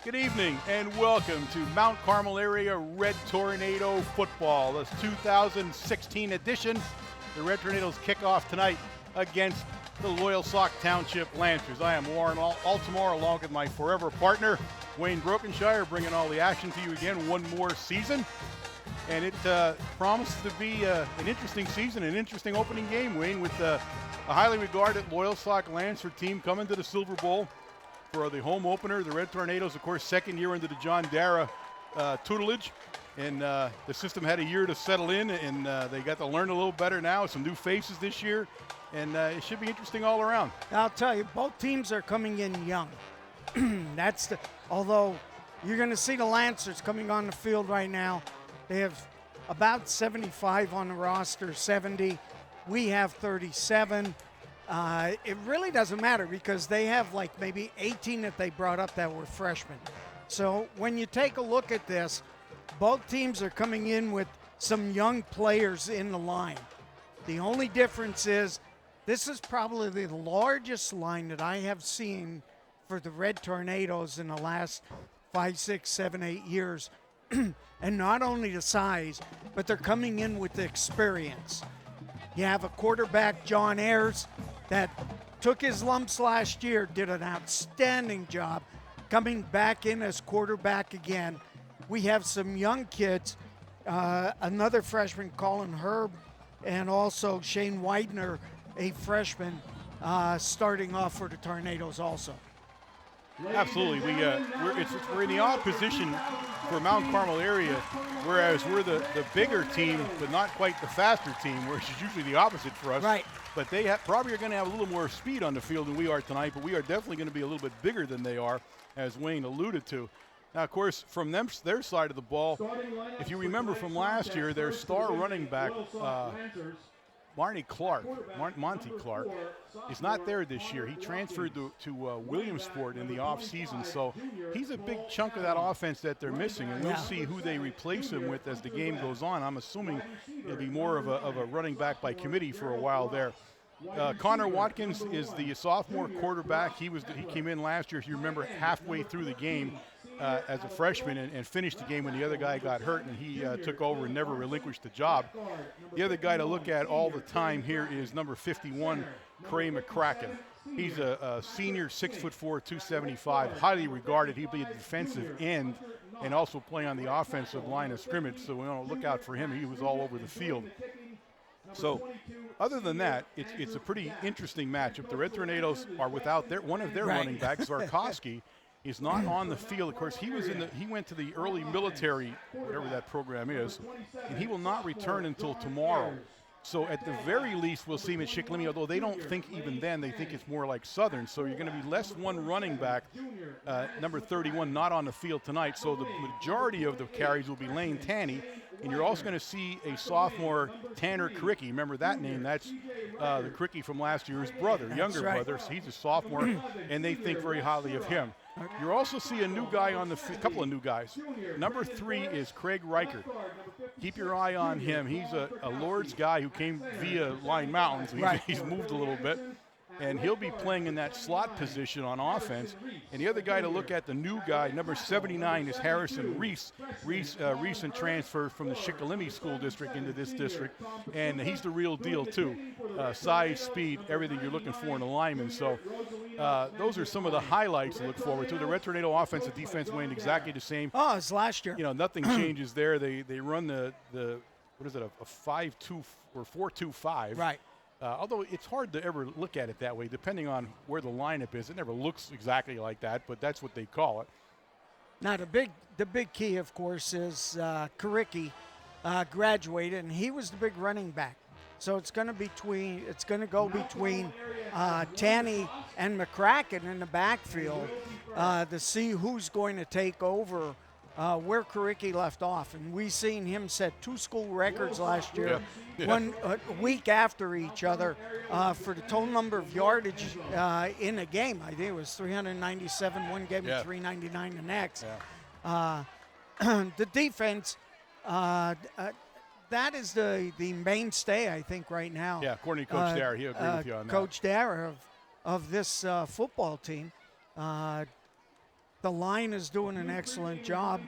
Good evening and welcome to Mount Carmel area Red Tornado football. This 2016 edition. The Red Tornadoes kick off tonight against the Loyalsock Township Lancers. I am Warren Altamore along with my forever partner, Wayne Brokenshire, bringing all the action to you again one more season. And it promises to be an interesting season, an interesting opening game, Wayne, with a highly regarded Loyalsock Lancer team coming to the Silver Bowl for the home opener. The Red Tornadoes, of course, second year under the John Dara tutelage. And the system had a year to settle in, and they got to learn a little better now. Some new faces this year, and it should be interesting all around. I'll tell you, both teams are coming in young. Although you're going to see the Lancers coming on the field right now. They have about 75 on the roster, 70. We have 37. It really doesn't matter because they have like maybe 18 that they brought up that were freshmen. So when you take a look at this, both teams are coming in with some young players in the line. The only difference is this is probably the largest line that I have seen for the Red Tornadoes in the last 5, 6, 7, 8 years. And not only the size, but they're coming in with the experience. You have a quarterback, John Ayers, that took his lumps last year, did an outstanding job coming back in as quarterback again. We have some young kids, another freshman, Colin Herb, and also Shane Widener, a freshman, starting off for the Tornadoes also. Absolutely. We're in the odd position for Mount Carmel area, whereas we're the bigger team, but not quite the faster team, which is usually the opposite for us. Right. But they probably are going to have a little more speed on the field than we are tonight, but we are definitely going to be a little bit bigger than they are, as Wayne alluded to. Now, of course, from their side of the ball, if you remember from last year, their star running back, Monty Clark, is not there this year. He transferred to Williamsport in the offseason, so he's a big chunk of that offense that they're missing, and we'll see who they replace him with as the game goes on. I'm assuming it'll be more of a running back by committee for a while there. Connor Watkins is the sophomore quarterback. He came in last year, if you remember, halfway through the game as a freshman and finished the game when the other guy got hurt, and he took over and never relinquished the job. The other guy to look at all the time here is number 51, Cray McCracken. He's a senior, 6'4", 275, highly regarded. He'll be a defensive end and also play on the offensive line of scrimmage, so we want to look out for him. He was all over the field. So other than that, it's a pretty interesting matchup. The Red Tornadoes are without one of their running backs, Zarkowski, is not on the field. Of course, he went to the early military, whatever that program is, and he will not return until tomorrow. So at the very least, we'll see him at Shikellamy, although they don't think even then, they think it's more like Southern. So you're going to be less one running back, number 31, not on the field tonight. So the majority of the carries will be Lane Tanney. And you're also going to see a sophomore, Tanner Kricke. Remember that name? That's the Kricke from last year's brother, younger brother. So he's a sophomore, and they think very highly of him. You also see a new guy on the couple of new guys. Number 3 is Craig Reichert. Keep your eye on him. He's a Lourdes guy who came via Line Mountain, so he's moved a little bit. And he'll be playing in that slot position on offense. And the other guy to look at, the new guy, number 79, is Harrison Reese. Recent transfer from the Shikellamy School District into this district. And he's the real deal, too. Size, speed, everything you're looking for in a lineman. So those are some of the highlights to look forward to. The Red Tornado offense and defense went exactly the same. Oh, it's last year. You know, nothing changes there. They run the what is it, a 5-2 or 4-2-5. Right. Although it's hard to ever look at it that way, depending on where the lineup is. It never looks exactly like that, but that's what they call it. Now, the big key, of course, is Karicki graduated, and he was the big running back. So it's going to go between Tanney and McCracken in the backfield to see who's going to take over where Karicki left off. And we seen him set 2 school records last year, one week after each other for the total number of yardage in a game. I think it was 397 one game and 399 the next. The defense, that is the mainstay, I think, right now. Yeah, according to Coach Dara, he'll agree with you on that. Coach Dara of this football team. the line is doing an excellent job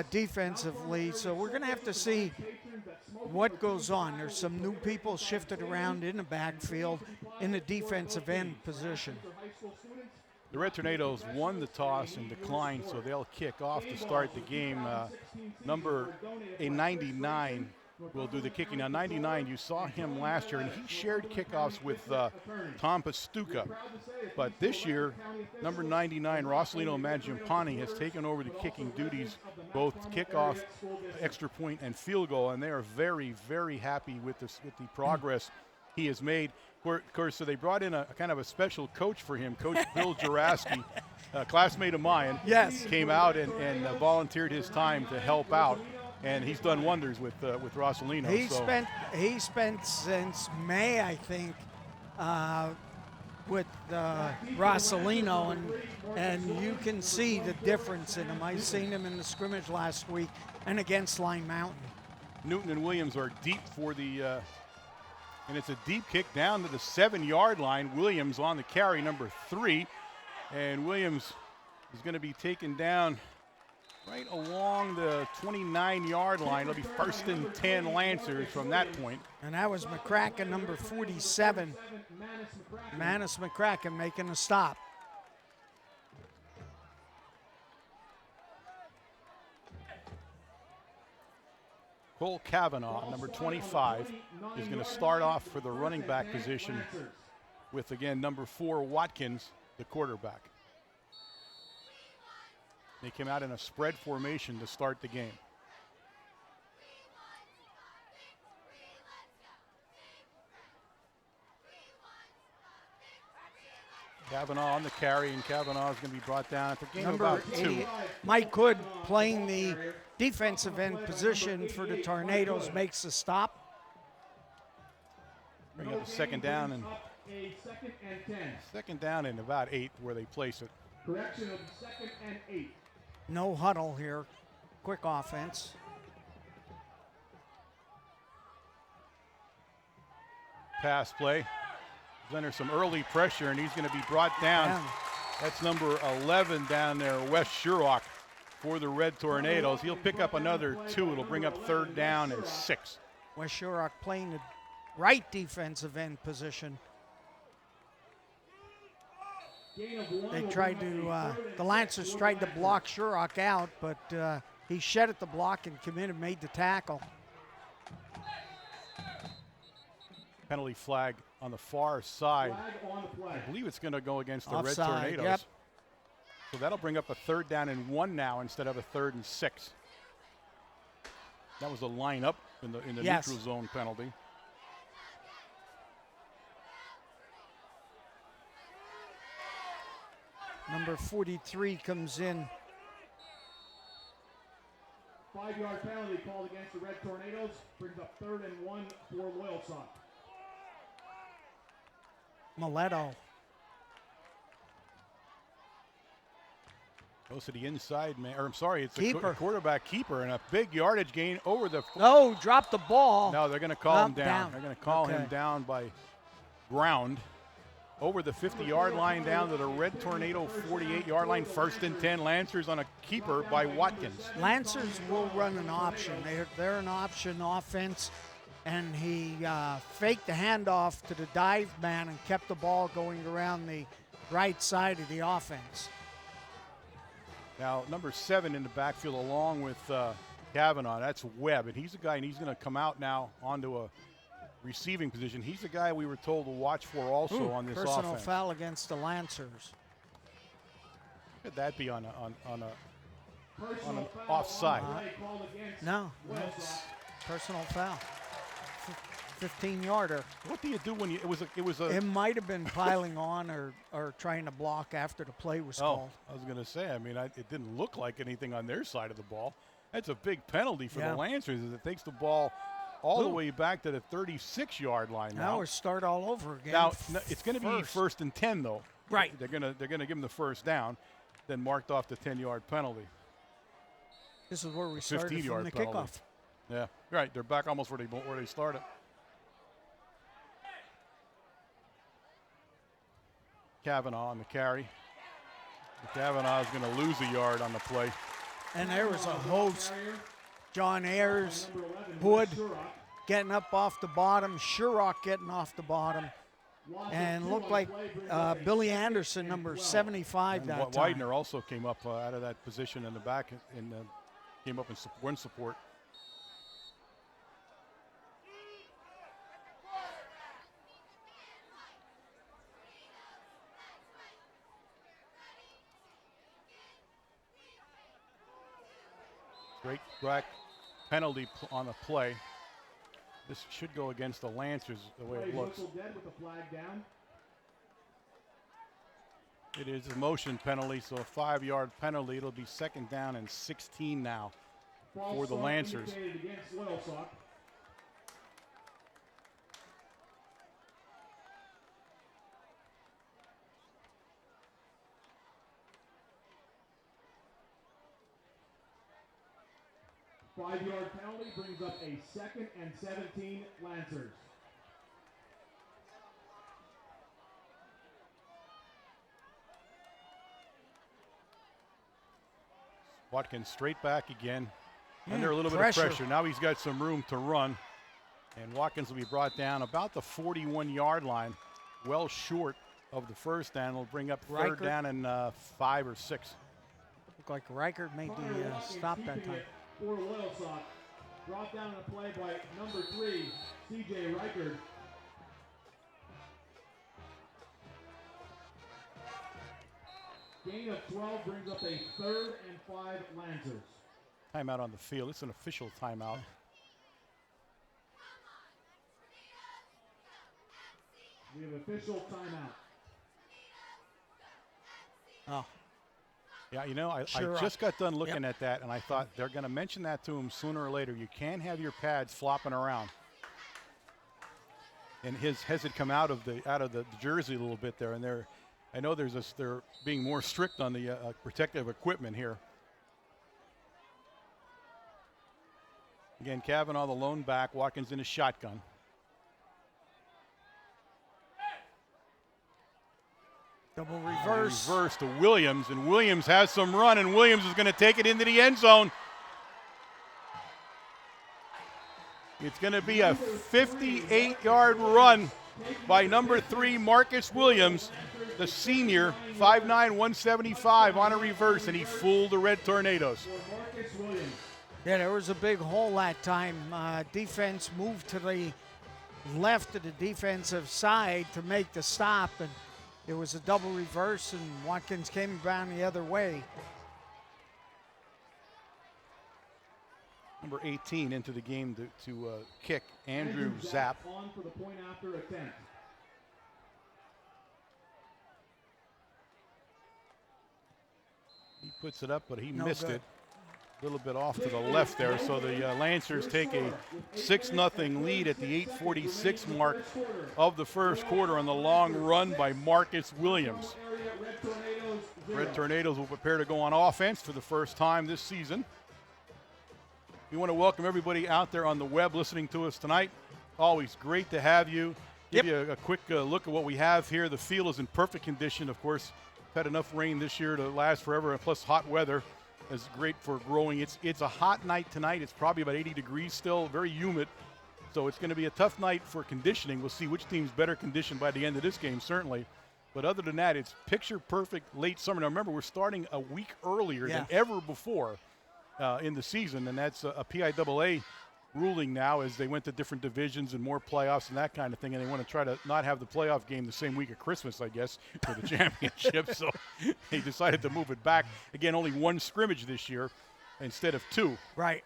defensively, so we're going to have to see what goes on. There's some new people shifted around in the backfield in the defensive end position. The Red Tornadoes won the toss and declined, so they'll kick off to start the game. Number 99 will do the kicking. Now, 99, you saw him last year, and he shared kickoffs with Tom Pastuca. But this year, number 99, Rosalino Mangiapane, has taken over the kicking duties, both kickoff, extra point, and field goal, and they are very, very happy with the progress he has made. Of course, so they brought in a kind of a special coach for him, Coach Bill Juraski, a classmate of mine. Yes. Came out and volunteered his time to help out, and he's done wonders with Rosalino. He spent since May, I think, with Rosalino, and you can see the difference in him. I've seen him in the scrimmage last week and against Line Mountain. Newton and Williams are deep for the. And it's a deep kick down to the 7-yard line. Williams on the carry, number 3. And Williams is going to be taken down right along the 29-yard line. It'll be 1st and 10 Lancers from that point. And that was McCracken, number 47. Manus McCracken making a stop. Cole Kavanaugh, number 25, is going to start off for the running back position with, again, number 4, Watkins, the quarterback. They came out in a spread formation to start the game. Kavanaugh on the carry, and Kavanaugh is going to be brought down at the game about 2. Mike Hood playing the defensive end position for the Tornadoes makes a stop. Bring up a second down and 10. About 8 where they place it. Correction of 2nd and 8. No huddle here. Quick offense. Pass play. Under some early pressure, and he's going to be brought down. That's number 11 down there, Wes Shurock, for the Red Tornadoes. He'll pick up another 2. It'll bring up 3rd down and 6. Wes Shurock playing the right defensive end position. They tried to, the Lancers tried to block Shurock out, but he shed at the block and made the tackle. Penalty flag on the far side. I believe it's going to go against the Offside, Red Tornadoes. Yep. So that'll bring up a 3rd down and 1 now instead of a 3rd and 6. That was a line up in the Yes. neutral zone penalty. Number 43 comes in. 5-yard penalty called against the Red Tornadoes. Brings up 3rd and 1 for Loyalsock. Mileto. Goes to the inside man, or I'm sorry, it's Keeper. a quarterback keeper, and a big yardage gain over the. Oh, dropped the ball. No, they're going to call him Down. down. They're going to call him down by ground over the 50-yard line down to the Red Tornado 48-yard line. 1st and 10 Lancers on a keeper by Watkins. Lancers will run an option. They're an option offense, and he faked the handoff to the dive man and kept the ball going around the right side of the offense. Now, number 7 in the backfield along with Kavanaugh, that's Webb, and he's a guy, and he's going to come out now onto a receiving position. He's the guy we were told to watch for also on this personal offense. foul against the Lancers. Could that be on an offside? No, it's personal foul. 15-yarder. What do you do when you It might have been piling on or trying to block after the play was called. I was going to say, I mean, it didn't look like anything on their side of the ball. That's a big penalty for the Lancers as it takes the ball all the way back to the 36-yard line now. Now we start all over again. Now, it's going to be 1st and 10, though. Right. They're going to give him the 1st down, then marked off the 10-yard penalty. This is where we started from 15-yard the penalty. kickoff. Yeah, right. They're back almost where they started. Kavanaugh on the carry. Kavanaugh's going to lose a yard on the play. And there was a host. John Ayers, Hood getting up off the bottom, Shurock getting off the bottom. And looked like Billy Anderson, number 75 and that time. Widener also came up out of that position in the back and came up in run support. Great black penalty on the play. This should go against the Lancers the way it looks. It is a motion penalty, so a 5-yard penalty. It'll be 2nd down and 16 now for the Lancers. Against Loyalsock. Five-yard penalty brings up a 2nd and 17 Lancers. Watkins straight back again. Under a little bit of pressure. Now he's got some room to run. And Watkins will be brought down about the 41-yard line, well short of the first down. It'll bring up 3rd down and 5 or 6. Looked like Reichert made the stop that time. For Loyalsock. Brought down a play by number 3, C.J. Reichert. Gain of 12 brings up a 3rd and 5 Lancers. Timeout on the field. It's an official timeout. We have official timeout. Oh. Yeah, you know, I just got done looking at that, and I thought they're going to mention that to him sooner or later. You can't have your pads flopping around. And his heads had come out of the jersey a little bit there, and I know they're being more strict on the protective equipment here. Again, Kavanaugh the lone back, Watkins in a shotgun. Double reverse. Reverse to Williams, and Williams has some run, and Williams is going to take it into the end zone. It's going to be a 58-yard run by number 3, Marcus Williams, the senior, 5'9", 175 on a reverse, and he fooled the Red Tornadoes. Yeah, there was a big hole that time. Defense moved to the left of the defensive side to make the stop, and it was a double reverse, and Watkins came down the other way. Number 18 into the game to kick, Andrew Zapp. On for the point after attempt. He puts it up, but he missed it. A little bit off to the left there, so the Lancers take a 6-0 lead at the 8:46 mark of the first quarter on the long run by Marcus Williams. Red Tornadoes will prepare to go on offense for the first time this season. We want to welcome everybody out there on the web listening to us tonight. Always great to have you. Give you a quick look at what we have here. The field is in perfect condition. Of course, we've had enough rain this year to last forever, and plus hot weather is great for growing. It's a hot night tonight. It's probably about 80 degrees still, very humid. So it's going to be a tough night for conditioning. We'll see which team's better conditioned by the end of this game, certainly. But other than that, it's picture perfect late summer. Now remember, we're starting a week earlier than ever before in the season, and that's a PIAA ruling now as they went to different divisions and more playoffs and that kind of thing, and they want to try to not have the playoff game the same week of Christmas, I guess, for the championship. So they decided to move it back. Again, only 1 scrimmage this year instead of 2. Right.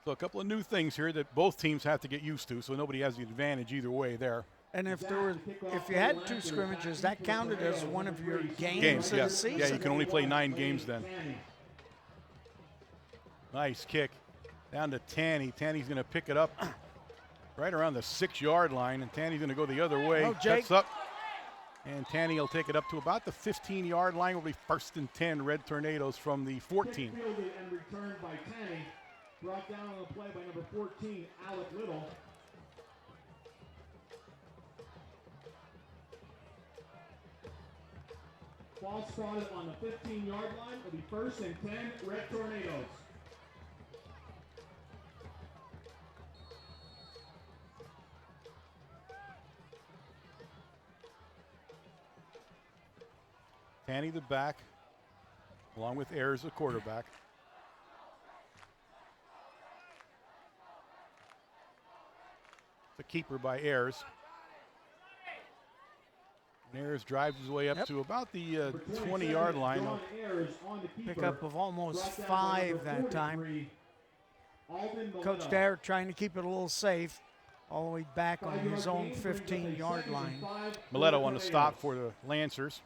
So a couple of new things here that both teams have to get used to, so nobody has the advantage either way there. And if you had 2 scrimmages, that counted as one of your games of the season. Yeah, you can only play 9 games then. Nice kick. Down to Tanny. Tanny's going to pick it up right around the 6-yard line, and Tanny's going to go the other way. Oh, Jake. Cuts up, and Tanny will take it up to about the 15-yard line. Will be 1st and 10, Red Tornadoes from the 14. Fielded and returned by Tanny. Brought down on the play by number 14, Alec Little. Ball spotted on the 15-yard line. It'll be 1st and 10, Red Tornadoes. Tanny the back, along with Ayers the quarterback. The keeper by Ayers. And Ayers drives his way up to about the 20-yard line. Pickup of almost 5 that time. Coach Dare trying to keep it a little safe, all the way back on his own 15-yard line. Mileto on the stop for the Lancers.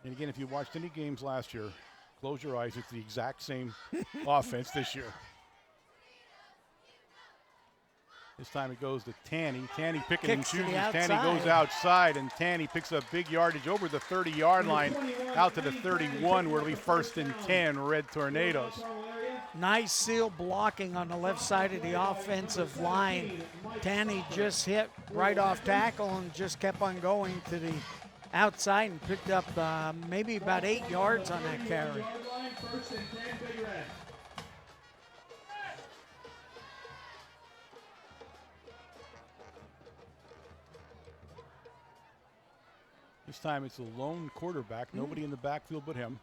And again, if you watched any games last year, close your eyes, it's the exact same offense this year. This time it goes to Tanny. Tanny picking and choosing. Tanny goes outside, and Tanny picks up big yardage over the 30-yard line out to the 31, where it'll be 1st and 10, Red Tornadoes. Nice seal blocking on the left side of the offensive line. Tanny just hit right off tackle and just kept on going to the outside and picked up maybe about 8 yards on that carry. This time it's a lone quarterback, nobody in the backfield but him.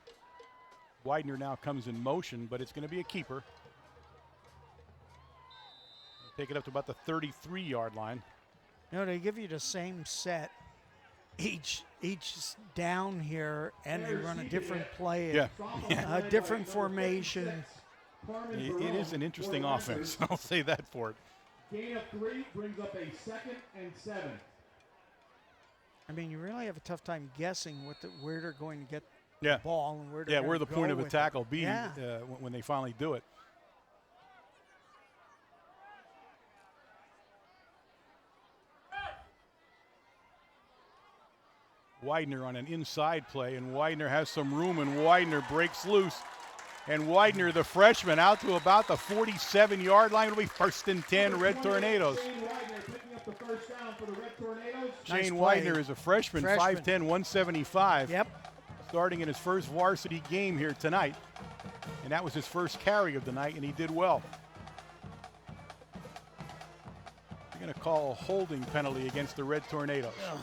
Widener now comes in motion, but it's going to be a keeper. Take it up to about the 33-yard line. You know, they give you the same set each down here, and they run a different play, a different formation. It is an interesting offense, I'll say that for it. Gain of 3 brings up a 2nd and 7. I mean, you really have a tough time guessing where they're going to get the ball and where they're where the point of attack will be Yeah. When they finally do it. Widener on an inside play, and Widener has some room, and Widener breaks loose. And Widener, the freshman, out to about the 47-yard line. It'll be 1st and 10, Red Tornadoes. Shane Widener is a freshman, 5'10", 175. Yep. Starting in his first varsity game here tonight. And that was his first carry of the night, and he did well. They're going to call a holding penalty against the Red Tornadoes. Ugh.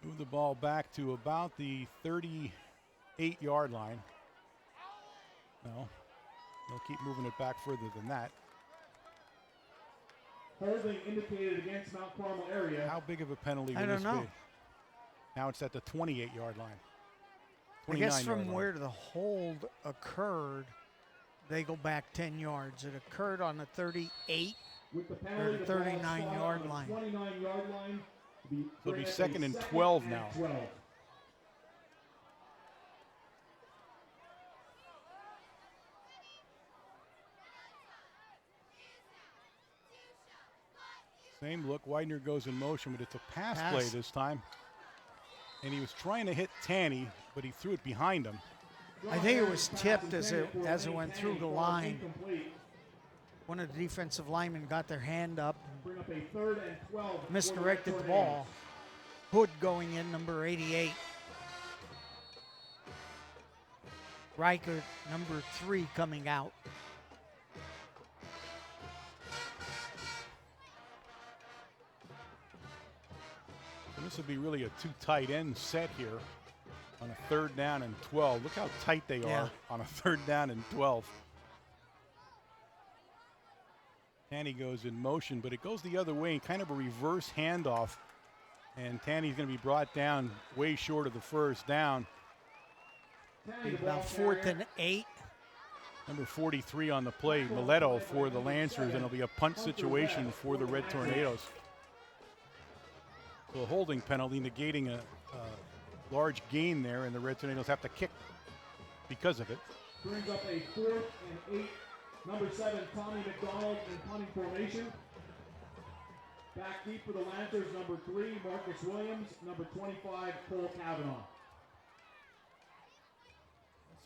Move the ball back to about the 38-yard line. No, they'll keep moving it back further than that. Holding indicated against Mount Carmel area. How big of a penalty I would don't this know. be? Now it's at the 28-yard line. I guess from 29-yard line. where the hold occurred, they go back 10 yards. It occurred on the 38 With the or penalty, the the ball 39-yard spotted on line. the 29-yard line. So it'll be 2nd and 12 now. 12. Same look. Widener goes in motion, but it's a pass play this time. And he was trying to hit Tanny, but he threw it behind him. I think it was tipped as it went through the line. One of the defensive linemen got their hand up, Bring up a 3rd and 12. misdirected the ball. Hood going in, number 88. Riker, number 3, coming out. So this would be really a 2 tight end set here on a 3rd down and 12. Look how tight they are on a 3rd down and 12. Tanny goes in motion, but it goes the other way, kind of a reverse handoff. And Tanny's going to be brought down way short of the 1st down. About 4th and 8. Number 43 on the play, Mileto for the Lancers, and it'll be a punt situation for the Red Tornadoes. So a holding penalty negating a large gain there, and the Red Tornadoes have to kick because of it. Brings up a 4th and 8. Number 7, Tommy McDonald in punting formation. Back deep for the Lancers, number 3, Marcus Williams. Number 25, Cole Kavanaugh.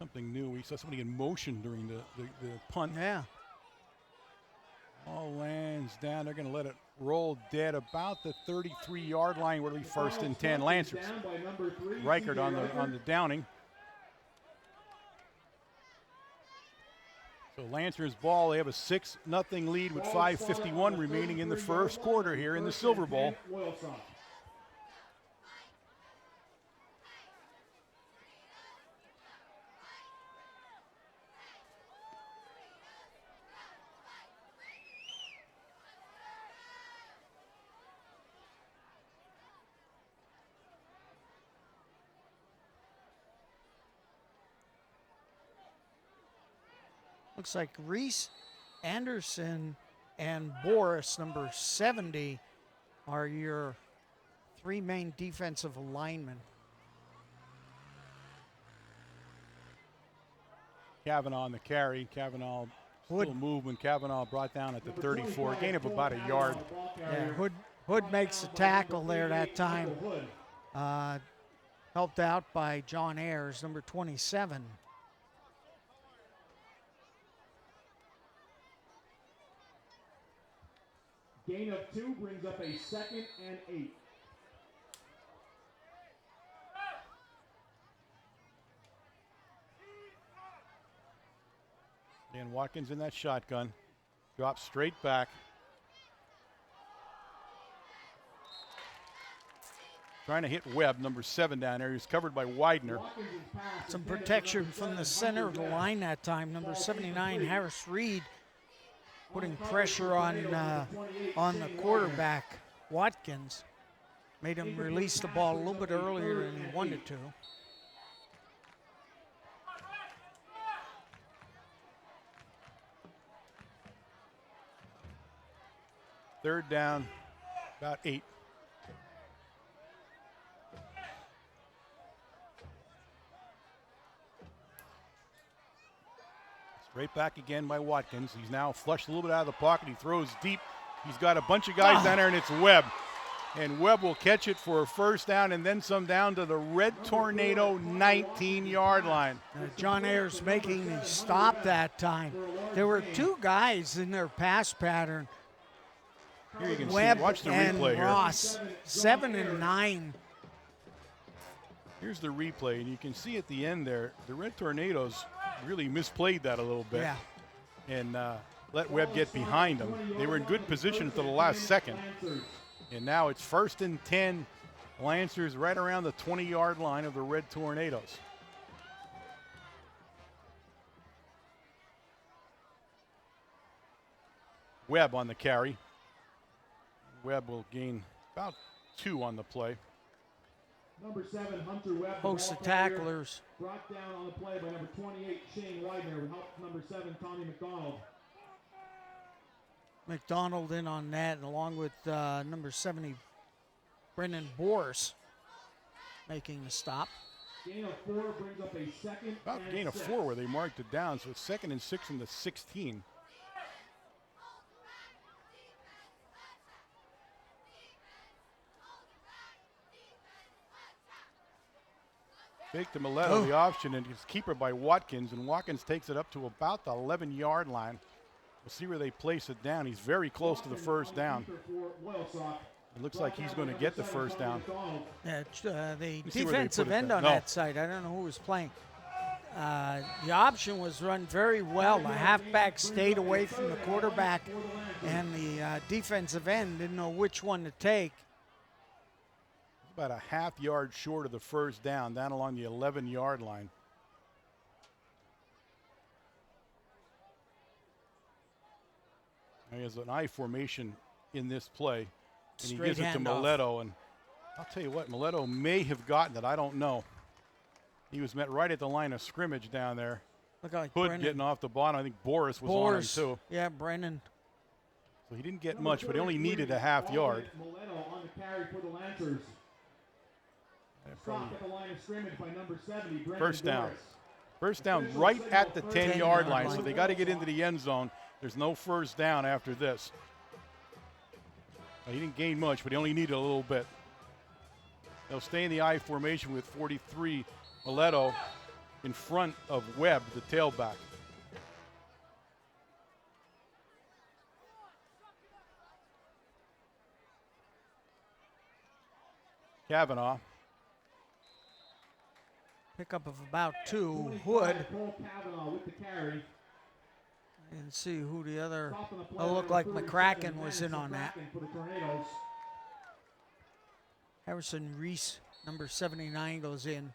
something new. We saw somebody in motion during the punt. Yeah. All lands down. They're going to let it roll dead about the 33-yard line. Where we first and 10. Lancers. Reichert on the downing. So Lancers ball. They have a 6-0 lead with 5:51 remaining in the first quarter here in the Silver Bowl. Looks like Reese, Anderson, and Boris, number 70, are your 3 main defensive linemen. Kavanaugh on the carry. Kavanaugh Hood. still movement. Kavanaugh brought down at the 34. Gain of about a yard. Yeah, Hood makes the tackle there that time. Helped out by John Ayers, number 27. Gain of 2 brings up a 2nd and 8. Dan Watkins in that shotgun. Drops straight back. Trying to hit Webb, number 7 down there. He's covered by Widener. Some protection from the center of the line that time. Number 79, Harris Reed, putting pressure on the quarterback, Watkins. Made him release the ball a little bit earlier than he wanted to. Third down, about 8. Straight back again by Watkins. He's now flushed a little bit out of the pocket. He throws deep. He's got a bunch of guys down there, and it's Webb. And Webb will catch it for a first down and then some down to the Red Tornado 19-yard line. John Ayers making the stop that time. There were 2 guys in their pass pattern. Here you can Webb see, watch the and replay here. Ross, 7 and 9. Here's the replay, and you can see at the end there, the Red Tornadoes really misplayed that a little bit. Yeah. And let Webb get behind them. They were in good position until the last second. And now it's 1st and 10. Lancers right around the 20-yard line of the Red Tornadoes. Webb on the carry. Webb will gain about 2 on the play. Number 7, Hunter Webb. Host of tacklers. Brought down on the play by number 28, Shane Widener. Helped number 7, Tommy McDonald. McDonald in on that, and along with number 70, Brendan Boris, making the stop. Gain of 4 brings up a 2nd About and gain of 6. 4 where they marked it down, so it's 2nd and 6 from the 16. Fake to Mileto, the option, and it's keeper by Watkins, and Watkins takes it up to about the 11-yard line. We'll see where they place it down. He's very close to the first down. It looks like he's going to get the first down. The defensive end on that side, I don't know who was playing. The option was run very well. The halfback stayed away from the quarterback, and the defensive end didn't know which one to take. About a half yard short of the first down along the 11-yard line. He has an I formation in this play, and he gives it to Mileto. And I'll tell you what, Mileto may have gotten it. I don't know. He was met right at the line of scrimmage down there. Look like Hood Brennan. getting off the bottom. I think Boris was on him too. Yeah, Brennan. So he didn't get much, but he only needed a half yard. Mileto on the carry for the Lancers. Stop at the line of scrimmage by number 70, First down. First down right at the 10-yard line, so they got to get into the end zone. There's no first down after this. He didn't gain much, but he only needed a little bit. They'll stay in the I formation with 43, Mileto. in front of Webb, the tailback. Kavanaugh. Pickup of about 2. Hood. Cole Kavanaugh with the carry. And see who the other. Stopping the play, It looked number like 37, McCracken was in on that. McCracken for the Tornadoes. Harrison Reese, number 79, goes in.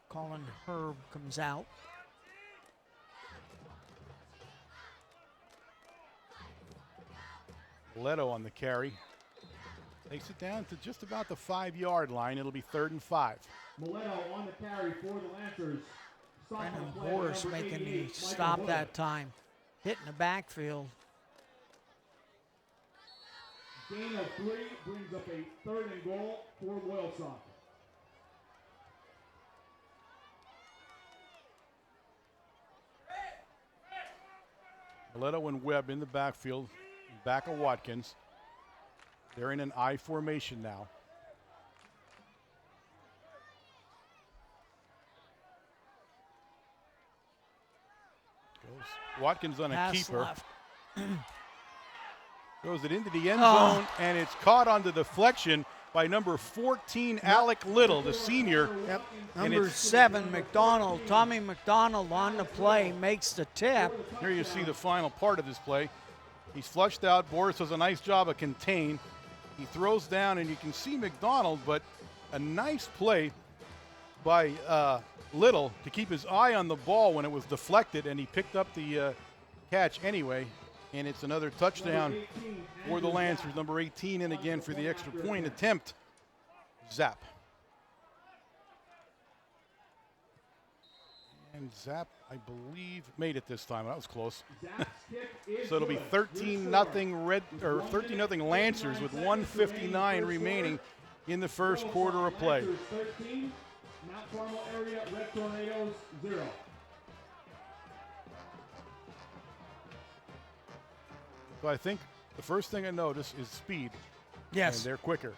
Colin Herb comes out. Leto on the carry. Takes it down to just about the 5-yard line. It'll be 3rd and 5. Mileto on the carry for the Lancers. Brandon Boris making the stop that time. Hitting the backfield. Gain of 3 brings up a 3rd and goal for Loyalsock. Mileto and Webb in the backfield. Back of Watkins. They're in an I formation now. Goes Watkins on a Pass keeper. left. Throws it into the end zone, and it's caught on the deflection by number 14, Alec Little, the senior. Yep. And Number it's- 7, McDonald. Tommy McDonald on the play, makes the tip. Here you see the final part of this play. He's flushed out. Boris does a nice job of contain. He throws down, and you can see McDonald, but a nice play by Little to keep his eye on the ball when it was deflected, and he picked up the catch anyway. And it's another touchdown for the Lancers. Number 18 in again for the extra point attempt. Zap. And Zap, I believe, made it this time. That was close. So it'll be 13-0 Red or 13-0 Lancers with 1:59 remaining in the first quarter of play. 13, Mount Carmel area Red Tornadoes 0. So I think the first thing I notice is speed. Yes. And they're quicker.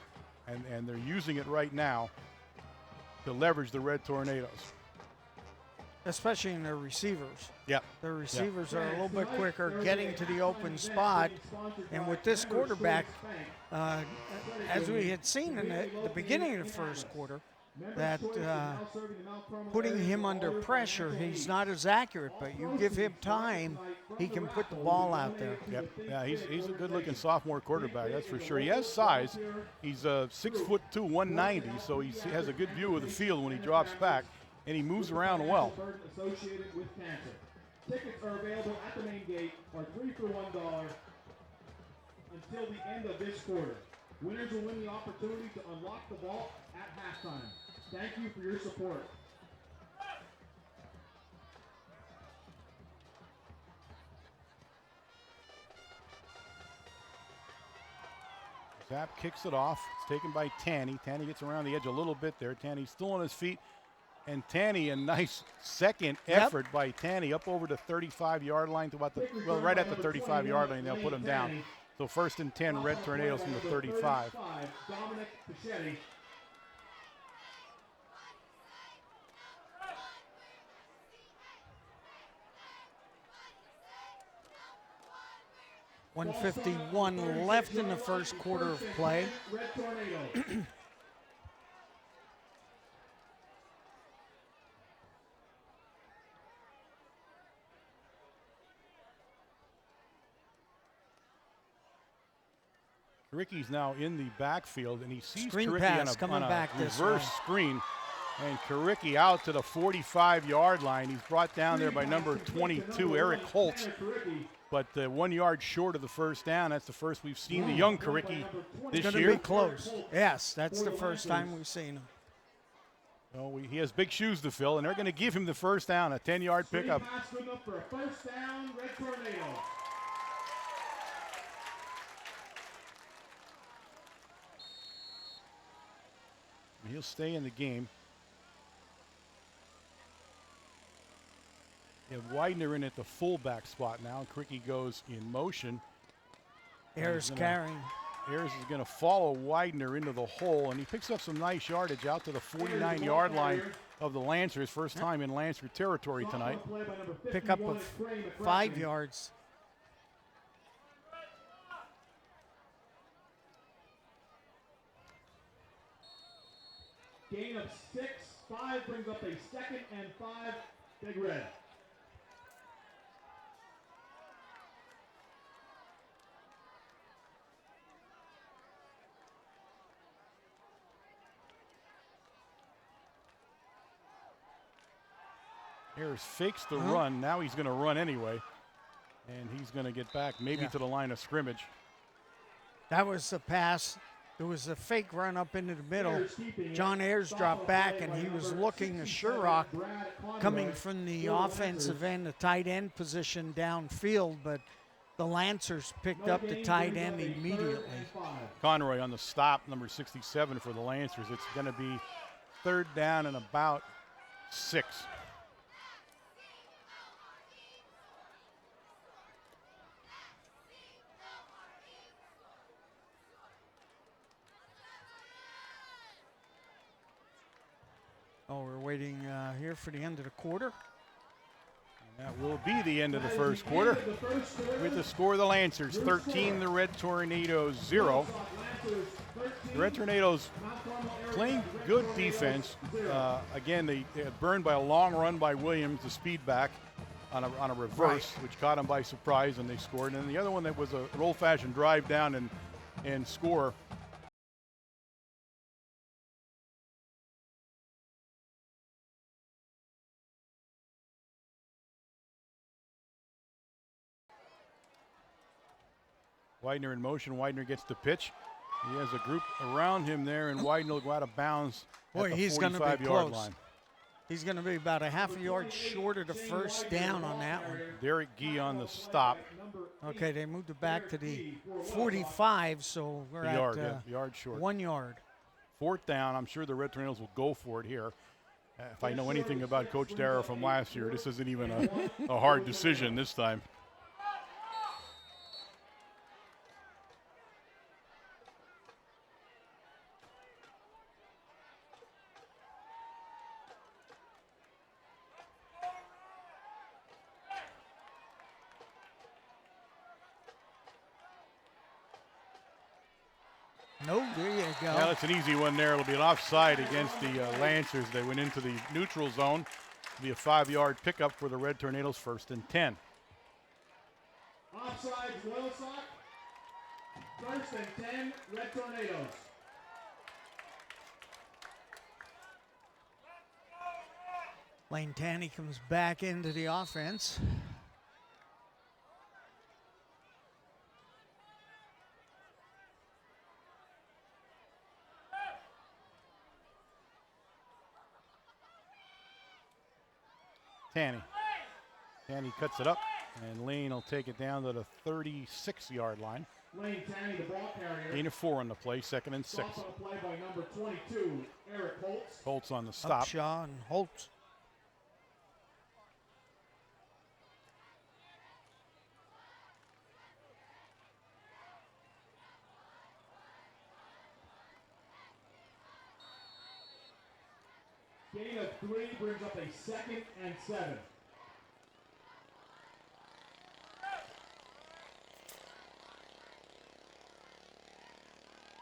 And they're using it right now to leverage the Red Tornadoes. Especially in their receivers. Yep. Their receivers are a little bit quicker getting to the open spot. And with this quarterback, as we had seen in the beginning of the first quarter, that putting him under pressure, he's not as accurate, but you give him time, he can put the ball out there. Yep. Yeah, he's a good-looking sophomore quarterback, that's for sure. He has size. He's 6'2", 190, so he has a good view of the field when he drops back, and he moves around well. Associated with cancer. Tickets are available at the main gate, are 3 for $1 until the end of this quarter. Winners will win the opportunity to unlock the vault at halftime. Thank you for your support. Zap kicks it off. It's taken by Tanny. Tanny gets around the edge a little bit there. Tanny's still on his feet. And Tanny, a nice second effort by Tanny up over the 35-yard line to about the, well, right at the 35-yard line. They'll put him down. So 1st and 10, Red Tornadoes from the 35. Dominic Pichetti. .151 left in the first quarter of play. Red Tornadoes. Ricky's now in the backfield, and he sees Screen Karicki pass coming on a back this reverse way. screen. And Karicki out to the 45-yard line. He's brought down there by number 22, Eric Holtz. But 1 yard short of the first down. That's the first we've seen the young Karicki this It's going to year. be close. Yes, that's the first time we've seen him. Well, he has big shoes to fill, and they're going to give him the first down, a 10-yard pickup. Pass good enough for a first down, Red Tornadoes. He'll stay in the game. You have Widener in at the fullback spot now. Karicki goes in motion. Ayers carrying. Ayers is going to follow Widener into the hole, and he picks up some nice yardage out to the 49-yard line of the Lancers. First time in Lancer territory tonight. Pickup of 5 yards. Gain of 6. 5 brings up a 2nd and 5. Big Red. Harris fakes the run. Now he's going to run anyway. And he's going to get back maybe to the line of scrimmage. That was the pass. There was a fake run up into the middle. John Ayers dropped back, and he was looking to Sherrock coming from the offensive end, the tight end position downfield, but the Lancers picked up the tight end immediately. Conroy on the stop, number 67 for the Lancers. It's going to be 3rd down and about 6. Oh, we're waiting here for the end of the quarter. And that will be the end of the first quarter. With the score, the Lancers 13, the Red Tornadoes 0. The Red Tornadoes playing good defense. Again, they got burned by a long run by Williams, the speed back, on a reverse, which caught them by surprise, and they scored. And the other one that was an old-fashioned drive down and score. Widener in motion. Widener gets the pitch. He has a group around him there, and Widener will go out of bounds at the 45-yard line. He's going to be about a half a yard short of the first down on that one. Derek Gee on the stop. Okay, they moved it back to the 45, so we're at yard short. 1 yard. 4th down. I'm sure the Red Tornadoes will go for it here. If I know anything about Coach Darrow from last year, this isn't even a hard decision this time. No, there you go. Yeah, that's an easy one there. It'll be an offside against the Lancers. They went into the neutral zone. It'll be a 5-yard pickup for the Red Tornadoes, 1st and 10. Offside, Loyalsock. 1st and 10, Red Tornadoes. Lane Tanny comes back into the offense. Tanny cuts it up, and Lane will take it down to the 36-yard line. Lane Tanny, the ball carrier. Gain of 4 on the play, 2nd and 6. On the play by number 22, Eric Holtz. Holtz on the stop. Upshaw and Holtz. Gain of 3 brings up a 2nd and 7.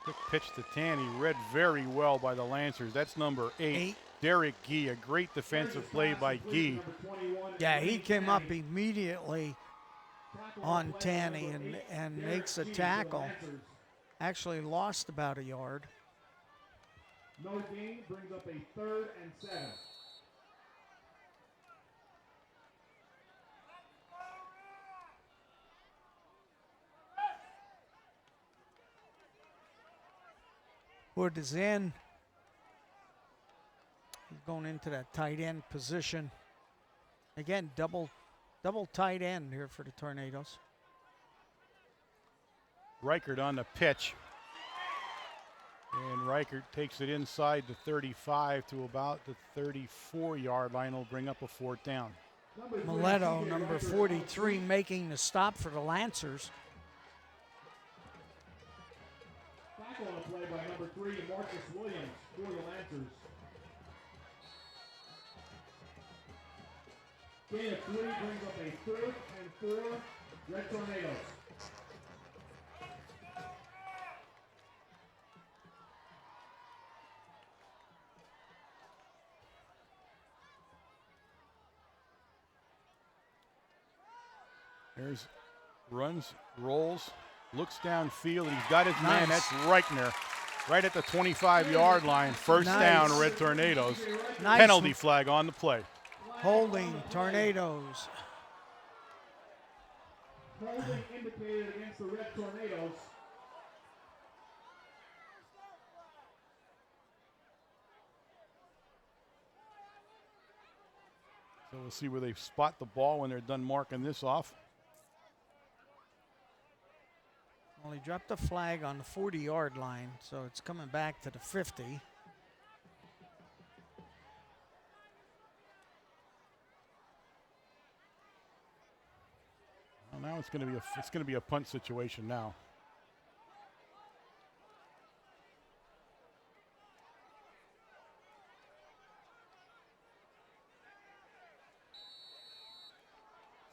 Quick pitch to Tanny, read very well by the Lancers. That's number 8, Derek Gee. A great defensive play by Gee. Yeah, he came up immediately on Tanny and makes a tackle. Actually lost about a yard. No gain brings up a 3rd and 7. Wood is in. He's going into that tight end position. Again, double tight end here for the Tornadoes. Reichert on the pitch. And Reichert takes it inside the 35 to about the 34-yard line. Will bring up a 4th down. Mileto, number 43, making the stop for the Lancers. Tackle on the play by number 3, Marcus Williams for the Lancers. Gain of 3 brings up a 4th and 4, Red Tornadoes. There's runs, rolls, looks downfield, and he's got his man. That's Reichner, right at the 25-yard line. First down, Red Tornadoes. Penalty flag on the play. Holding Tornadoes. Holding indicated against the Red Tornadoes. So we'll see where they spot the ball when they're done marking this off. Well, he dropped the flag on the 40-yard line, so it's coming back to the 50. Well, now it's going to be a punt situation now.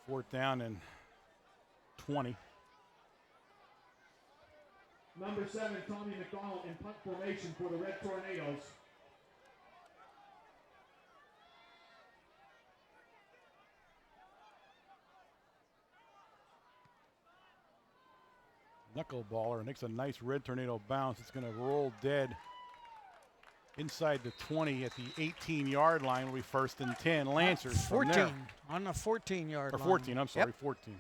Fourth down and 20. Number 7, Tommy McDonald in punt formation for the Red Tornadoes. Knuckleballer makes a nice Red Tornado bounce. It's going to roll dead inside the 20 at the 18-yard line. Will be first and 10. Lancers 14 from there. on the 14-yard line. Or 14, I'm sorry, Yep. 14.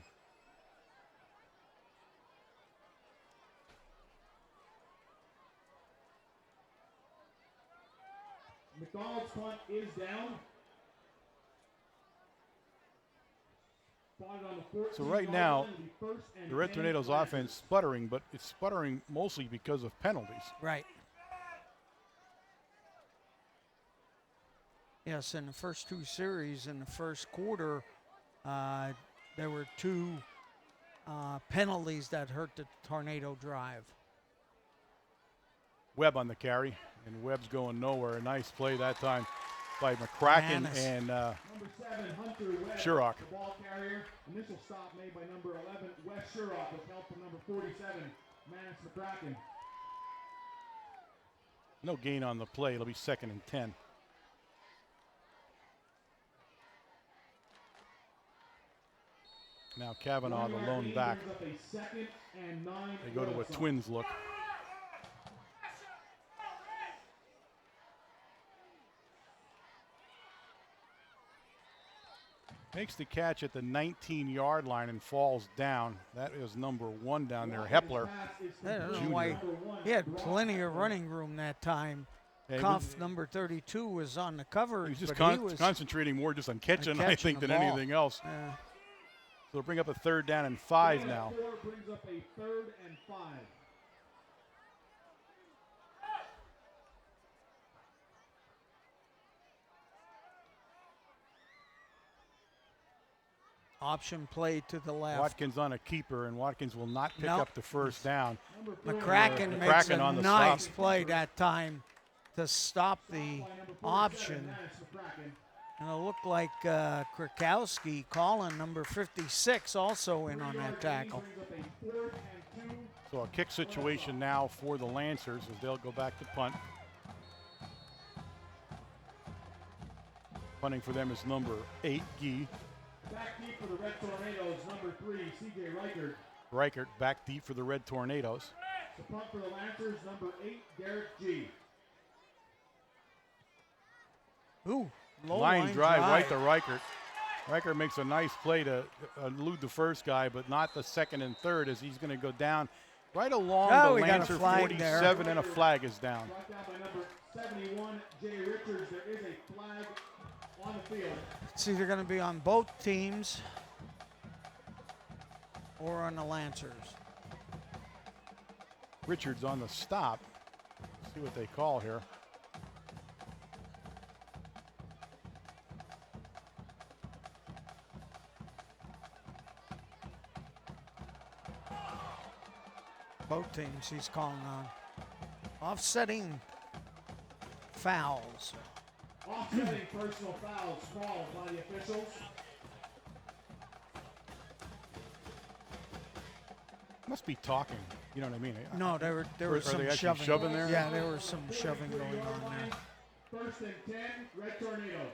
McDonald's punt is down. Spotted on the 14 So right yard now, line, it'll be first and the Red 10 Tornadoes Lancers. offense sputtering, but it's sputtering mostly because of penalties. Right. Yes, in the first 2 series in the first quarter, there were 2 penalties that hurt the Tornado drive. Webb on the carry, and Webb's going nowhere. A nice play that time by McCracken Manis. and Number 7, Hunter Webb, Sherrock. the ball carrier. Initial stop made by number 11, Wes Sherrock, with help from number 47, Manus McCracken. no gain on the play. It'll be second and 10. Now Kavanaugh, the lone back. Brings up a 2nd and 9. They go to a Loyalsock. twins look. Makes the catch at the 19-yard line and falls down. That is number 1 down there, Hepler. I don't know Junior. why he had plenty of running room that time. Yeah, he Cuff number 32 was on the cover, He was just but he was concentrating more just on catching, I catching think, the than ball. anything else. Yeah. So they'll bring up a 3rd down and 5 now. 4 brings up a 3rd and 5. Option play to the left. Watkins on a keeper, and Watkins will not pick Nope. up the first down. McCracken makes McCracken a on the nice stop. play that time to stop the option. And it looked like Krakowski calling number 56 also in on that tackle. So a kick situation now for the Lancers as they'll go back to punt. Punting for them is number 8, Gee. Back deep for the Red Tornadoes, number 3, C.J. Reichert. Reichert back deep for the Red Tornadoes. The punt for the Lancers, number 8, Derek G. Ooh, low Line drive right to Reichert. Reichert makes a nice play to elude the first guy, but not the second and third, as he's going to go down right along Oh, the we got a Lancer flag there. 47, and a flag is down. Brought down by number 71, Jay Richards. There is a flag on the field. It's either going to be on both teams or on the Lancers. Richards on the stop. See what they call here. Both teams he's calling on. Offsetting fouls. Offsetting personal fouls called by the officials. Must be talking. You know what I mean? No, there Are was some they actually shoving. shoving there? Yeah, there was some shoving going on there. 1st and 10, Red Tornadoes.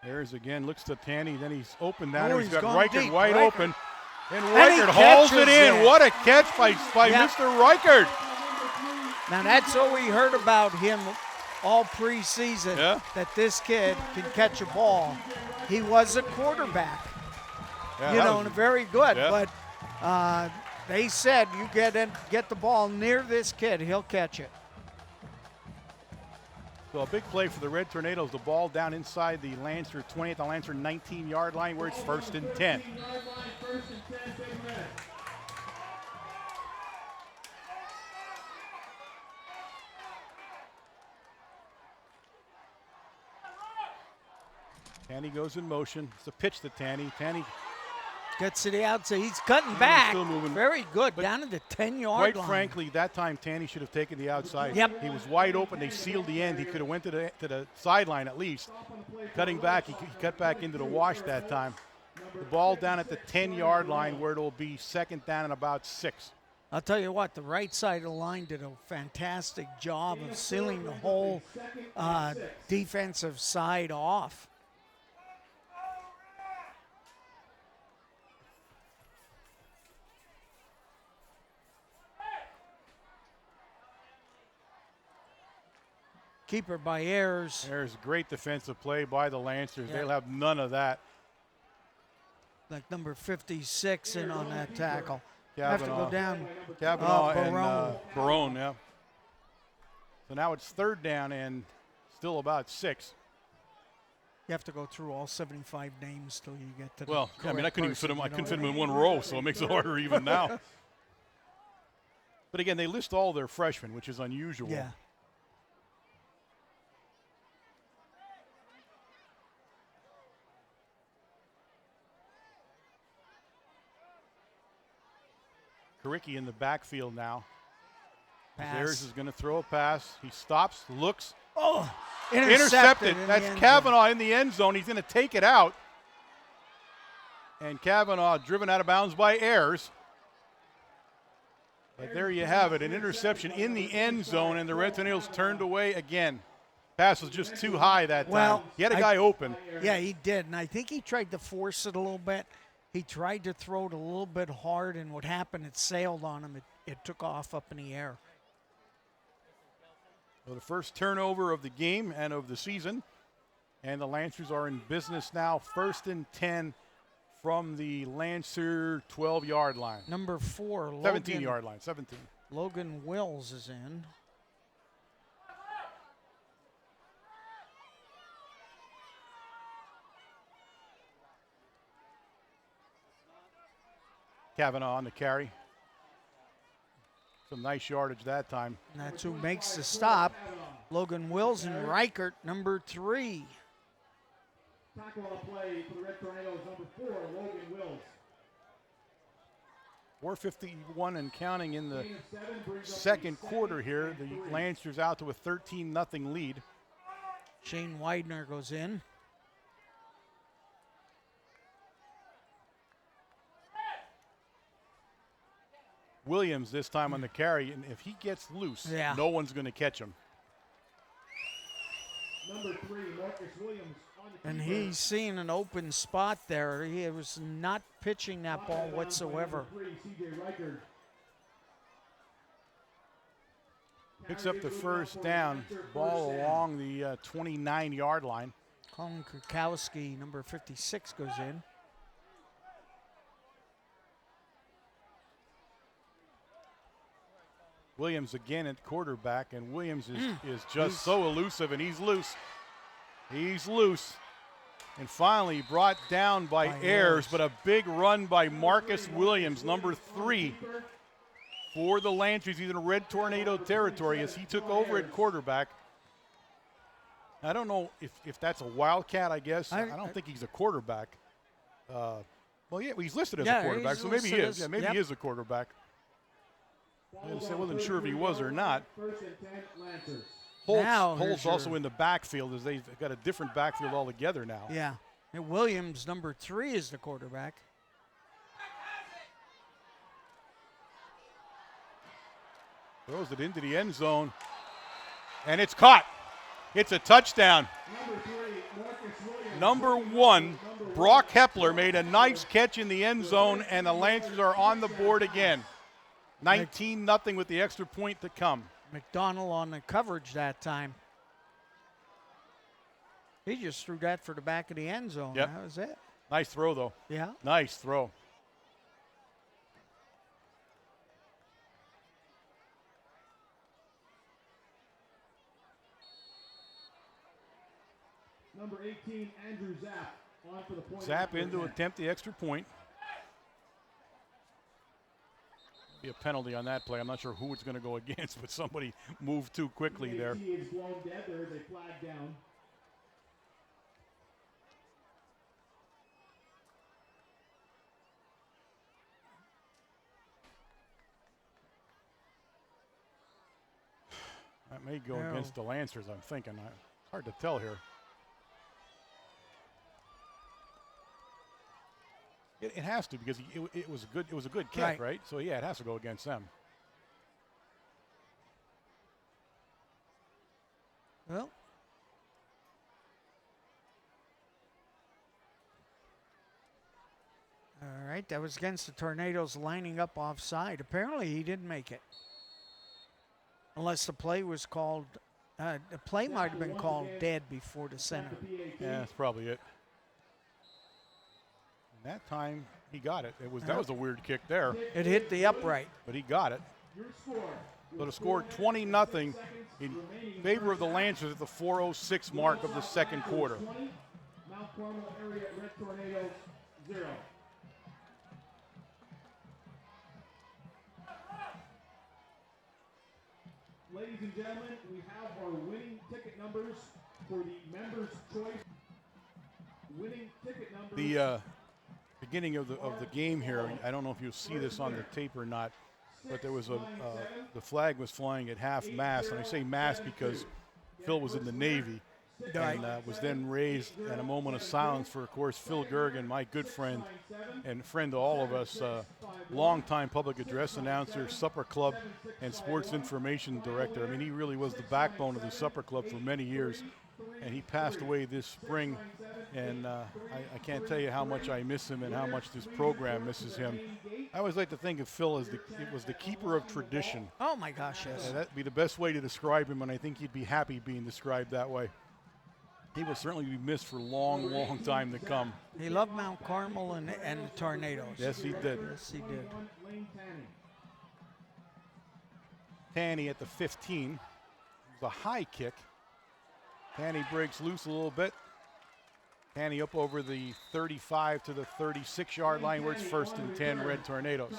There's again, looks to Tanny, then he's open down Oh, there. He's he's got gone Reichert deep, wide Reichert. open. And he Reichert hauls it catches in. it. What a catch by Yeah. Mr. Reichert. Now that's what we heard about him all preseason, Yeah. that this kid can catch a ball. He was a quarterback, Yeah, you that know, was- and very good. Yeah. But they said you get the ball near this kid, he'll catch it. So a big play for the Red Tornadoes. The ball down inside the Lancer 20 at the Lancer 19-yard line where it's 1st and 10. 19-yard line, 1st and 10, Big Red. Tanny goes in motion. It's a pitch to Tanny. Tanny, Gets to the outside. He's cutting he's back. still moving. Very good. But Down to the 10-yard quite line. frankly, that time Tanny should have taken the outside. Yep. He was wide open. They sealed the end. He could have went to the sideline at least. Cutting back, he cut back into the wash that time. The ball down at the 10-yard line where it'll be 2nd down and about 6. I'll tell you what, the right side of the line did a fantastic job of sealing the whole defensive side off. Keeper by Ayers. There's great defensive play by the Lancers. Yeah. They'll have none of that. Like number 56 in on that tackle. Have to go Kavanaugh. down. Kavanaugh and Barone. Barone, yeah. So now it's 3rd down and still about 6. You have to go through all 75 names till you get to the Well, I mean, I correct couldn't even fit person, them. I you couldn't know? fit them in one row, so it makes it harder even now. But again, they list all their freshmen, which is unusual. Yeah. Karicki in the backfield now. Pass. Ayers is going to throw a pass. He stops, looks, Oh, intercepted. in the That's end zone. Kavanaugh in the end zone. He's going to take it out. And Kavanaugh driven out of bounds by Ayers. But there you have it, an interception in the end zone, and the Red Tornadoes turned away again. Pass was just too high that time. Well, He had a guy open. Yeah, he did, and I think he tried to force it a little bit. He tried to throw it a little bit hard, and what happened, it sailed on him. It took off up in the air. Well, the first turnover of the game and of the season. And the Lancers are in business now, 1st and 10 from the Lancer 12-yard line. Number 4, 17-yard line, 17. Logan Wills is in. Kavanaugh on the carry. Some nice yardage that time. And that's who makes the stop. Logan Wills and Reichert, number 3. Tackle on the play for the Red Tornadoes, number 4, Logan Wills. 4:51 and counting in the Gain of 7 brings up second the quarter here. The Lancers out to a 13-0 lead. Shane Widener goes in. Williams this time on the carry, and if he gets loose, Yeah. no one's going to catch him. Number 3, Marcus Williams on the And keeper. he's seeing an open spot there. He was not pitching that ball whatsoever. Number 3, C.J. Reichert. Picks up the first down, ball along the 29-yard line. Colin Kukowski, number 56, goes in. Williams again at quarterback, and Williams is just so elusive, and he's loose. He's loose. And finally brought down by Ayers, but a big run by Marcus Williams, number 3, for the Lancers. He's in Red Tornado territory as he took over at quarterback. I don't know if that's a Wildcat, I guess. I don't think he's a quarterback. Well, yeah, he's listed as a quarterback, he's so maybe he listed is. as- Yeah, maybe yep. he is a quarterback. I wasn't sure if he was or not. First and 10, Lancers. Now Holt's here's also your- in the backfield as they've got a different backfield altogether now. Yeah. And Williams, number 3, is the quarterback. Throws it into the end zone, and it's caught. It's a touchdown. Number 3, Marcus Williams. Number 1, Brock Hepler made a nice catch in the end zone, and the Lancers are on the board again. 19-0 with the extra point to come. McDonald on the coverage that time. He just threw that for the back of the end zone. Yep. That was it. Nice throw, though. Yeah. Nice throw. Number 18, Andrew Zapp. On for the point. Zap in to attempt the extra point. Be a penalty on that play. I'm not sure who it's going to go against, but somebody moved too quickly there. He is blown dead. There is a flag down. That may go No. against the Lancers, I'm thinking. It's hard to tell here. It has to because it was a good kick, right? So yeah, it has to go against them. Well, all right, that was against the Tornadoes lining up offside. Apparently, he didn't make it. Unless the play was called, the play might have been called dead before the center. Yeah, that's probably it. And that time, he got it. That was a weird kick there, It hit the upright. but he got it. Your score. So to score 20-0 in favor of the Lancers at the 4:06 mark of the second quarter. 20, Mount Carmel area Red Tornadoes 0. Ladies and gentlemen, we have our winning ticket numbers for the members' choice. Winning ticket numbers. The beginning of the game here, I don't know if you'll see this on the tape or not, but there was the flag was flying at half mast, and I say mast because Phil was in the Navy, and was then raised in a moment of silence for, of course, Phil Gergen, my good friend and friend to all of us, longtime public address announcer, Supper Club, and sports information director. I mean, he really was the backbone of the Supper Club for many years, and he passed away this spring. And I can't tell you how much I miss him and how much this program misses him. I always like to think of Phil as it was the keeper of tradition. Oh my gosh, yes. And that'd be the best way to describe him, and I think he'd be happy being described that way. He will certainly be missed for a long, long time to come. He loved Mount Carmel and the Tornadoes. Yes, he did. Yes, he did. Lane Tanny. Tanny at the 15. It was a high kick. Tanny breaks loose a little bit. Tanny up over the 35 to the 36-yard line where it's 1st and 10 Red Tornadoes.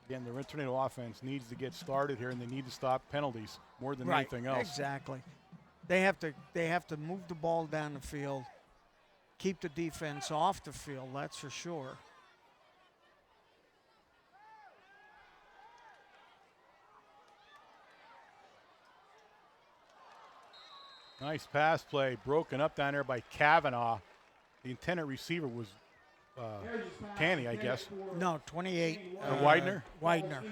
Again, the Red Tornado offense needs to get started here, and they need to stop penalties more than anything else. Exactly. They have to move the ball down the field, keep the defense off the field, that's for sure. Nice pass play, broken up down there by Kavanaugh. The intended receiver was Tanny, I guess. No, 28. Or Widener? Widener.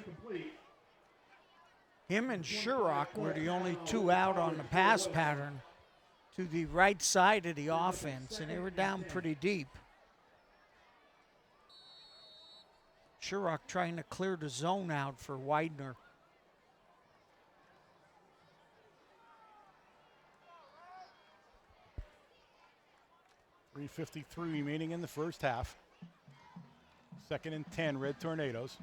Him and Shurock were the only two out on the pass pattern to the right side of the offense, and they were down pretty deep. Shurock trying to clear the zone out for Widener. .353 remaining in the first half. 2nd and 10, Red Tornadoes.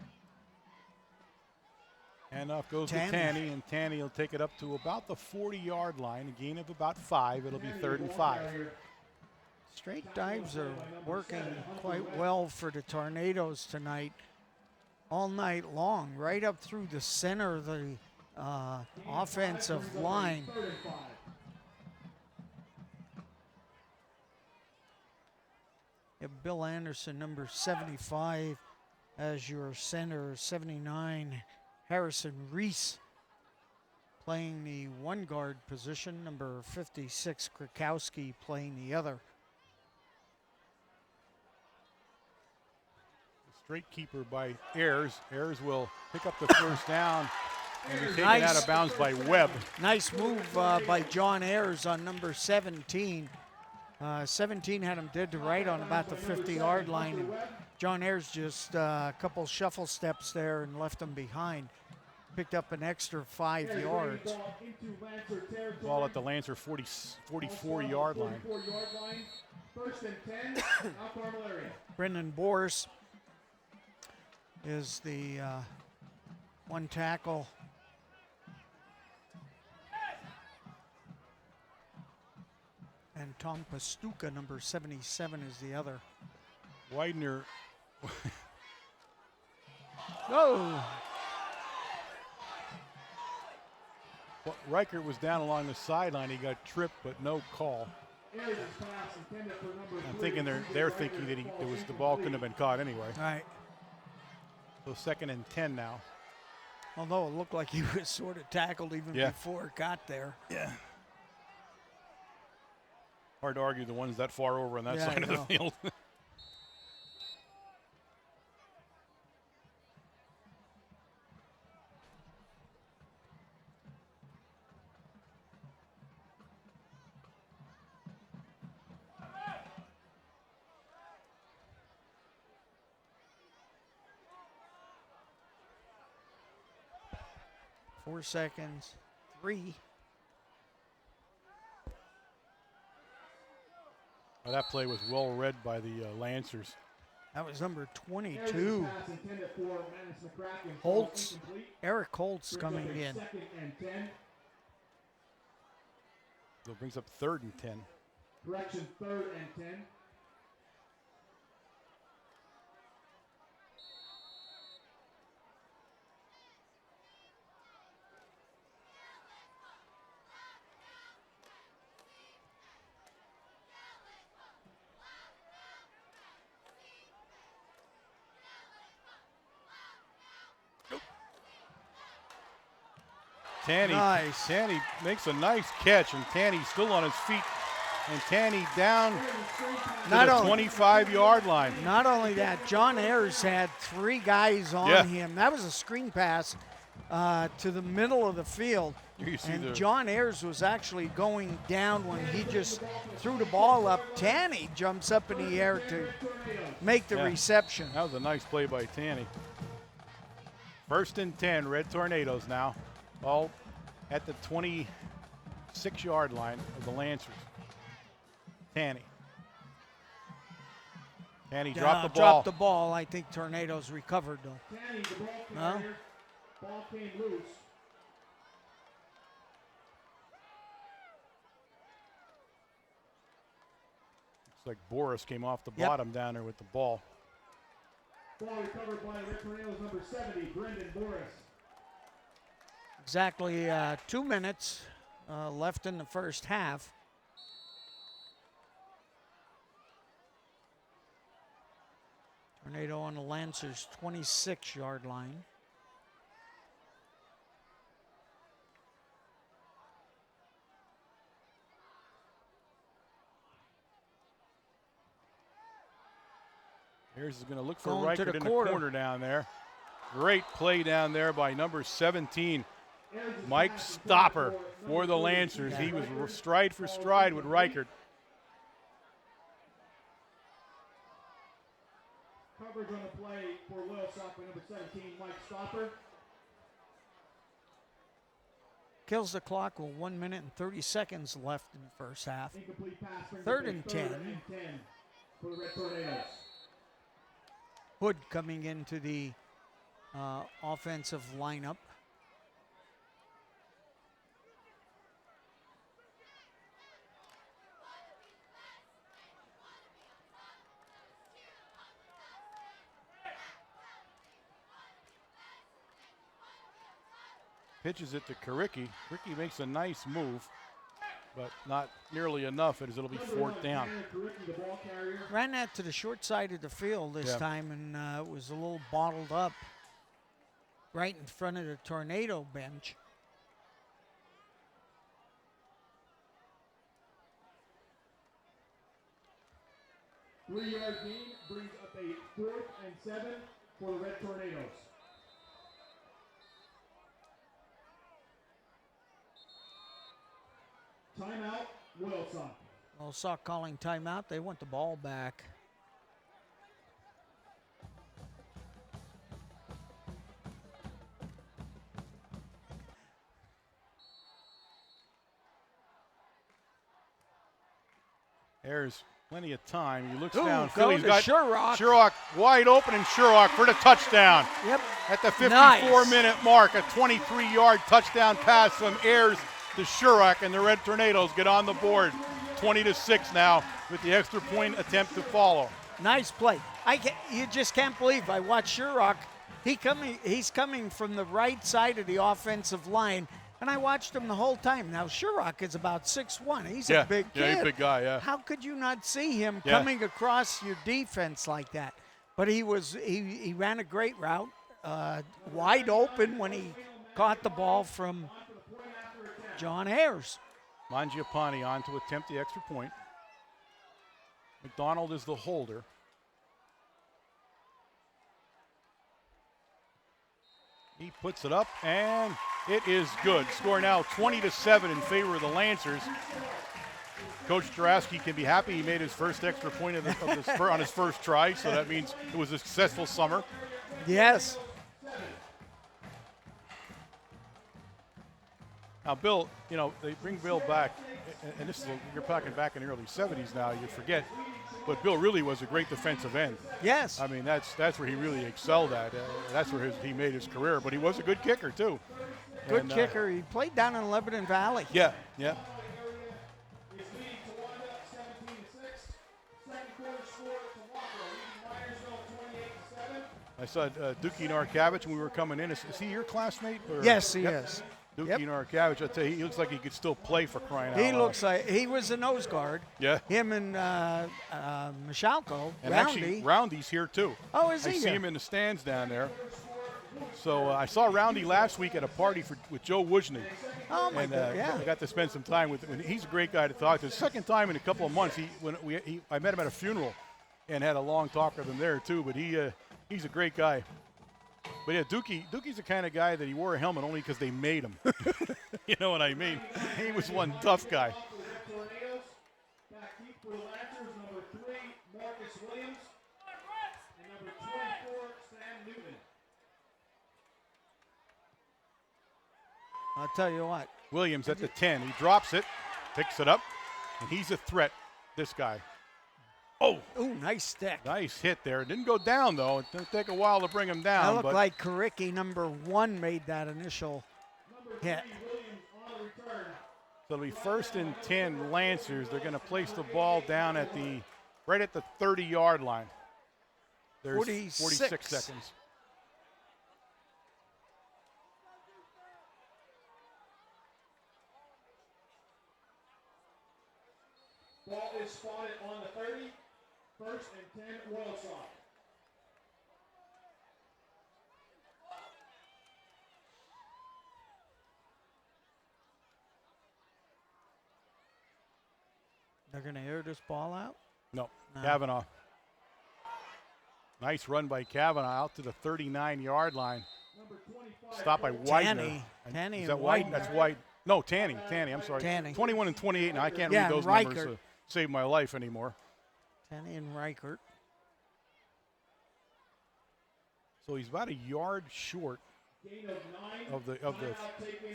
Handoff goes to Tanny, and Tanny will take it up to about the 40-yard line. A gain of about 5. It'll be 3rd and 5. Straight dives are working quite well for the Tornadoes tonight, all night long, right up through the center of the offensive line. Bill Anderson, number 75, as your center, 79, Harrison Reese, playing the one guard position. Number 56, Krakowski, playing the other. Straight keeper by Ayers. Ayers will pick up the first down and be taken out of bounds by Webb. Nice move by John Ayers on number 17. 17 had him dead to right on about the 50-yard line. And John Ayers just a couple shuffle steps there and left him behind. Picked up an extra 5 yards. Ball at the Lancer 44-yard line. First and 10, now Carmel area. Brendan Boris is the one tackle. And Tom Pastuca, number 77, is the other. Widener. Oh! Well, Reichert was down along the sideline. He got tripped, but no call. I'm thinking they're thinking that the ball couldn't have been caught anyway. Right. So 2nd and 10 now. Although it looked like he was sort of tackled even before it got there. Yeah. Hard to argue the ones that far over on that side of the field. Four seconds, 3. Well, that play was well read by the Lancers. That was number 22. Holtz, Eric Holtz coming in. So it brings up 3rd and 10. Correction, 3rd and 10. Tanny makes a nice catch, and Tanny's still on his feet. And Tanny down to the 25-yard line. Not only that, John Ayers had 3 guys on him. That was a screen pass to the middle of the field. And John Ayers was actually going down when he just threw the ball up. Tanny jumps up in the air to make the reception. That was a nice play by Tanny. 1st and 10, Red Tornadoes now. Ball at the 26-yard line of the Lancers. Tanny dropped the ball. Dropped the ball. I think Tornadoes recovered, though. Tanny, the ball carrier. Ball came loose. Looks like Boris came off the bottom down there with the ball. Ball recovered by Red Tornadoes number 70, Brendan Boris. Exactly 2 minutes left in the first half. Tornado on the Lancers' 26-yard line. Ayers is going to look for Reichert in the corner down there. Great play down there by number 17. Mike Stopper for the Lancers. He was stride for stride with Reichert. Coverage on the play for Loyalsock by number 17, Mike Stopper. Kills the clock with 1 minute and 30 seconds left in the first half. 3rd and 10. For the Red Tornadoes. Hood coming into the offensive lineup. Pitches it to Karicki. Karicki makes a nice move. but not nearly enough as it'll be fourth down. Ran that to the short side of the field this time, and it was a little bottled up right in front of the tornado bench. Three-yard gain brings up a 4th and 7 for the Red Tornadoes. Timeout, Loyalsock. Loyalsock calling timeout. They want the ball back. There's plenty of time. He looks Ooh, downfield. He's to got Sherrock. Sherrock wide open, and Sherrock for the touchdown. Yep. At the 54-minute mark, a 23-yard touchdown pass from Ayers to Sherrock, and the Red Tornadoes get on the board. 20-6 now with the extra point attempt to follow. Nice play. You just can't believe. I watched Sherrock. He's coming from the right side of the offensive line, and I watched him the whole time. Now Sherrock is about 6'1". He's a big kid. Yeah, he's a big guy. Yeah. How could you not see him coming across your defense like that? But he ran a great route, wide open when he caught the ball from John Ayers. Mangiapane on to attempt the extra point. McDonald is the holder. He puts it up, and it is good. Score now 20-7 in favor of the Lancers. Coach Jurowski can be happy he made his first extra point on his first try, so that means it was a successful summer. Yes. Now, Bill, they bring Bill back, and you're talking back in the early 70s now, you forget, but Bill really was a great defensive end. Yes. I mean, that's where he really excelled at. That's where he made his career, but he was a good kicker, too. Good kicker. He played down in Lebanon Valley. Yeah. I saw Dookie Narkavich when we were coming in. Is he your classmate? Or? Yes, he is. Dookie Narkavich, I tell you, he looks like he could still play for crying out loud. He looks like he was a nose guard. Yeah. Him and Michalko, and Roundy. Actually, Roundy's here too. Oh, is he? I see him in the stands down there. So I saw Roundy last week at a party with Joe Wojny. Oh my God! Yeah. I got to spend some time with him. He's a great guy to talk to. The second time in a couple of months, I met him at a funeral, and had a long talk with him there too. But he's a great guy. But yeah, Dookie's the kind of guy that he wore a helmet only because they made him. You know what I mean? He was one tough guy. I'll tell you what. Williams at the 10. He drops it, picks it up, and he's a threat, this guy. Oh! Ooh, nice stick. Nice hit there. It didn't go down, though. It didn't take a while to bring him down. That looked like Karicki, number 1, made that initial hit. So it'll be 1st and 10 Lancers. They're going to place the ball down right at the 30-yard line. There's 46 seconds. Ball is spotted on the 30. 1st and 10, Loyalsock. They're going to air this ball out? No. Kavanaugh. Nice run by Kavanaugh out to the 39-yard line. Stopped by Widener. Tanny is that White? That's White. No, Tanny. I'm sorry. Tanny. 21 and 28. Now I can't read those numbers to save my life anymore. Tanny and Reichert. So he's about a yard short of the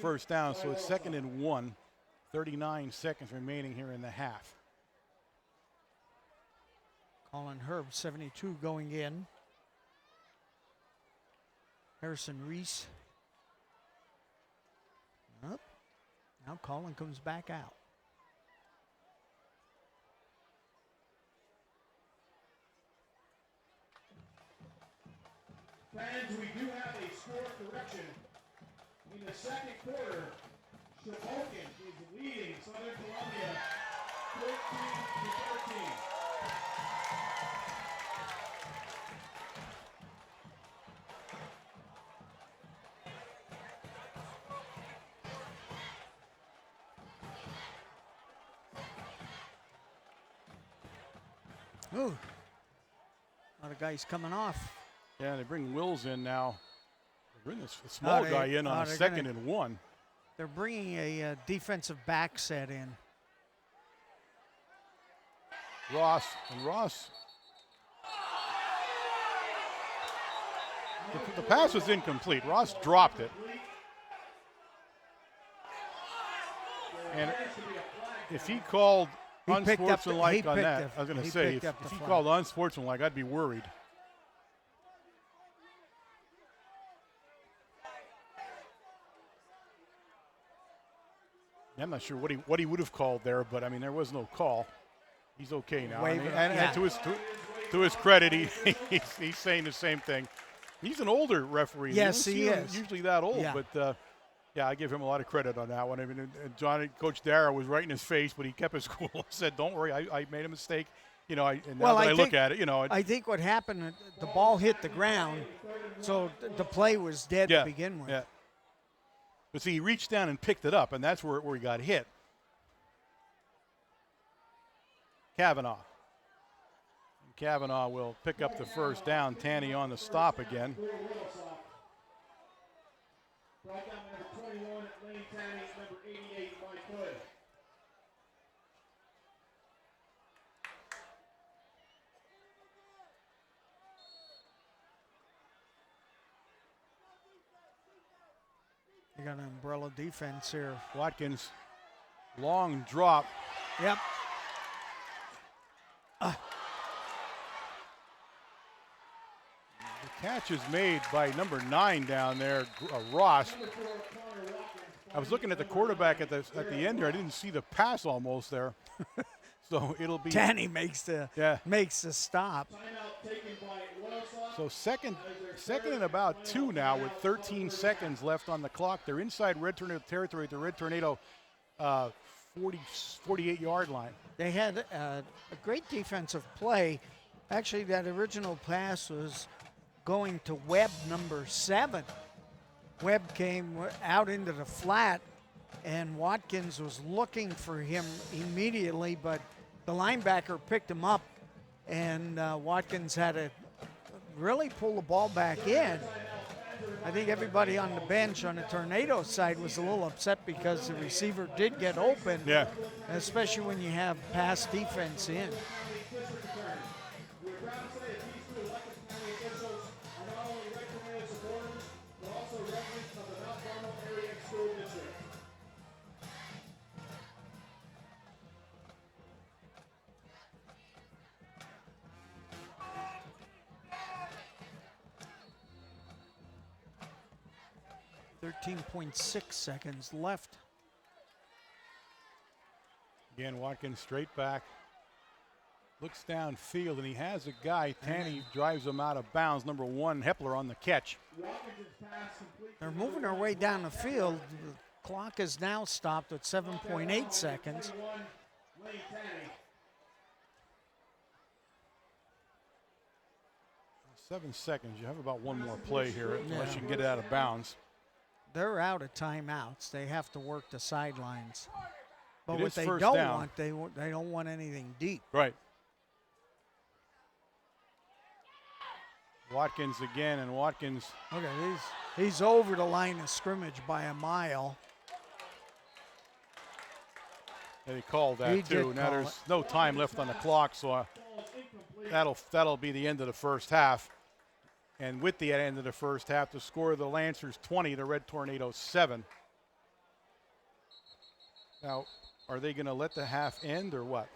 first down. So it's 2nd and 1. 39 seconds remaining here in the half. Colin Herb, 72 going in. Harrison Reese. Up. Now Colin comes back out. Fans, we do have a score correction. In the second quarter, Shamokin is leading Southern Columbia 14-13. Ooh. A lot of guys coming off. Yeah, they bring Wills in now. They bring this small guy in on a 2nd and 1. They're bringing a defensive back set in. Ross. The pass was incomplete. Ross dropped it. And if he called unsportsmanlike on that, I was going to say, if he called unsportsmanlike, I'd be worried. I'm not sure what he would have called there, but I mean there was no call. He's okay now, and to his credit, he's saying the same thing. He's an older referee. Yes, he is. Usually that old, yeah. But yeah, I give him a lot of credit on that one. I mean, Coach Dara was right in his face, but he kept his cool. Said, "Don't worry, I made a mistake." You know, I look at it, you know. I think what happened, the ball hit the ground, so the play was dead to begin with. Yeah. But see, he reached down and picked it up, and that's where he got hit. Kavanaugh. And Kavanaugh will pick up the first down. Tanny on the stop again. Brought down number 21, Lane Tanny, number 88, Mike Hood. You got an umbrella defense here. Watkins, long drop. Yep. The catch is made by number 9 down there, Ross. I was looking at the quarterback at the end there. I didn't see the pass almost there. So it'll be Tanny makes the stop. So second and about 2 now with 13 seconds left on the clock. They're inside Red Tornado territory at the Red Tornado 48-yard line. They had a great defensive play. Actually, that original pass was going to Webb, number 7. Webb came out into the flat, and Watkins was looking for him immediately, but the linebacker picked him up, and Watkins had to really pull the ball back in. I think everybody on the bench on the Tornado side was a little upset because the receiver did get open, especially when you have pass defense in. We're proud to say that these two elected county officials are not only Red Tornado supporters, but also residents of the Mount Carmel Area School District. .6 seconds left. Again, Watkins straight back. Looks downfield, and he has a guy. Tanny drives him out of bounds. Number 1, Hepler on the catch. They're moving their way down the field. The clock is now stopped at 7.8 seconds. 7 seconds. You have about one more play here, unless you can get it out of bounds. They're out of timeouts. They have to work the sidelines. But It what is they first don't down. want, they don't want anything deep. Right. Watkins again, and Watkins. Okay, he's over the line of scrimmage by a mile. And he called that too. Now there's no time left on the clock, so that'll be the end of the first half. And with the end of the first half, the score of the Lancers 20, the Red Tornadoes 7. Now, are they going to let the half end or what?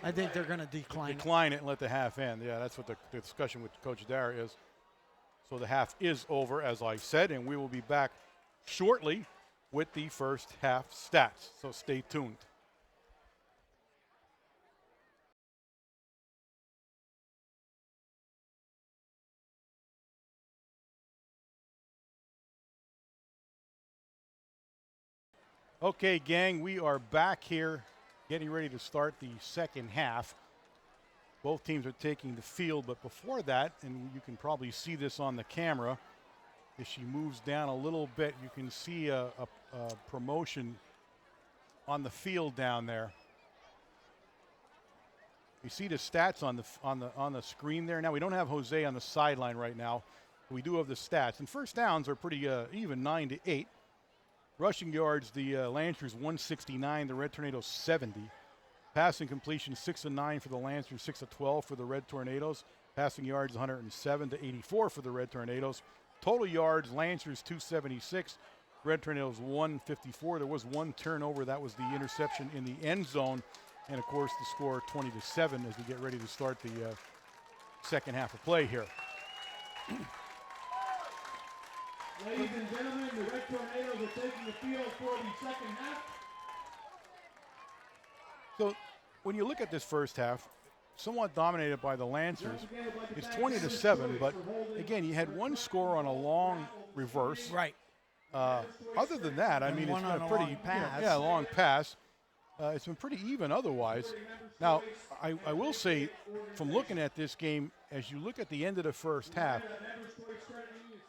I think they're going to decline it and let the half end. Yeah, that's what the discussion with Coach Dara is. So the half is over, as I said, and we will be back shortly with the first half stats. So stay tuned. Okay, gang, we are back here getting ready to start the second half. Both teams are taking the field, but before that, and you can probably see this on the camera, as she moves down a little bit, you can see a promotion on the field down there. You see the stats on the screen there. Now we don't have Jose on the sideline right now. We do have the stats, and first downs are pretty even, 9-8. Rushing yards, the Lancers 169, the Red Tornadoes 70. Passing completion 6 of 9 for the Lancers, 6 of 12 for the Red Tornadoes. Passing yards 107 to 84 for the Red Tornadoes. Total yards, Lancers 276, Red Tornadoes 154. There was one turnover, that was the interception in the end zone. And of course the score 20-7 as we get ready to start the second half of play here. Ladies and gentlemen, the Red Tornadoes are taking the field for the second half. So when you look at this first half, somewhat dominated by the Lancers, it's 20-7, but again, you had one score on a long reverse. Right. Other than that, I mean, it's been a pretty long pass. It's been pretty even otherwise. Now, I will say, from looking at this game, as you look at the end of the first half,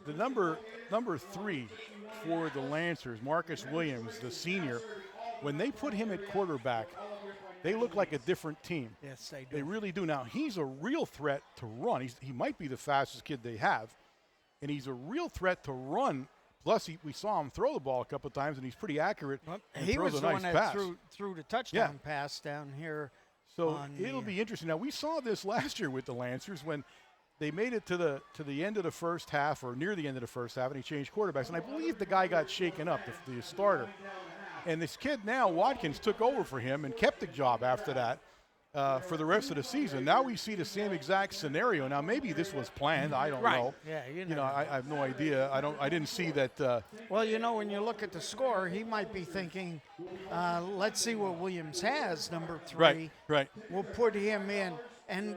the number 3 for the Lancers, Marcus Williams, the senior, when they put him at quarterback, they look like a different team. Yes, they do. They really do. Now, he's a real threat to run. He might be the fastest kid they have, and he's a real threat to run. Plus, we saw him throw the ball a couple of times, and he's pretty accurate. Well, and he throws was a the nice one pass. that threw the touchdown pass down here. So it'll be interesting. Now, we saw this last year with the Lancers when they made it to the end of the first half, or near the end of the first half, and he changed quarterbacks. And I believe the guy got shaken up, the starter. And this kid now, Watkins, took over for him and kept the job after that for the rest of the season. Now we see the same exact scenario. Now maybe this was planned. I don't know. Yeah, you know, I have no idea. I didn't see that. Well, you know, when you look at the score, he might be thinking, let's see what Williams has, number 3. Right. We'll put him in. And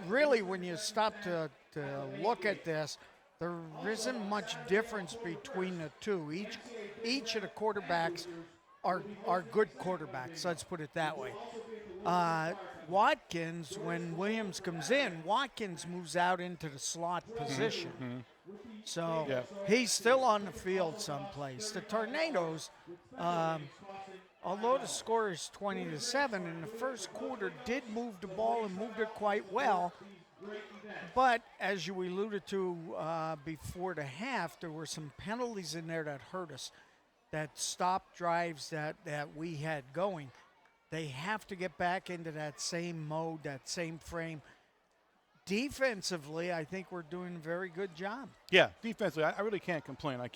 really, when you stop to look at this, there isn't much difference between the two. Each of the quarterbacks are good quarterbacks. Let's put it that way. Watkins, when Williams comes in, Watkins moves out into the slot position. So he's still on the field someplace. The Tornadoes, although the score is 20-7, in the first quarter did move the ball and moved it quite well. But as you alluded to before the half, there were some penalties in there that hurt us, that stopped drives that we had going. They have to get back into that same mode, that same frame. Defensively, I think we're doing a very good job. Yeah, defensively, I really can't complain. I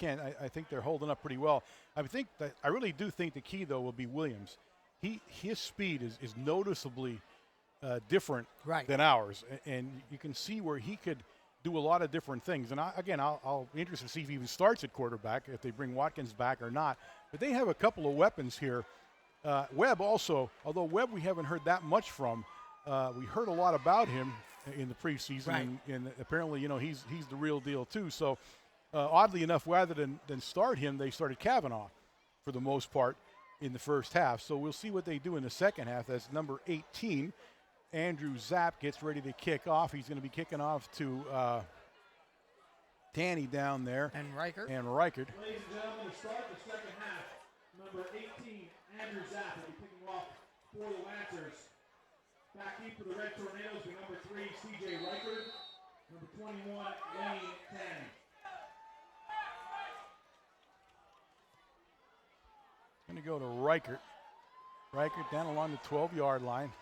think they're holding up pretty well. I really do think the key, though, will be Williams. His speed is noticeably different than ours, and you can see where he could do a lot of different things. And I'll be interested to see if he even starts at quarterback, if they bring Watkins back or not. But they have a couple of weapons here. Webb also, although Webb we haven't heard that much from, we heard a lot about him in the preseason, and apparently, you know, he's the real deal too. So oddly enough, rather than start him, they started Kavanaugh for the most part in the first half. So we'll see what they do in the second half. That's number 18. Andrew Zapp gets ready to kick off. He's going to be kicking off to Tanny down there. And Reichert. Ladies and gentlemen, to start the second half, number 18, Andrew Zapp will be kicking off for the Lancers. Back deep for the Red Tornadoes will be number 3, C.J. Reichert. Number 21, Wayne Tanny. Going to go to Reichert. Reichert down along the 12-yard line.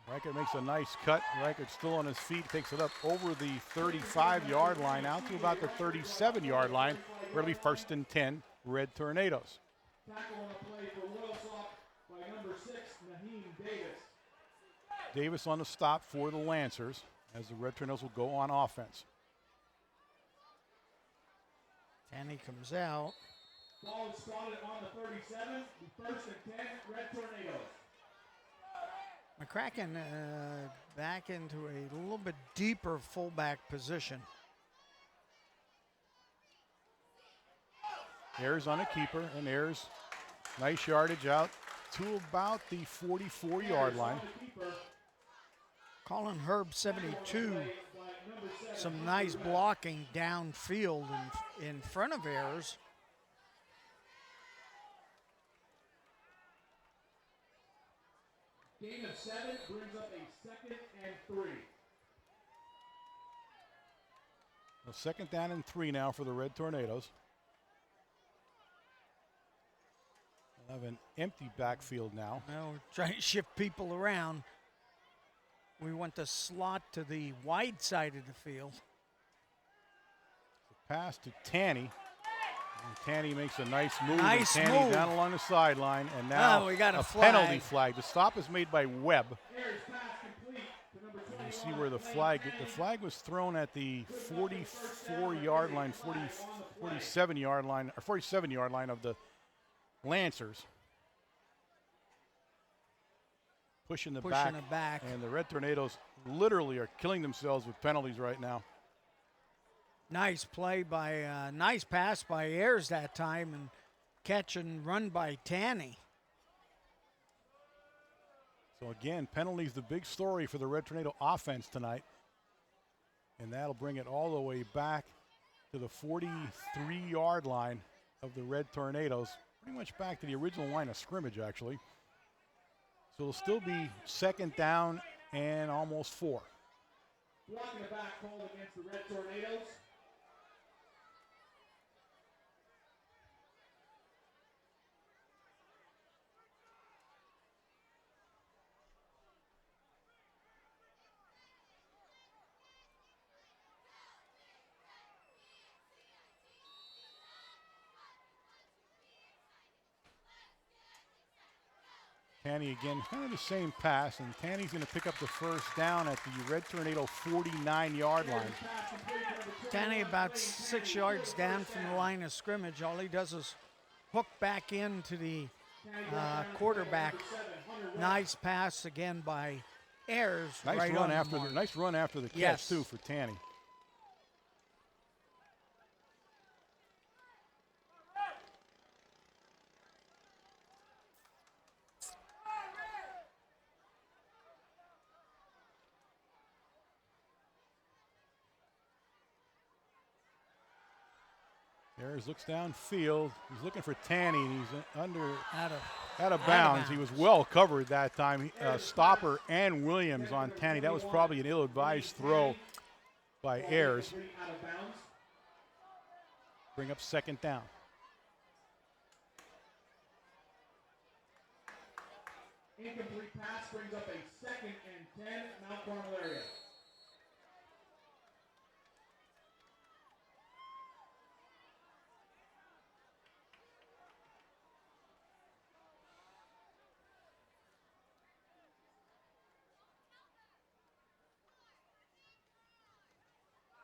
Reichert makes a nice cut. Reichert still on his feet, takes it up over the 35-yard line, out to about the 37-yard line. We're going to be 1st and 10, Red Tornadoes. Tackle on the play for Loyalsock by number 6, Naheem Davis. Davis on the stop for the Lancers as the Red Tornadoes will go on offense. Tanny comes out. Ball is spotted on the 37, the 1st and 10, Red Tornadoes. McCracken back into a little bit deeper fullback position. Ayers on a keeper, and Ayers Nice yardage out to about the 44-yard line. Colin Herb, 72. Some nice blocking downfield in front of Ayers. Gain of 7 brings up a 2nd and 3. Well, 2nd down and 3 now for the Red Tornadoes. They'll have an empty backfield now. Well, we're trying to shift people around. We want the slot to the wide side of the field. The pass to Tanny. And Tanny makes a nice move. Nice and Tanny move. down along the sideline. And now we got a penalty flag. The stop is made by Webb. You see where the flag was thrown at the 44-yard line, 47-yard line, or 47-yard line of the Lancers. Pushing the back. And the Red Tornadoes literally are killing themselves with penalties right now. Nice play nice pass by Ayers that time, and catch and run by Tanny. So again, penalties the big story for the Red Tornado offense tonight. And that'll bring it all the way back to the 43-yard line of the Red Tornadoes. Pretty much back to the original line of scrimmage, actually. So it'll still be 2nd down and almost 4. Blocking the back called against the Red Tornadoes. Tanny again, kind of the same pass, and Tanny's going to pick up the 1st down at the Red Tornado 49-yard line. Tanny about 6 yards down from the line of scrimmage. All he does is hook back into the quarterback. Nice pass again by Ayers. Nice run after the catch too for Tanny. Ayers looks downfield. He's looking for Tanny, and he's out of bounds. He was well covered that time. Stopper and Williams on Tanny. That was probably an ill-advised throw by Ayers. Bring up 2nd down. Incomplete pass brings up a 2nd and 10, Mount Carmel area.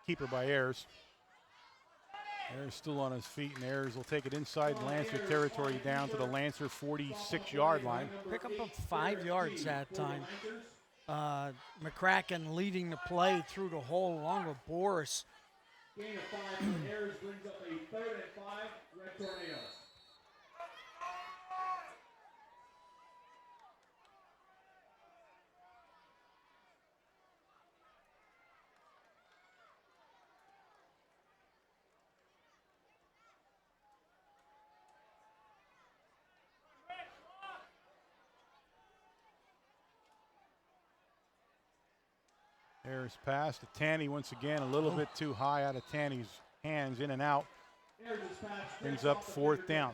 Keeper by Ayers. Ayers still on his feet, and Ayers will take it inside Lancer territory down to the Lancer 46-yard line. Pick up 5 yards that time. McCracken leading the play through the hole along with Boris. Gain of 5, Ayers brings up a 3rd and 5, Red Tornadoes. Ayers pass to Tanny once again, a little bit too high out of Tanny's hands, in and out. Brings up 4th down.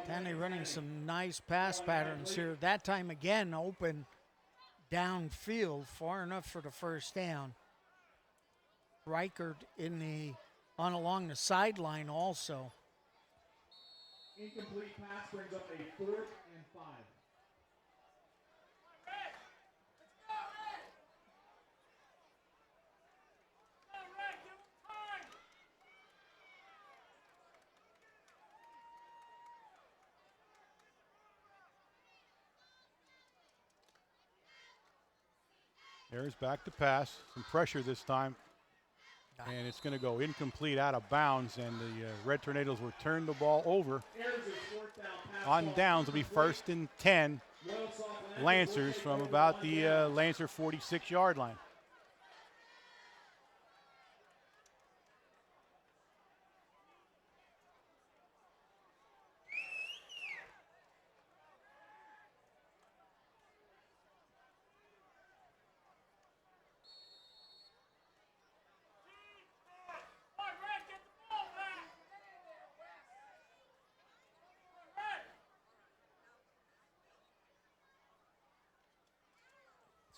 Tanny running some nice pass patterns here. That time again open downfield, far enough for the 1st down. Reichert along the sideline also. Incomplete pass brings up a 4th and 5. Ayers back to pass, some pressure this time. And it's going to go incomplete, out of bounds, and the Red Tornadoes will turn the ball over On downs will be 1st and 10 Lancers from about the Lancer 46-yard line.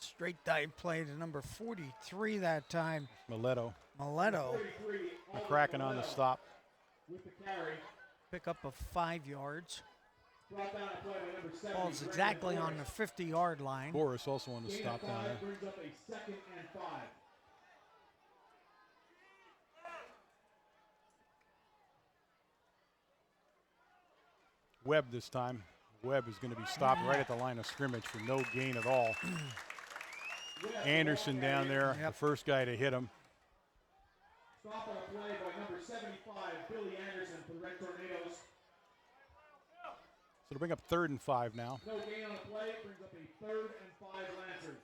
Straight dive play to number 43 that time. Mileto cracking on the stop. With the carry. Pick up of 5 yards. Brought down a play by number 70. Ball's exactly on the 50-yard line. Boris also on the Gain stop of down 5 there. brings up a 2nd and 5. Webb this time. Webb is going to be stopped right at the line of scrimmage for no gain at all. Anderson down there, the first guy to hit him. Stop on a play by number 75, Billy Anderson for the Red Tornadoes. So to bring up 3rd and 5 now. No gain on the play, brings up a 3rd and 5 Lancers.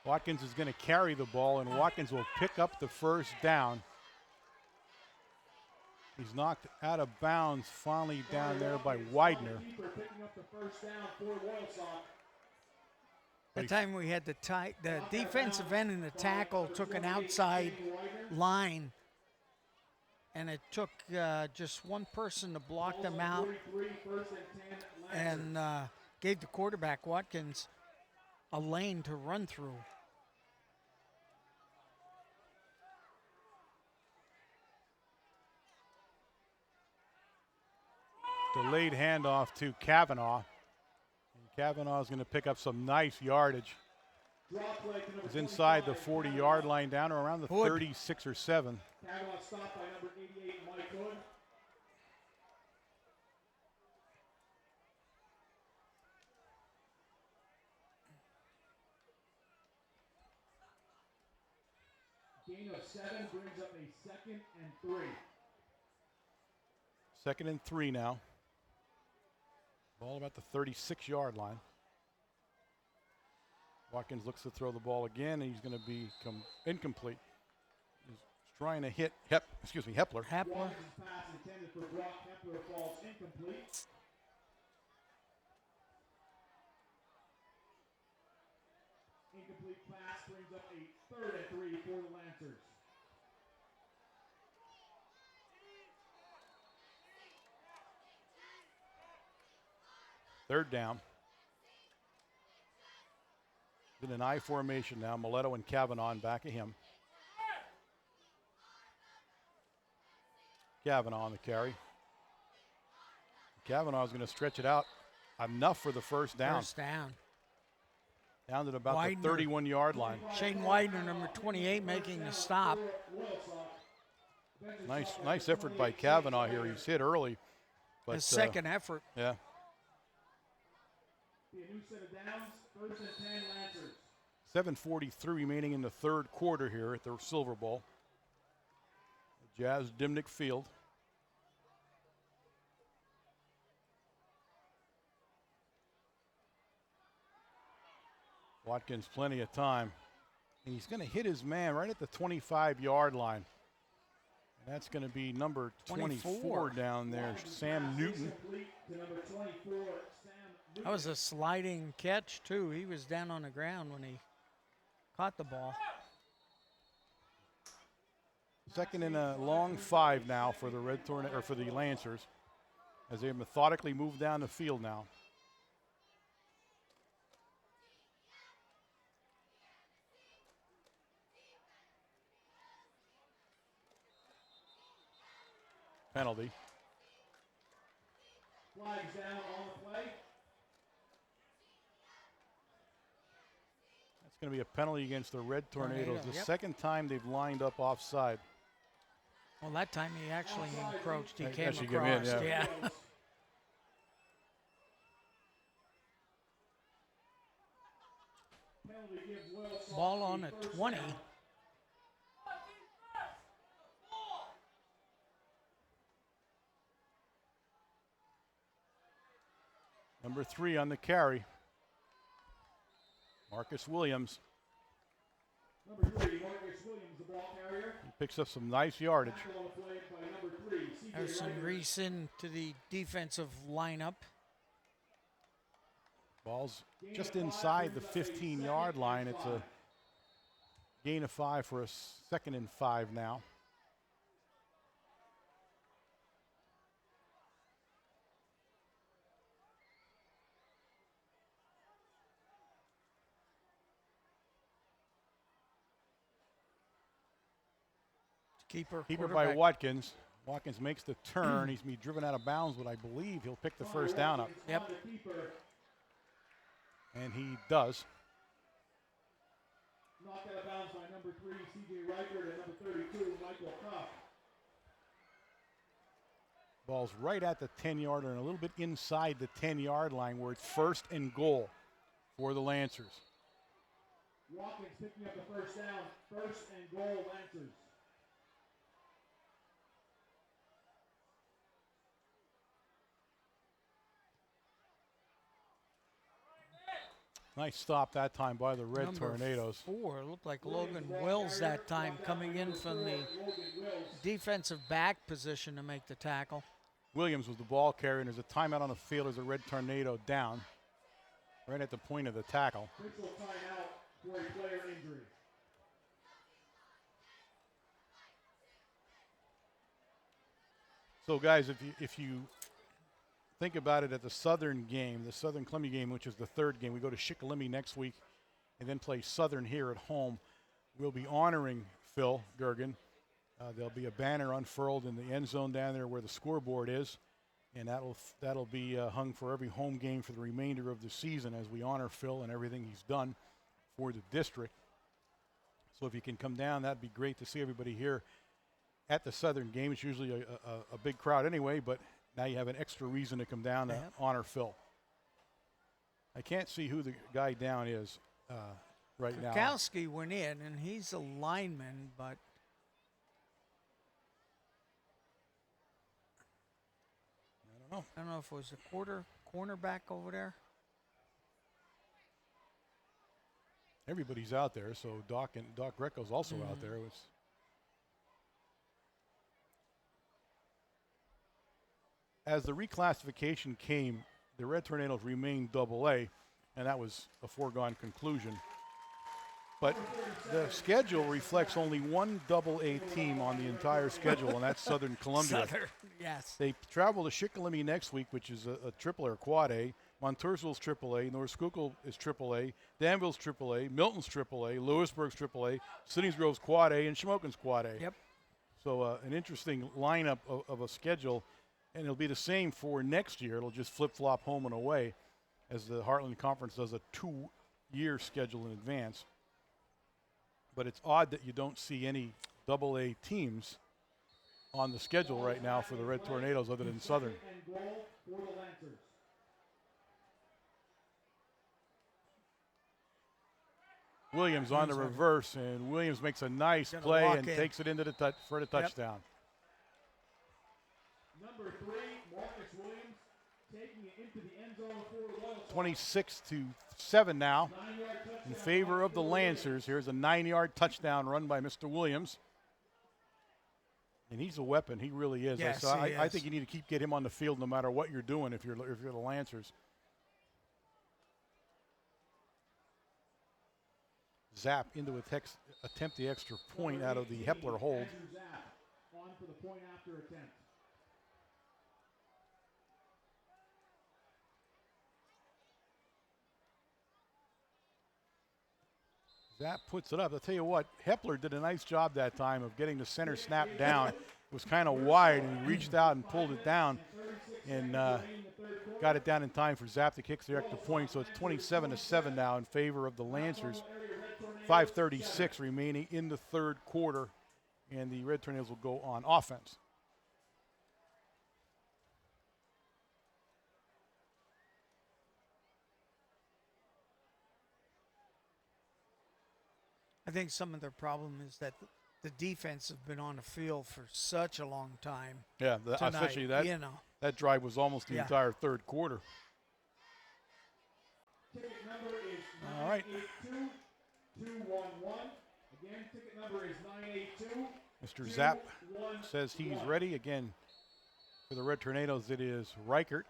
Watkins is going to carry the ball, and Watkins will pick up the first down. He's knocked out of bounds finally down there by Widener. Picking up the first down for Loyalsock. That time we had the defensive end and the tackle took an outside line, and it took just one person to block them out, 1st and 10 and gave the quarterback Watkins a lane to run through. Delayed handoff to Kavanaugh. And Kavanaugh is going to pick up some nice yardage. He's inside the 40-yard line, down around the 36 or 7. Kavanaugh stopped by number 88, Mike Hood. Gain of 7 brings up a 2nd and 3. 2nd and 3 now. Ball about the 36-yard line. Watkins looks to throw the ball again, and he's going to be incomplete. He's trying to hit Hepler. Watkins' pass intended for Brock Hepler falls incomplete. Incomplete pass brings up a 3rd and 3 for the Lancers. Third down. In an I formation now. Mileto and Kavanaugh in back of him. Kavanaugh on the carry. Kavanaugh is going to stretch it out enough for the first down. First down. Down to about Widener. the 31-yard line. Shane Widener, number 28, making the stop. Nice effort by Kavanaugh here. He's hit early. But, His second effort. Yeah. Be a new set of downs, 1st and 10 Lancers. 7:43 remaining in the 3rd quarter here at the Silver Bowl. Jazz Dimnick Field. Watkins plenty of time. And he's going to hit his man right at the 25-yard line. And that's going to be number 24 down there, Sam Newton. That was a sliding catch, too. He was down on the ground when he caught the ball. 2nd and a long 5 now for the for the Lancers, as they methodically move down the field now. Penalty. Flags down on the play. That's going to be a penalty against the Red Tornadoes. The Yep. second time they've lined up offside. Well, that time he actually encroached. He came Actually across. came in, yeah. Penalty gives Loyalsock Ball on a at first 20. down. Number 3 on the carry. Marcus Williams. Number 3, Marcus Williams, the ball carrier. He picks up some nice yardage. Tackle on the play by number 3, CJ Harrison Ryder. Reese into the defensive lineup. Ball's just inside the 15-yard line. It's a gain of 5 for a 2nd and 5 now. Keeper Keeper by quarterback. Watkins. Watkins makes the turn. He's going to be driven out of bounds, but I believe he'll pick the first down up. Yep. And he does. Knocked out of bounds by number 3, CJ Ryder, and number 32, Michael Cuff. Ball's right at the 10-yard line, a little bit inside the 10-yard line where it's 1st and goal for the Lancers. Watkins picking up the first down. 1st and goal, Lancers. Nice stop that time by the Red Number Tornadoes. 4 looked like Logan Wills that time, coming in from the defensive back position to make the tackle. Williams was the ball carrier, and there's a timeout on the field as a Red Tornado down, right at the point of the tackle. Official timeout for a player injury. So, guys, if you think about it, at the Southern game, the Southern Columbia game, which is the 3rd game, we go to Shikellamy next week and then play Southern here at home. We'll be honoring Phil Gergen. There'll be a banner unfurled in the end zone down there where the scoreboard is, and that'll be hung for every home game for the remainder of the season as we honor Phil and everything he's done for the district. So if you can come down, that'd be great to see everybody here at the Southern game. It's usually a big crowd anyway, but now you have an extra reason to come down to honor Phil. I can't see who the guy down is right now. Kukowski went in, and he's a lineman, but I don't know if it was a cornerback over there. Everybody's out there, so Doc Greco's also out there. As the reclassification came, the Red Tornadoes remained AA, and that was a foregone conclusion. But the schedule reflects only one AA team on the entire schedule, and that's Southern Columbia. Southern, yes. They travel to Shikellamy next week, which is a triple or quad A. Montoursville's AAA, North Schuylkill is AAA, Danville's AAA, Milton's AAA, Lewisburg's AAA, Siddings Grove's quad A, and Shamokin's quad A. Yep. So an interesting lineup of a schedule, and it'll be the same for next year. It'll just flip-flop home and away as the Heartland Conference does a 2-year schedule in advance. But it's odd that you don't see any AA teams on the schedule right now for the Red Tornadoes other than Southern. And goal for the Lancers. Williams on the reverse, and Williams makes a nice play and takes it into the for the touchdown. Number 3, Marcus Williams, taking it into the end zone for Loyalsock. 26-7 now in favor of the Lancers. Here's a 9-yard touchdown run by Mr. Williams. And he's a weapon. He really is. Yes, I think you need to get him on the field no matter what you're doing if you're the Lancers. Zap into attempt the extra point out of the Hepler hold. Andrew Zapp on for the point after attempt. Zap puts it up. I'll tell you what, Hepler did a nice job that time of getting the center snap down. It was kind of wide, and he reached out and pulled it down and got it down in time for Zap to kick the extra point. So it's 27-7 now in favor of the Lancers. 5:36 remaining in the third quarter. and the Red Tornadoes will go on offense. I think some of their problem is that the defense has been on the field for such a long time. Yeah, especially that that drive was almost the entire third quarter. Ticket number is All right. 982-211. Again, ticket number is 982. Mr. Zapp says he's ready. Again, for the Red Tornadoes, it is Reichert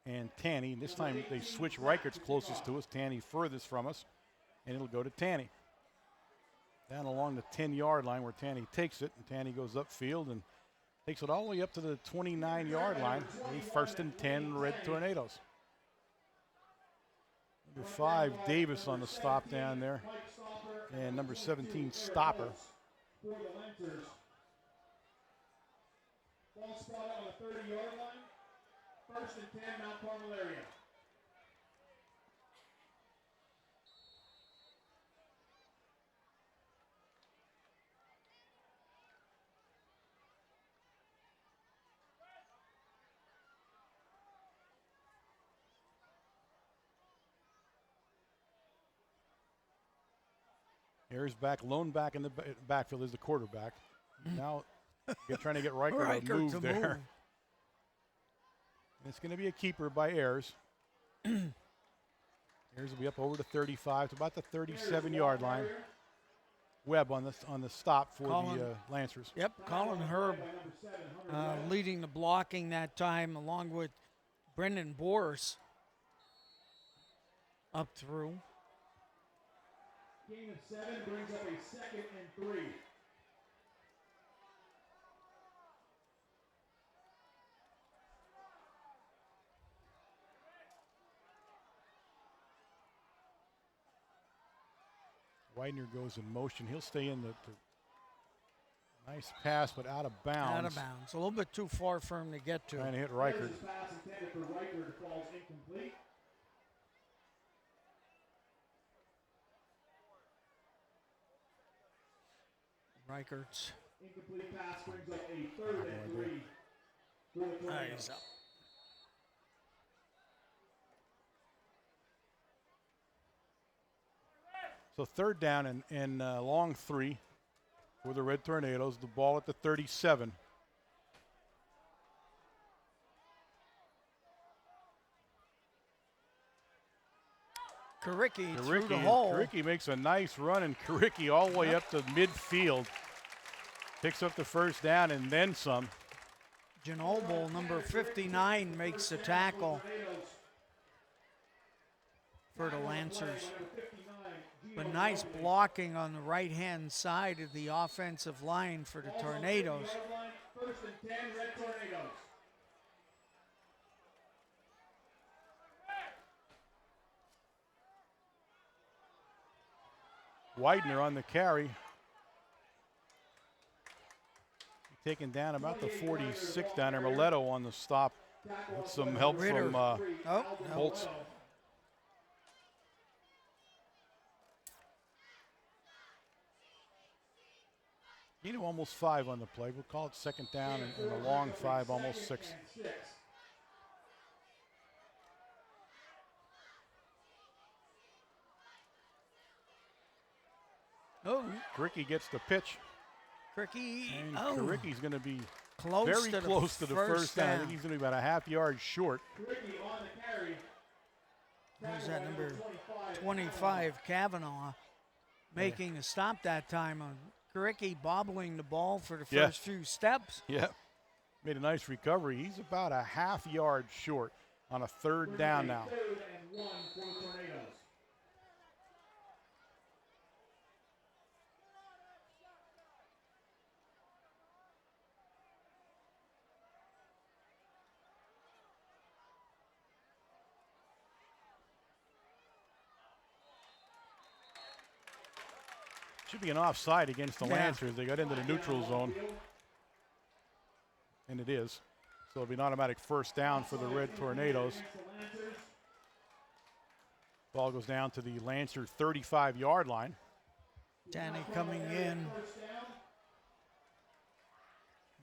and Tanny. This time they switch. Reichert's closest to us, Tanny furthest from us, and it'll go to Tanny. Down along the 10-yard line where Tanny takes it, and Tanny goes upfield and takes it all the way up to the 29-yard line. First and 10, Red Tornadoes. Number 5, Davis on the stop down there, and number 17, Stopper. For the Lancers. Ball spotted on the 30-yard line. First and 10, Mount Carmel area. Ayers back, lone back in the backfield is the quarterback. Now trying to get Reichert to move there. And it's going to be a keeper by Ayers. Ayers will be up over the 35 to about the 37-yard line. Webb on the stop for the Lancers. Yep, Colin Herb leading the blocking that time, along with Brendan Boris up through. Gain of 7 brings up a 2nd and 3. Widener goes in motion. He'll stay in the nice pass, but out of bounds. Out of bounds. A little bit too far for him to get to. Trying to hit Reichert. This pass intended for Reichert falls incomplete. Reichert's. Incomplete pass brings up a 3rd and 3. For the Tornadoes. He's up. So third down and long 3 for the Red Tornadoes. The ball at the 37. Karicki through the hole. Karicki makes a nice run, and Karicki all the way up to midfield. Picks up the first down and then some. Ginobili, number 59, makes the tackle for the Lancers. But nice blocking on the right-hand side of the offensive line for the Tornadoes. First and 10, Red Tornadoes. Widener on the carry. Taken down about the 46 down there. Mileto on the stop with some help from Holtz. Almost 5 on the play. We'll call it second down and a long 5, almost 6. Oh, Karicki gets the pitch. Karicki. And Oh, Karicki's going to be close very to close to the first down. I down. think he's going to be about a half yard short. Karicki on the carry. Who's that number 25, Kavanaugh, making a stop that time on Karicki, bobbling the ball for the first few steps. Yeah, made a nice recovery. He's about a half yard short on a third down now. 3rd and 1 for the Tornadoes. Should be an offside against the Lancers. They got into the neutral zone, and it is. So it'll be an automatic first down for the Red Tornadoes. Ball goes down to the Lancer 35-yard line. Danny coming in.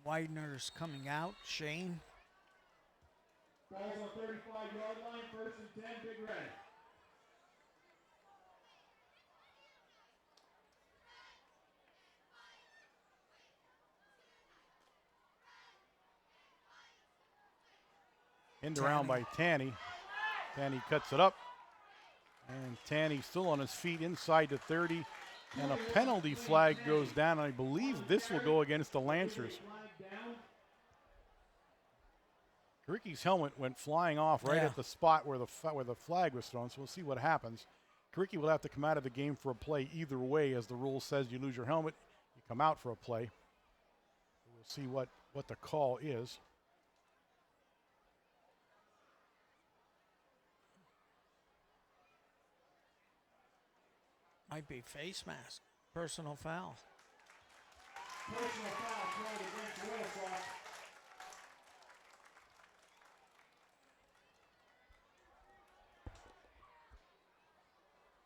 Widener's coming out. Shane. Balls on 35-yard line, 1st and 10, Big Red. End around by Tanny. Tanny cuts it up. And Tanny still on his feet inside the 30. And a penalty flag goes down. I believe this will go against the Lancers. Karicki's helmet went flying off right at the spot where the flag was thrown, so we'll see what happens. Karicki will have to come out of the game for a play either way. As the rule says, you lose your helmet, you come out for a play. We'll see what the call is. Might be face mask. Personal foul. Personal foul called against Loyalsock.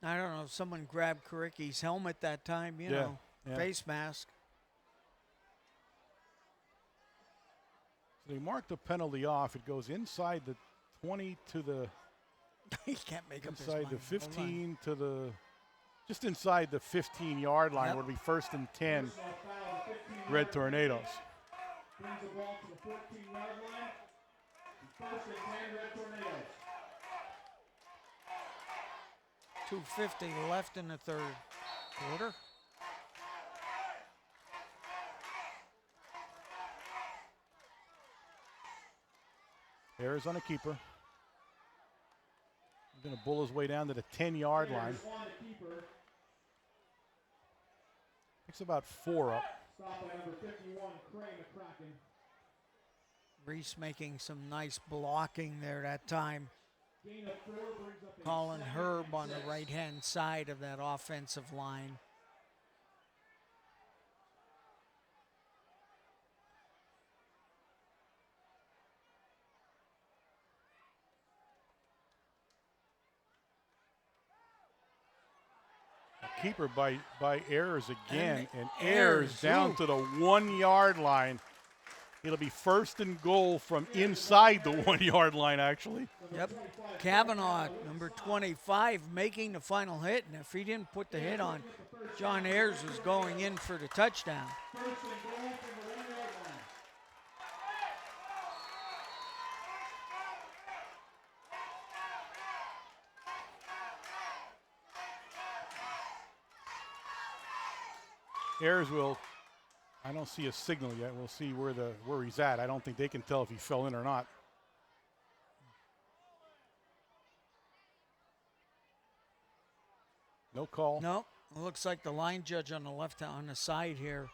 I don't know if someone grabbed Karicki's helmet that time, you know, face mask. So they mark the penalty off. It goes inside the 20 to the He can't make up his inside mind. the 15 to the just inside the 15-yard line. Would be 1st and 10. Red Tornadoes. Brings the ball to the 14-yard line. 1st and 10, Red Tornadoes. 2:50 left in the third quarter. Arizona keeper. He's going to bull his way down to the 10-yard line. Picks about 4 up. Stop by number 51, Cray McCracken. Reese making some nice blocking there that time. Gain of 4 brings up a Colin 2nd Herb and on 6. the right-hand side of that offensive line. Keeper by Ayers again, and Ayers, Ayers down to the 1-yard line. It'll be 1st and goal from inside the 1-yard line, actually. Yep. Kavanaugh, number 25, making the final hit. And if he didn't put the hit on, John Ayers was going in for the touchdown. 1st and goal from the 1-yard line. Ayers will, I don't see a signal yet. We'll see where he's at. I don't think they can tell if he fell in or not. No call. No, it looks like the line judge on the left on the side here.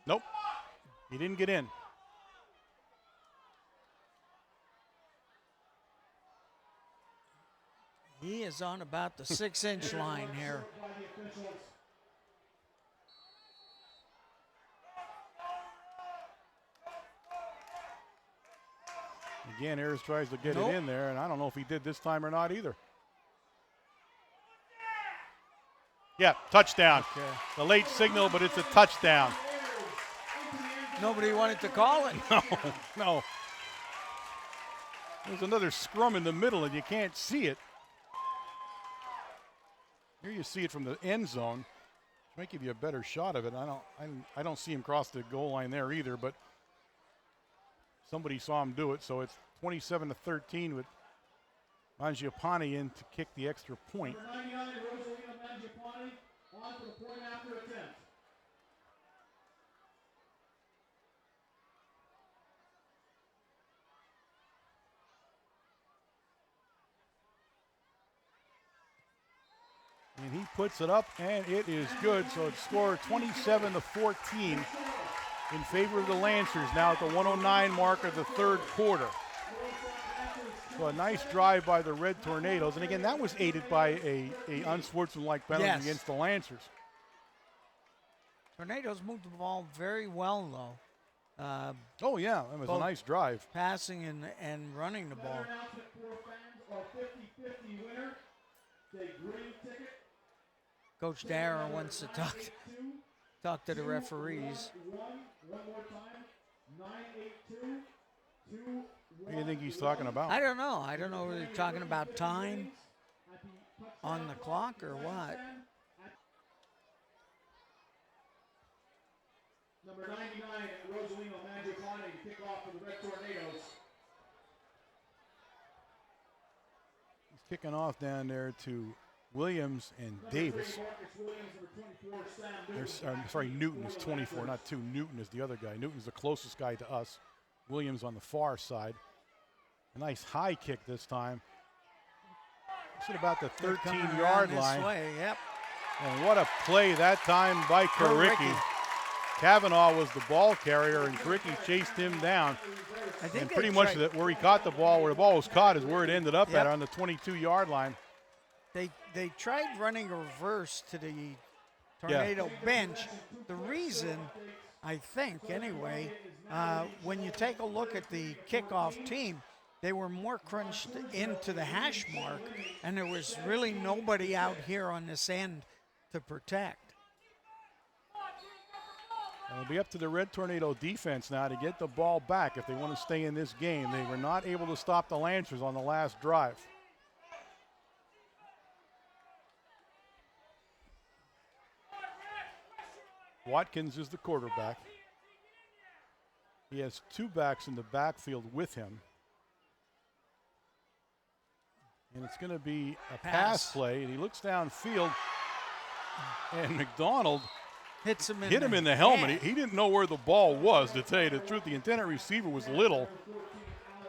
Nope. He didn't get in. He is on about the 6-inch line here. By the officials. Again, Ayers tries to get it in there, and I don't know if he did this time or not either. Yeah, touchdown. Okay. The late signal, but it's a touchdown. Nobody wanted to call it. No. There's another scrum in the middle, and you can't see it. Here you see it from the end zone, which might give you a better shot of it. I don't see him cross the goal line there either, but somebody saw him do it. So it's 27-13 with Mangiapane in to kick the extra point. Number 99, Rosalina Mangiapane, on for the point after attempt. And he puts it up, and it is good. So it's scored 27-14 in favor of the Lancers now at the 109 mark of the third quarter. So a nice drive by the Red Tornadoes. And again, that was aided by a unsportsmanlike penalty against the Lancers. Tornadoes moved the ball very well, though. Oh, yeah, it was a nice drive. Passing and running the ball. Another announcement for fans, our 50-50 winner, the green ticket Coach Dara wants to talk to the referees. One more time. 9-8-2. What do you think he's talking about? I don't know. I don't know whether they're talking about time on the clock or what. Number 99, Rosalino Mangiapane to kick off for the Red Tornadoes. He's kicking off down there to Williams and Davis. Newton is 24, not 2. Newton is the other guy. Newton's the closest guy to us. Williams on the far side. A nice high kick this time. It's at about the 13-yard line. Way, yep. And what a play that time by Karicki. Kavanaugh was the ball carrier, and Karicki chased him down. And pretty much where he caught the ball, where the ball was caught, is where it ended up at, on the 22-yard line. They tried running a reverse to the Tornado bench. The reason, I think anyway, when you take a look at the kickoff team, they were more crunched into the hash mark, and there was really nobody out here on this end to protect. It'll be up to the Red Tornado defense now to get the ball back if they want to stay in this game. They were not able to stop the Lancers on the last drive. Watkins is the quarterback. He has 2 backs in the backfield with him. And it's going to be a pass play, and he looks downfield, and McDonald hit him in the helmet. He didn't know where the ball was, to tell you the truth. The intended receiver was little,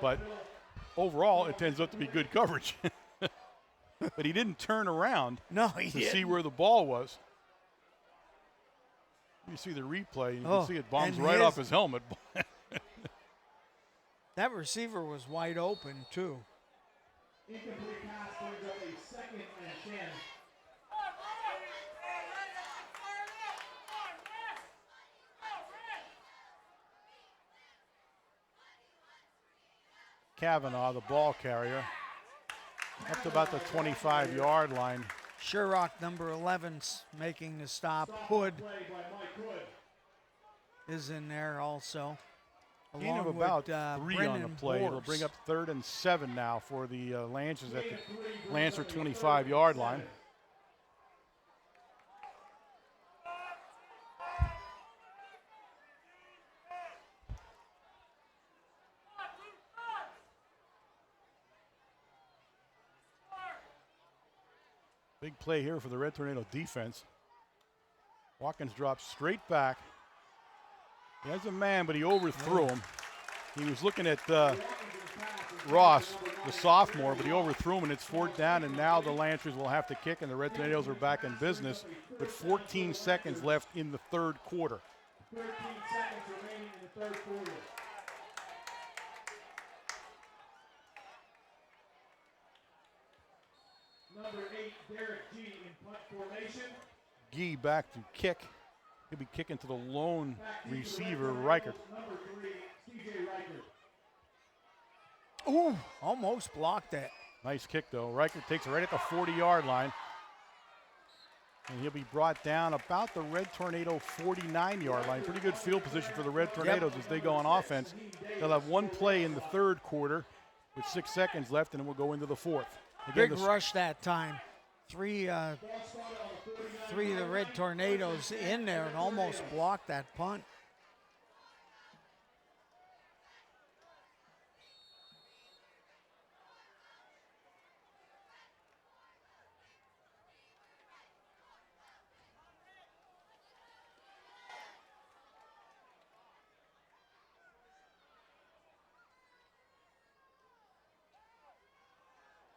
but overall it tends out to be good coverage. But he didn't turn around to see where the ball was. You see the replay, and you can see it bombs right off his helmet. That receiver was wide open, too. Incomplete pass brings up a 2nd and 10. Kavanaugh, the ball carrier, up to about the 25-yard line. Sherrock, number 11's making the stop. Hood is in there also. Gain of about 3 on the play. It'll bring up 3rd and 7 now for the Lancers at the Lancer 25-yard line. Big play here for the Red Tornado defense. Watkins drops straight back. He has a man, but he overthrew him. He was looking at Ross, the sophomore, but he overthrew him, and it's 4th down, and now the Lancers will have to kick, and the Red Tornadoes are back in business with 14 seconds left in the 3rd quarter. 13 seconds remaining in the 3rd quarter. Number 8, Derek G in punt formation. Gee back to kick. He'll be kicking to the lone receiver, Reichert. Number 3, CJ Reichert. Ooh, almost blocked that. Nice kick, though. Reichert takes it right at the 40-yard line. And he'll be brought down about the Red Tornado 49-yard line. Pretty good field position for the Red Tornadoes as they go on offense. They'll have 1 play in the 3rd quarter with 6 seconds left, and then we'll go into the 4th. Again, big rush that time. Three of the Red Tornadoes in there and almost blocked that punt.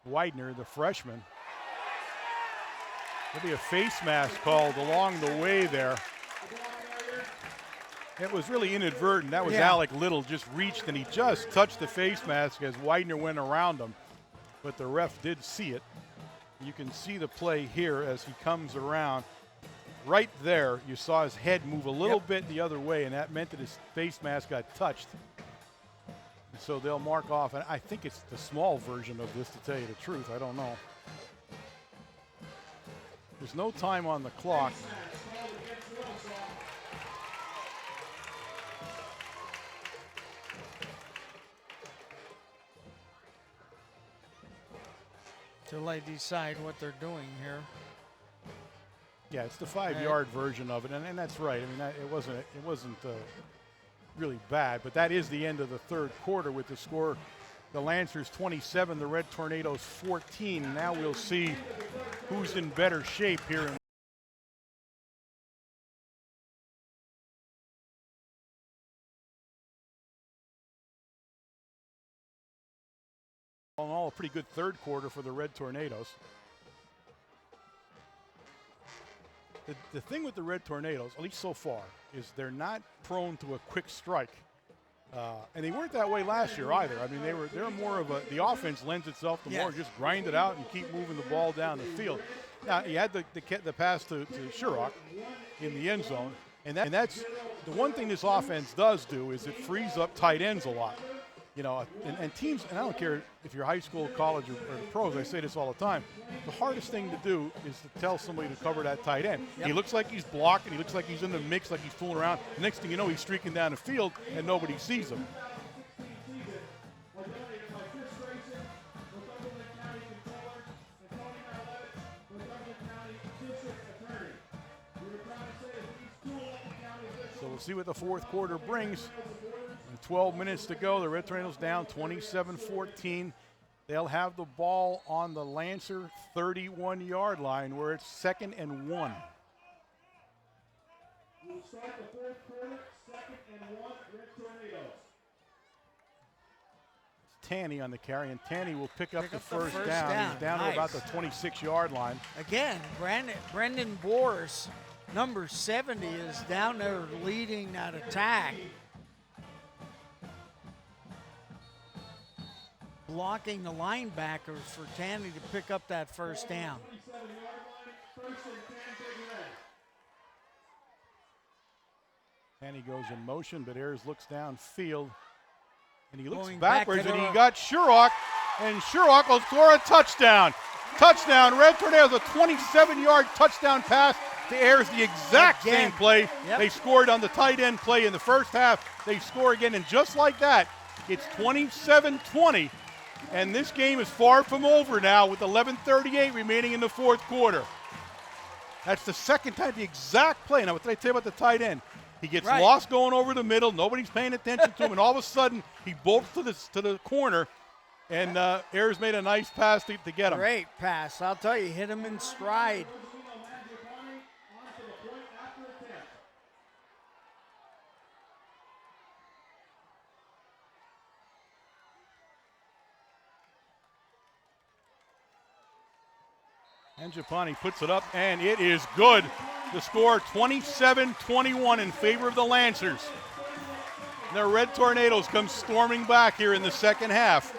Widener, the freshman. There'll be a face mask called along the way there. It was really inadvertent. That was Alec Little just reached and he just touched the face mask as Widener went around him. But the ref did see it. You can see the play here as he comes around. Right there, you saw his head move a little bit the other way, and that meant that his face mask got touched. So they'll mark off, and I think it's the small version of this, to tell you the truth. I don't know. There's no time on the clock. Till they decide what they're doing here. Yeah, it's the 5-yard version of it, and that's right. I mean, it wasn't really bad, but that is the end of the third quarter with the score. The Lancers 27, the Red Tornadoes 14. Now we'll see who's in better shape here. All in all, a pretty good third quarter for the Red Tornadoes. The thing with the Red Tornadoes, at least so far, is they're not prone to a quick strike. And they weren't that way last year either. I mean, they're more of the offense lends itself to more just grind it out and keep moving the ball down the field. Now, he had the pass to Sherrock in the end zone, and that's the one thing this offense does do is it frees up tight ends a lot. You know, and teams, and I don't care if you're high school, college, or the pros, I say this all the time, the hardest thing to do is to tell somebody to cover that tight end. Yep. He looks like he's blocking, he looks like he's in the mix, like he's fooling around. The next thing you know, he's streaking down the field and nobody sees him. So we'll see what the fourth quarter brings. 12 minutes to go. The Red Tornadoes down 27-14. They'll have the ball on the Lancer 31-yard line where it's 2nd and 1. We'll start the fourth quarter, 2nd and 1, Red Tornadoes. It's Tanny on the carry, and Tanny will pick up the first down. He's down to about the 26-yard line. Again, Brendan Boers, number 70, is down there leading that attack. Blocking the linebackers for Tanny to pick up that first down. Tanny goes in motion, but Ayers looks downfield, and he looks Going backwards, and he got Sherrock, and Sherrock will score a touchdown. Touchdown, Red Tornadoes, a 27-yard touchdown pass to Ayers, the exact same play they scored on the tight end play in the first half. They score again, and just like that, it's 27-20. And this game is far from over now with 11:38 remaining in the fourth quarter. That's the second time, the exact play. Now, what did I tell you about the tight end? He gets lost going over the middle. Nobody's paying attention to him. And all of a sudden, he bolts to the corner. And Ayers made a nice pass to get him. Great pass. I'll tell you, hit him in stride. And Japani puts it up, and it is good. The score 27-21 in favor of the Lancers. And the Red Tornadoes come storming back here in the second half.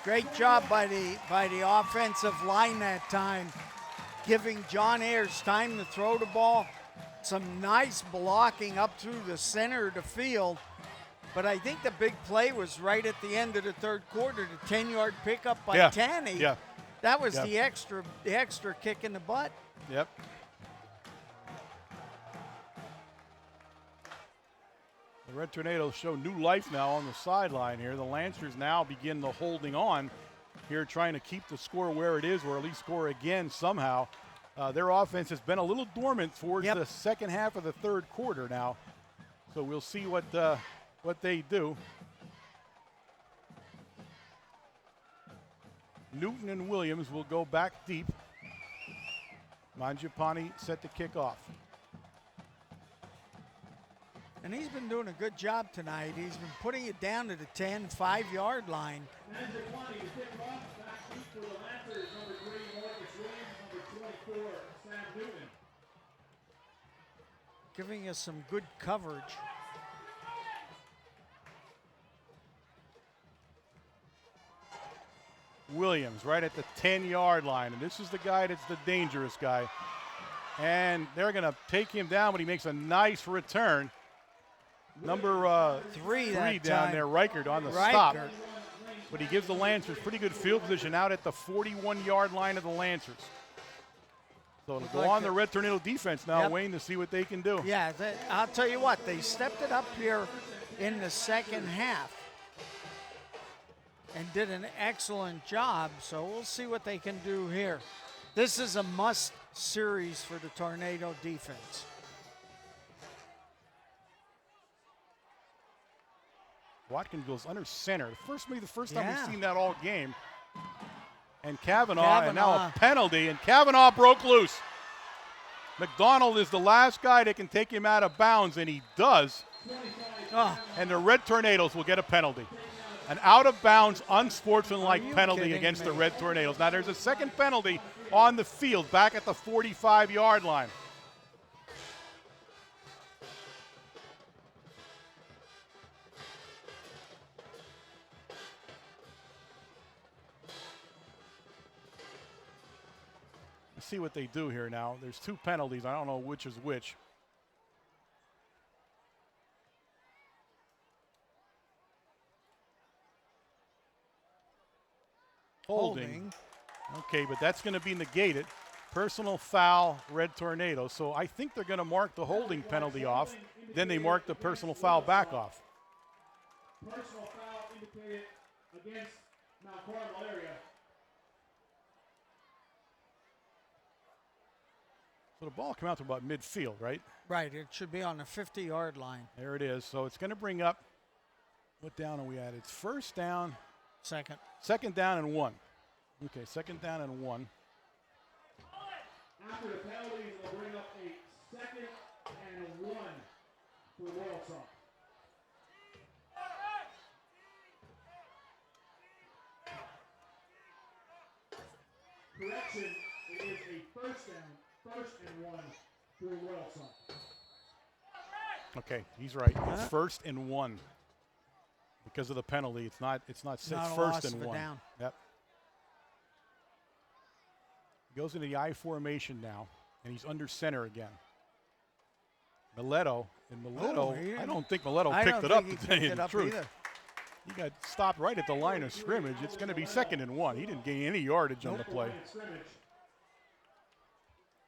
Great job by the offensive line that time, giving John Ayers time to throw the ball. Some nice blocking up through the center of the field. But I think the big play was right at the end of the third quarter, the 10-yard pickup by Tanny. Yeah. That was the extra kick in the butt. Yep. The Red Tornadoes show new life now on the sideline here. The Lancers now begin the holding on here, trying to keep the score where it is, or at least score again somehow. Their offense has been a little dormant towards the second half of the third quarter now. So we'll see what they do. Newton and Williams will go back deep. Mangiapane set to kick off. And he's been doing a good job tonight. He's been putting it down to the 10, 5-yard line. Giving us some good coverage. Williams right at the 10-yard line. And this is the guy that's the dangerous guy. And they're going to take him down, but he makes a nice return. Number three down there, Reichert on the stop. but he gives the Lancers pretty good field position out at the 41-yard line of the Lancers. So it'll go on the Red Tornado defense now, Wayne, to see what they can do. Yeah, I'll tell you what, they stepped it up here in the second half and did an excellent job, so we'll see what they can do here. This is a must series for the Tornado defense. Watkins goes under center. Maybe the first time Yeah. we've seen that all game. And Kavanaugh, and now a penalty, and Kavanaugh broke loose. McDonald is the last guy that can take him out of bounds, and he does. And the Red Tornadoes will get a penalty. An out-of-bounds, unsportsmanlike penalty against the Red Tornadoes. Now there's a second penalty on the field, back at the 45-yard line. Let's see what they do here now. There's two penalties. I don't know which is which. Holding. Okay, but that's going to be negated. Personal foul, Red Tornado. So I think they're going to mark the holding penalty off. Then they mark the personal foul back off. Personal foul indicated against Mount Carmel area. So the ball came out to about midfield, right? Right, it should be on the 50-yard line. There it is. So it's going to bring up, what down are we at? It's first down. Second. Second down and 1. Okay, second down and 1. After the penalties, they'll bring up a second and 1 for Loyalsock. Correction, it is a first and 1 for Loyalsock. Okay, he's right. It's first and 1. Because of the penalty, it's first and 1. Down. Yep. He goes into the I formation now, and he's under center again. Mileto, I don't think Mileto picked it up to tell you the truth. He got stopped right at the line of scrimmage. It's going to be second and 1. He didn't gain any yardage on the play.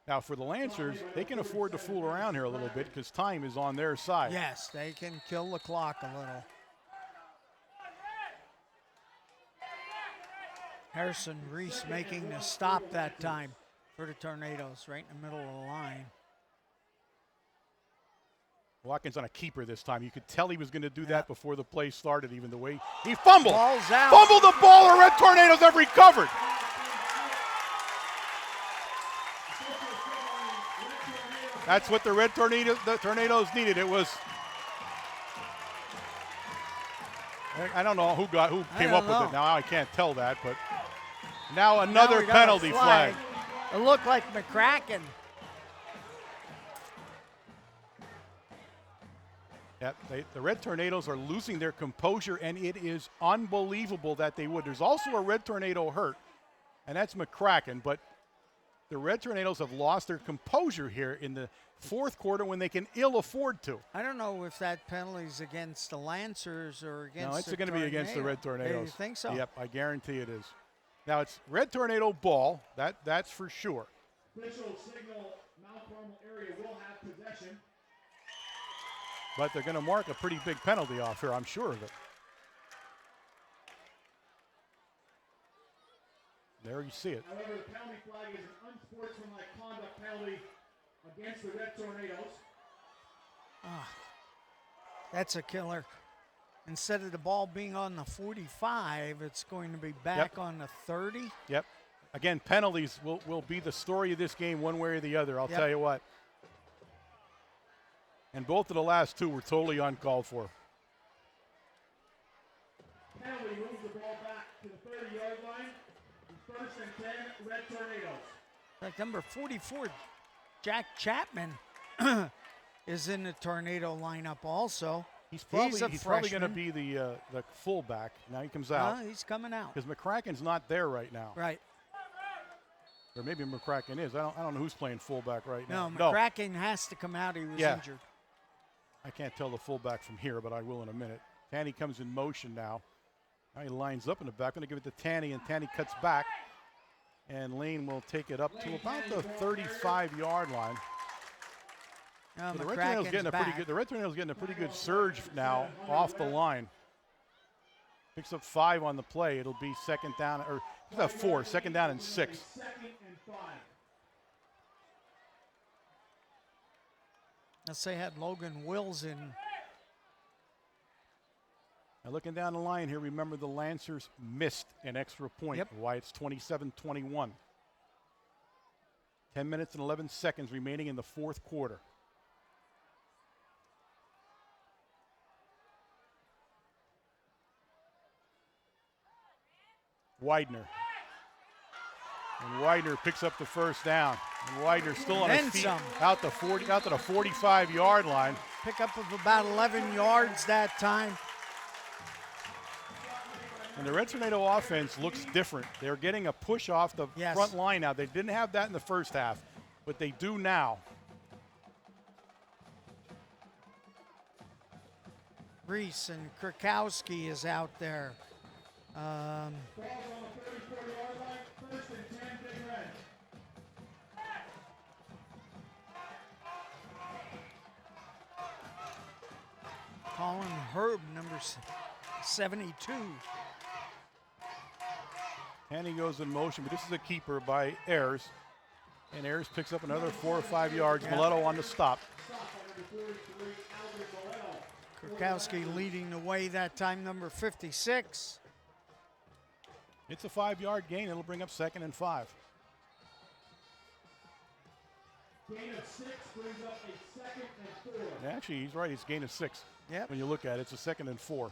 Now for the Lancers, they can afford to fool around here a little bit because time is on their side. Yes, they can kill the clock a little. Harrison Reese making the stop that time for the Tornadoes, right in the middle of the line. Watkins on a keeper this time. You could tell he was going to do that before the play started, even the way he fumbled. Ball's out. Fumbled the ball, the Red Tornadoes have recovered. That's what the Red Tornadoes needed. It was, I don't know who came up with it. Now I can't tell that, but now another penalty flag. It looked like McCracken. Yep, the Red Tornadoes are losing their composure, and it is unbelievable that they would. There's also a Red Tornado hurt, and that's McCracken, but the Red Tornadoes have lost their composure here in the fourth quarter when they can ill afford to. I don't know if that penalty's against the Lancers or against No, it's going to be against the Red Tornadoes. You think so? Yep, I guarantee it is. Now it's Red Tornado ball, that's for sure. Official signal Mount Carmel area will have possession. But they're going to mark a pretty big penalty off here, I'm sure of it. There you see it. However, the penalty flag is an unsportsmanlike conduct penalty against the Red Tornadoes. That's a killer. Instead of the ball being on the 45, it's going to be back on the 30. Yep. Again, penalties will be the story of this game one way or the other, I'll tell you what. And both of the last two were totally uncalled for. Penalty moves the ball back to the 30-yard line. First and 10, Red Tornadoes. Like number 44, Jack Chapman, is in the Tornado lineup also. He's probably going to be the fullback. Now he comes out. He's coming out. Because McCracken's not there right now. Right. Or maybe McCracken is. I don't know who's playing fullback right now. No, McCracken has to come out. He was injured. I can't tell the fullback from here, but I will in a minute. Tanny comes in motion now. Now he lines up in the back. Going to give it to Tanny, and Tanny cuts back. And Lane will take it up to about the 35-yard line. So the Red Tornadoes getting a pretty good surge now off the line. Picks up 5 on the play. It'll be second down, or 4, second down and 6. Let's say had Logan Wills in. Now looking down the line here, remember the Lancers missed an extra point. Yep. Why it's 27-21. 10 minutes and 11 seconds remaining in the fourth quarter. Widener. And Widener picks up the first down. And Widener still on his feet out to the 45-yard line. Pickup of about 11 yards that time. And the Red Tornado offense looks different. They're getting a push off the front line now. They didn't have that in the first half, but they do now. Reese and Krakowski is out there. Colin Herb, number 72. Tanny goes in motion, but this is a keeper by Ayers. And Ayers picks up another 4 or 5 yards. Yep. Mileto on the stop. Krakowski leading the way that time, number 56. It's a 5-yard gain. It'll bring up second and 5. Gain of 6 brings up a second and 4. Yeah, actually, he's right. It's gain of 6. Yep. When you look at it, it's a second and 4.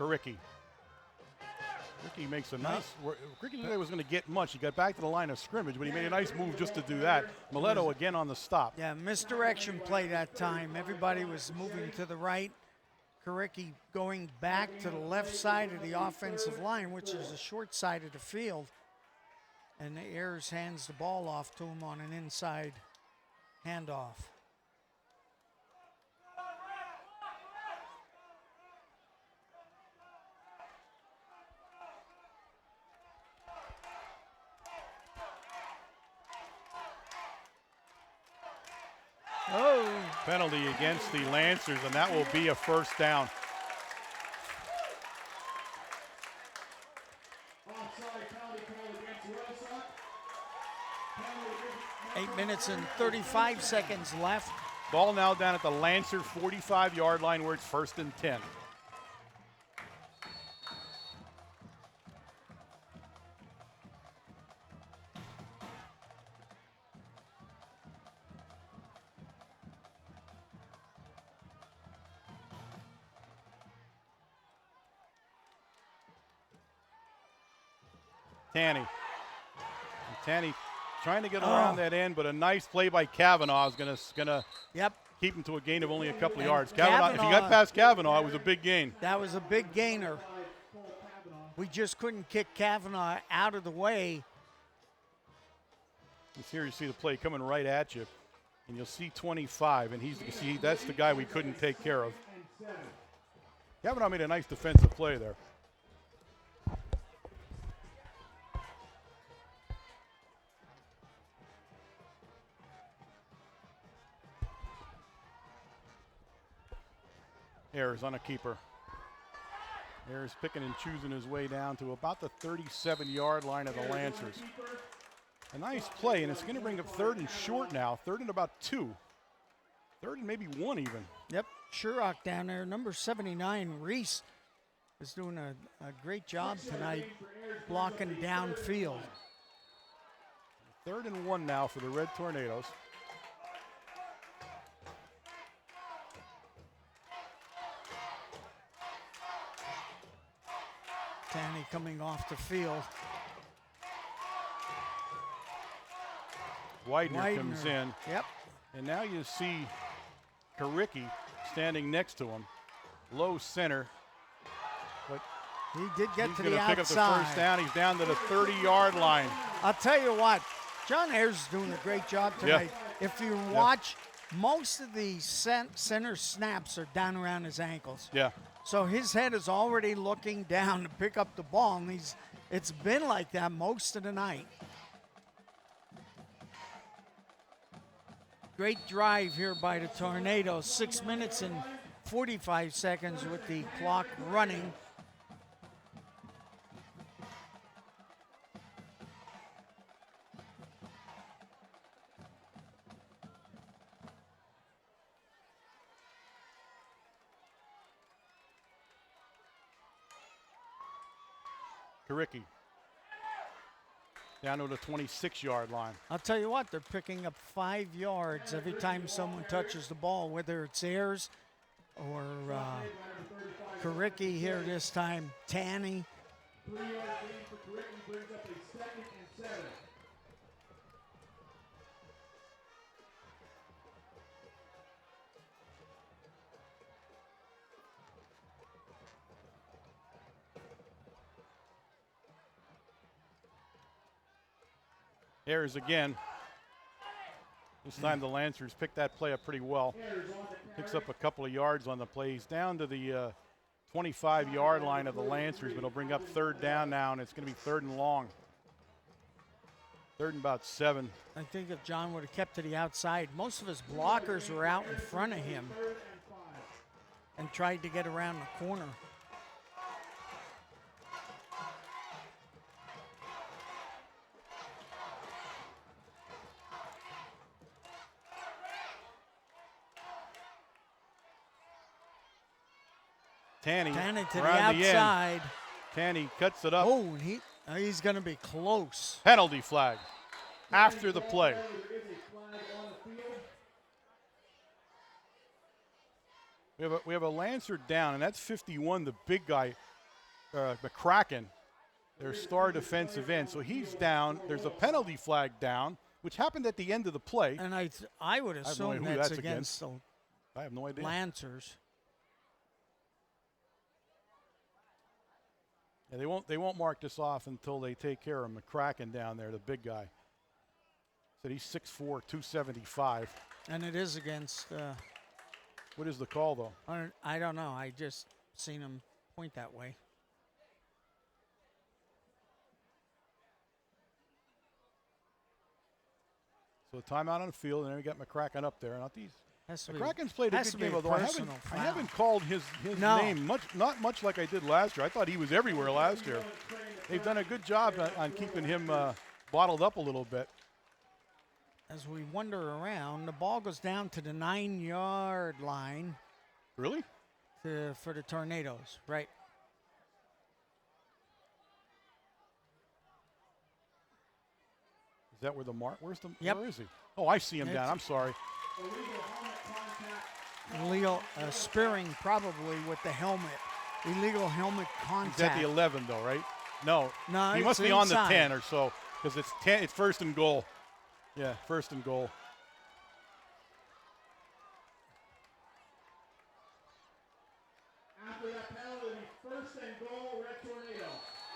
Ricky makes a nice. Ricky today was going to get much. He got back to the line of scrimmage, but he made a nice move just to do that. Mileto again on the stop. Yeah, misdirection play that time. Everybody was moving to the right. Karicki going back to the left side of the offensive line, which is the short side of the field. And Ayers hands the ball off to him on an inside handoff. Oh, penalty against the Lancers, and that will be a first down. Offside penalty call against Loyalsock. 8 minutes and 35 seconds left. Ball now down at the Lancer 45-yard line where it's first and 10. Tanny trying to get around that end, but a nice play by Kavanaugh is gonna keep him to a gain of only a couple of yards. Kavanaugh, if you got past Kavanaugh, it was a big gain. That was a big gainer. We just couldn't kick Kavanaugh out of the way. Here you see the play coming right at you, and you'll see 25, and that's the guy we couldn't take care of. Kavanaugh made a nice defensive play there. Ayers on a keeper. Ayers picking and choosing his way down to about the 37-yard line of the Lancers. A nice play, and it's going to bring up third and short now. Third and about 2. Third and maybe 1 even. Yep, Shurock down there. Number 79, Reese, is doing a great job tonight blocking downfield. Third and 1 now for the Red Tornadoes. Tanny coming off the field. Widener comes in. Yep. And now you see Karicki standing next to him. Low center. But he did get to the outside. He's going to pick up the first down. He's down to the 30-yard line. I'll tell you what, John Ayers is doing a great job tonight. If you watch, most of the center snaps are down around his ankles. Yeah. So his head is already looking down to pick up the ball, and it's been like that most of the night. Great drive here by the Tornadoes. 6 minutes and 45 seconds with the clock running. Karicki down to the 26-yard line. I'll tell you what, they're picking up 5 yards every time someone touches the ball, whether it's Ayers or Karicki here this time, Tanny. 3-yard gain for Karicki brings up a 2nd and 7. Ayers again. This time the Lancers picked that play up pretty well. Picks up a couple of yards on the play. He's down to the 25-yard line of the Lancers, but he'll bring up 3rd down now, and it's going to be 3rd and long. 3rd and about 7. I think if John would have kept to the outside, most of his blockers were out in front of him and tried to get around the corner. Tanny to the around outside. Tanny cuts it up. Oh, he's going to be close. Penalty flag after the play. We have a Lancer down, and that's 51, the big guy, McCracken, their star defensive end. So he's down. There's a penalty flag down, which happened at the end of the play. And I would assume who that's that's against the I have no idea. Lancers. Yeah, they won't mark this off until they take care of McCracken down there, the big guy. Said he's 6'4", 275. And it is against. What is the call though? I don't know. I just seen him point that way. So a timeout on the field, and then we got McCracken up there. Not these. McCracken's played a good game, although I haven't called his name not much like I did last year. I thought he was everywhere last year. They've done a good job on keeping him bottled up a little bit. As we wander around, the ball goes down to the 9-yard line. Really? For the Tornadoes, right? Is that where the mark? Where is he? Oh, I see him It's down. I'm sorry. Illegal spearing probably with the helmet. Illegal helmet contact. He's at the 11 though, right? No. No, he must be on the 10 or so because it's 10. It's 1st and goal. Yeah, 1st and goal. After that penalty, 1st and goal, Red Tornado.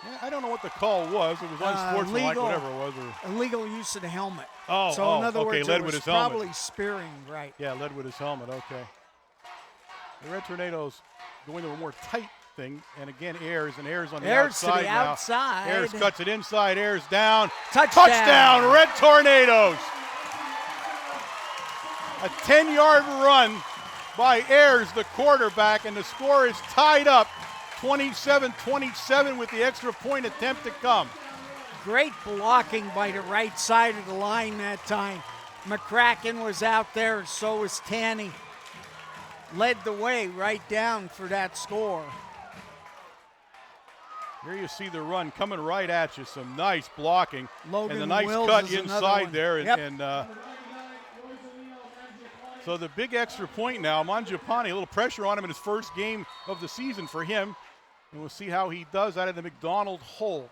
Yeah, I don't know what the call was. It was unsportsmanlike, whatever it was. Illegal use of the helmet. So in other okay, words, led it with was his helmet. probably spearing, right? Yeah, led with his helmet. Okay. The Red Tornadoes going to a more tight thing, and again, Ayers on the outside to the now. outside. Ayers cuts it inside. Ayers down. Touchdown. Red Tornadoes. A 10-yard run by Ayers, the quarterback, and the score is tied up 27-27 with the extra point attempt to come. Great blocking by the right side of the line that time. McCracken was out there, and so was Tanny. Led the way right down for that score. Here you see the run coming right at you. Some nice blocking. Logan and the nice Wills cut is another inside one. there. Yep. So the big extra point now. Mangiapane, a little pressure on him in his first game of the season for him. And we'll see how he does out of the McDonald hold.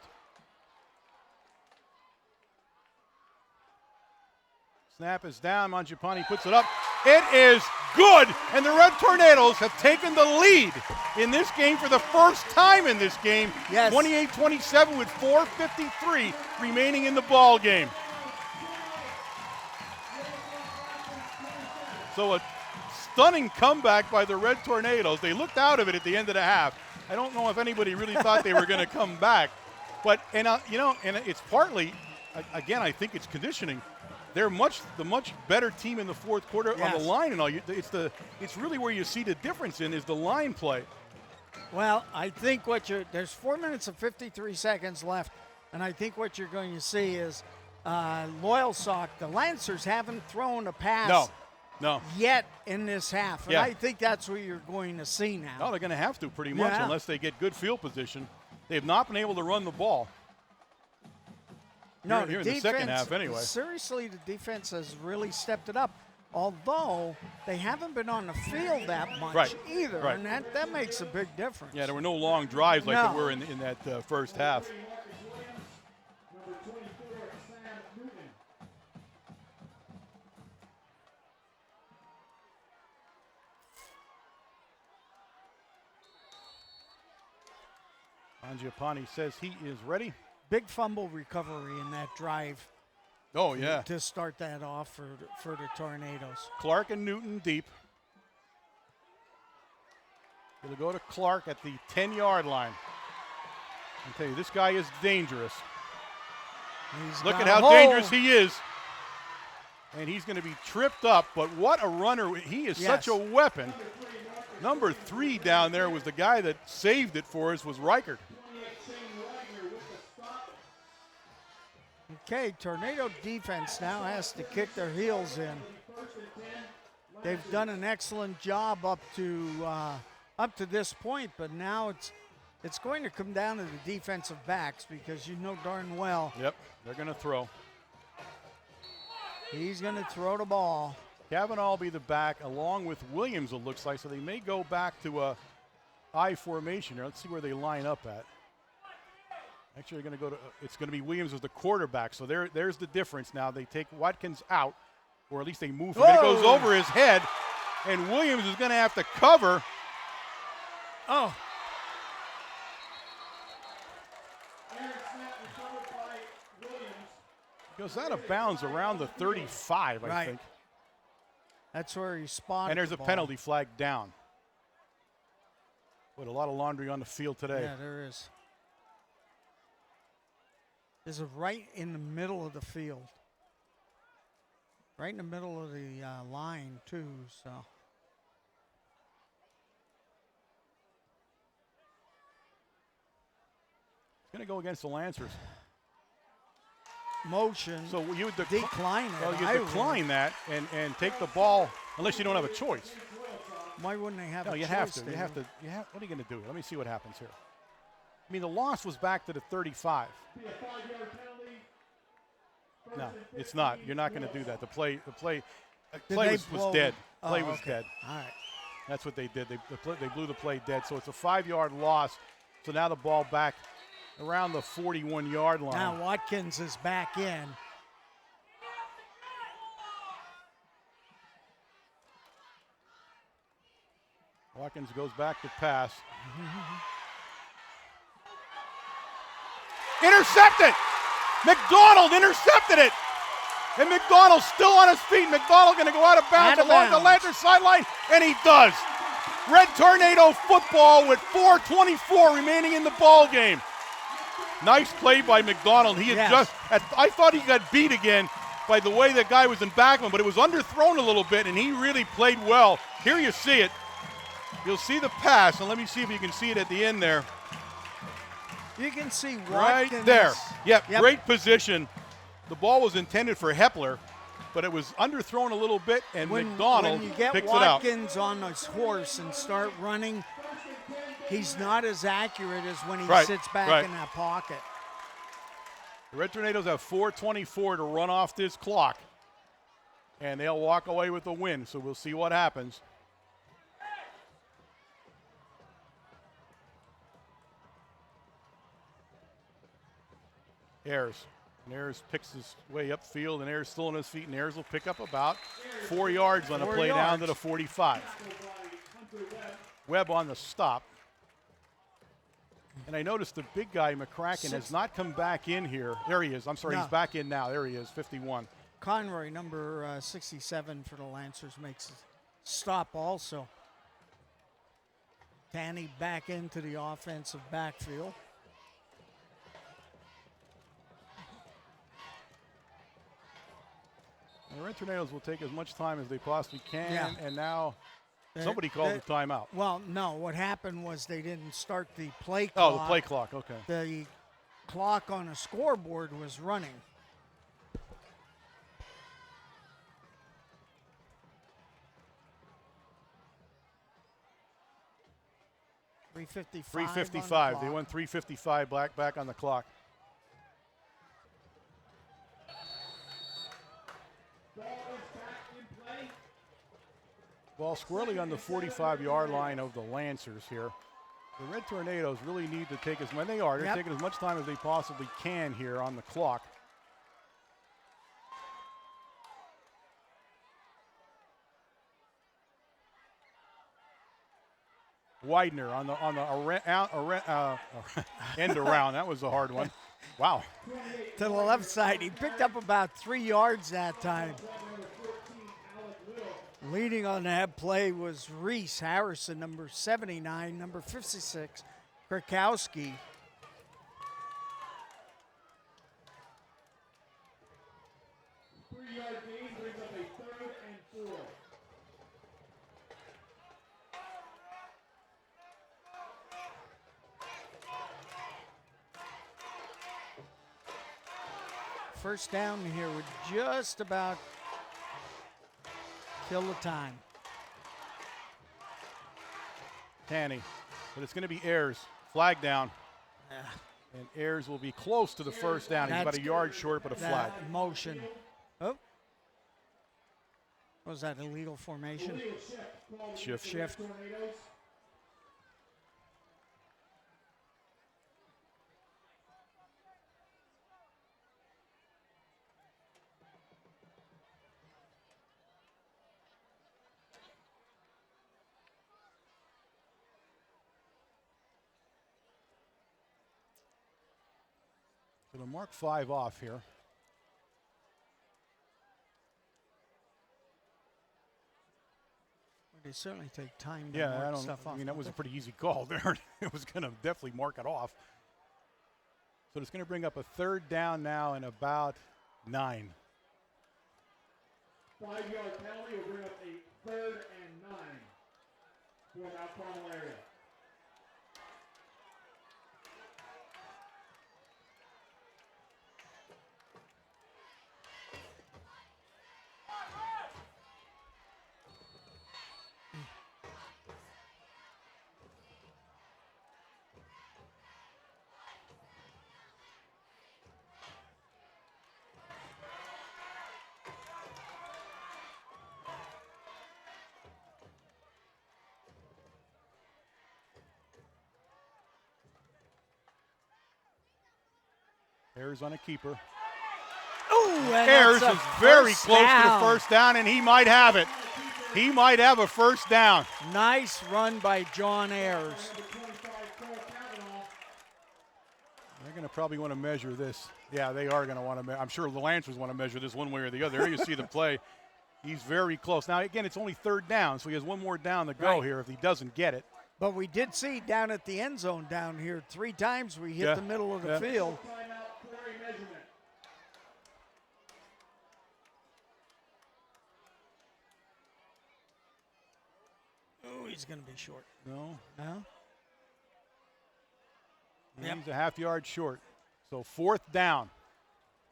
Snap is down. Mangiapane puts it up. It is good. And the Red Tornadoes have taken the lead in this game for the first time in this game. Yes. 28-27 with 4:53 remaining in the ball game. So a stunning comeback by the Red Tornadoes. They looked out of it at the end of the half. I don't know if anybody really thought they were going to come back. But, and it's partly, again, I think it's conditioning. They're the much better team in the fourth quarter on the line and all. It's really where you see the difference is the line play. Well, I think there's 4 minutes and 53 seconds left, and I think what you're going to see is Loyalsock, the Lancers haven't thrown a pass yet in this half, and I think that's what you're going to see now. No, they're going to have to pretty much unless they get good field position. They have not been able to run the ball. No, here in the second half anyway. Seriously, the defense has really stepped it up, although they haven't been on the field that much either, and that makes a big difference. Yeah, there were no long drives like there were in that first half. Mangiapane says he is ready. Big fumble recovery in that drive. Oh, yeah. To start that off for the Tornadoes. Clark and Newton deep. Going to go to Clark at the 10-yard line. I'll tell you, this guy is dangerous. Look at how dangerous he is. And he's going to be tripped up, but what a runner. He is such a weapon. Number 3 down there was the guy that saved it for us was Reichert. Okay, Tornado defense now has to kick their heels in. They've done an excellent job up to this point, but now it's going to come down to the defensive backs because you know darn well. Yep, they're going to throw. He's going to throw the ball. Kavanaugh will be the back along with Williams, it looks like, so they may go back to a I formation here. Let's see where they line up at. Actually, they're going to it's going to be Williams as the quarterback. So there's the difference now. They take Watkins out, or at least they move him. It goes over his head, and Williams is going to have to cover. Oh. Goes out of bounds around the 35, I think. That's where he spotted. And there's a penalty flag down. But a lot of laundry on the field today. Yeah, there is. This is right in the middle of the field. Right in the middle of the line, too, so. It's going to go against the Lancers. Motion. So you would decline it. Well, you decline that and take the ball unless you don't have a choice. Why wouldn't they have a choice? You have to. What are you going to do? Let me see what happens here. I mean, the loss was back to the 35. No, it's not. You're not going to do that. The play was dead. Play was dead. All right. That's what they did. They blew the play dead. So it's a 5-yard loss. So now the ball back around the 41-yard line. Now Watkins is back in. Watkins goes back to pass. Intercepted! McDonald intercepted it! And McDonald's still on his feet. McDonald going to go out of bounds along the Lantern sideline, and he does. Red Tornado football with 4:24 remaining in the ball game. Nice play by McDonald. He had I thought he got beat again by the way that guy was in back of him, but it was underthrown a little bit, and he really played well. Here you see it. You'll see the pass, and let me see if you can see it at the end there. You can see Watkins. Right there. Yep, great position. The ball was intended for Hepler, but it was underthrown a little bit, and McDonald picks it out. When you get Watkins on his horse and start running, he's not as accurate as when he sits back in that pocket. The Red Tornadoes have 4:24 to run off this clock, and they'll walk away with the win, so we'll see what happens. Ayers. And Ayers picks his way upfield, and Ayers still on his feet, and Ayers will pick up about 4 yards on a play down to the 45. Webb on the stop. And I noticed the big guy, McCracken, has not come back in here. There he is. I'm sorry, he's back in now. There he is, 51. Conroy, number 67 for the Lancers, makes stop also. Tanny back into the offensive backfield. The Red Tornadoes will take as much time as they possibly can, Yeah. and now somebody called the timeout. Well, no, what happened was they didn't start the play clock. Oh, the play clock, okay. The clock on a scoreboard was running. .355. 3:55. They went 3:55 back on the clock. Ball squarely on the 45-yard line of the Lancers here. The Red Tornadoes really need to take as much. They are. They're taking as much time as they possibly can here on the clock. Widener on the end around. That was a hard one. Wow. To the left side. He picked up about 3 yards that time. Leading on that play was Reese Harrison, number 79, number 56, Krakowski. Three-yard gain brings up a 3rd and 4. First down here would just about kill the time. Tanny, but it's going to be Ayers. Flag down. Yeah. And Ayers will be close to the first down. He's about a yard short, but a flag. Motion. Oh. Was that illegal formation? Shift. So to mark 5 off here. They certainly take time to Yeah, mark I don't. stuff off. I mean, that was a pretty easy call there. It was going to definitely mark it off. So it's going to bring up a 3rd down now and about 9. 5-yard penalty will bring up a 3rd and 9 for Mount Carmel area. Ayers on a keeper. Ooh, Ayers is very close to the first down, and he might have it. He might have a first down. Nice run by John Ayers. They're going to probably want to measure this. Yeah, they are going to want to. I'm sure the Lancers want to measure this one way or the other. There you see the play. He's very close. Now, again, it's only 3rd down, so he has one more down to go here if he doesn't get it. But we did see down at the end zone down here 3 times we hit the middle of the field. Oh, he's going to be short. No. No? He's a half yard short. So 4th down.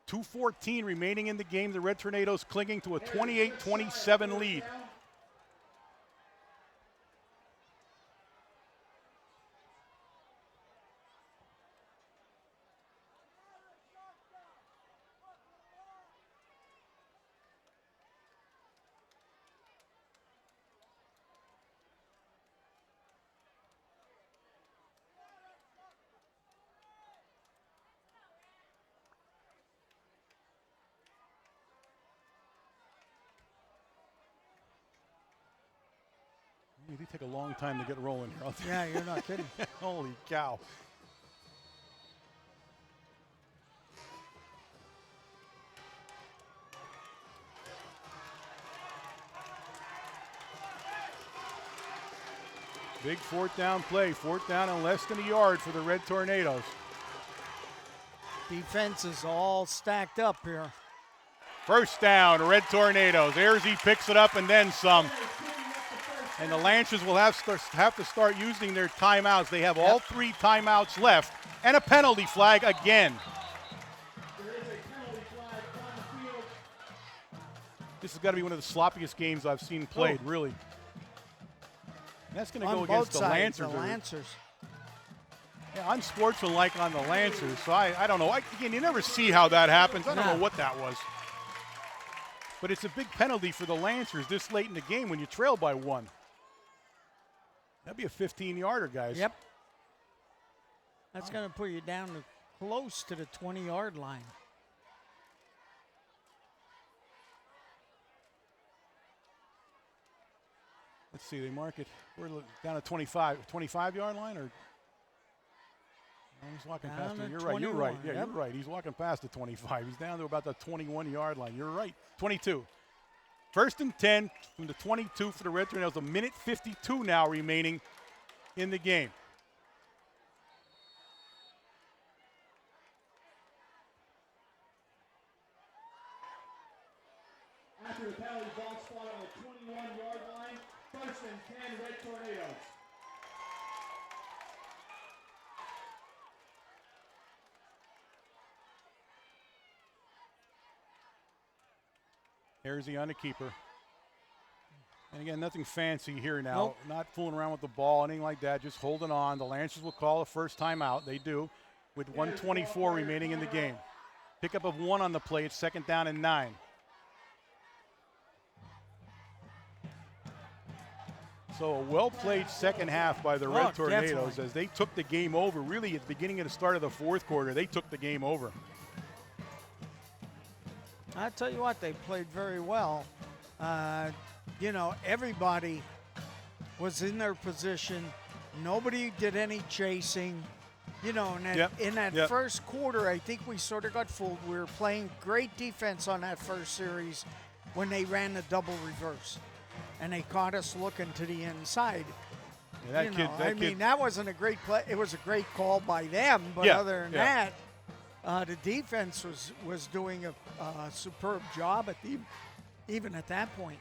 2:14 remaining in the game. The Red Tornadoes clinging to a 28-27 lead. They take a long time to get rolling here. Yeah, you're not kidding. Holy cow. Big fourth down play. Fourth down and less than a yard for the Red Tornadoes. Defense is all stacked up here. First down, Red Tornadoes. Ayers picks it up and then some. And the Lancers will have to start using their timeouts. They have all 3 timeouts left and a penalty flag again. This has got to be one of the sloppiest games I've seen played, really. And that's going to go against the Lancers. Yeah, unsportsmanlike on the Lancers, so I don't know. Again, you never see how that happens. I don't know what that was. But it's a big penalty for the Lancers this late in the game when you trail by 1. That'd be a 15-yarder, guys. Yep. That's going to put you down to close to the 20-yard line. Let's see, they mark it. We're down at 25-yard line, or he's walking past it. You're right. Yeah, you're right. He's walking past the 25. He's down to about the 21-yard line. You're right. 22. First and 10 from the 22 for the Red Tornadoes. A minute 52 now remaining in the game. After the penalty, ball spot on the 21-yard line. First and 10, Red Tornadoes. Here's on the keeper. And again, nothing fancy here now. Nope. Not fooling around with the ball, anything like that. Just holding on. The Lancers will call a first timeout. They do, with 1:24 remaining in the game. Pickup of 1 on the play. It's second down and 9. So a well-played second half by the Red Tornadoes definitely. As they took the game over. Really, at the beginning of the start of the fourth quarter, they took the game over. I tell you what, they played very well. You know, everybody was in their position. Nobody did any chasing. You know, in that first quarter, I think we sort of got fooled. We were playing great defense on that first series when they ran the double reverse. And they caught us looking to the inside. Yeah, that wasn't a great play. It was a great call by them, but other than that, the defense was doing a superb job even at that point.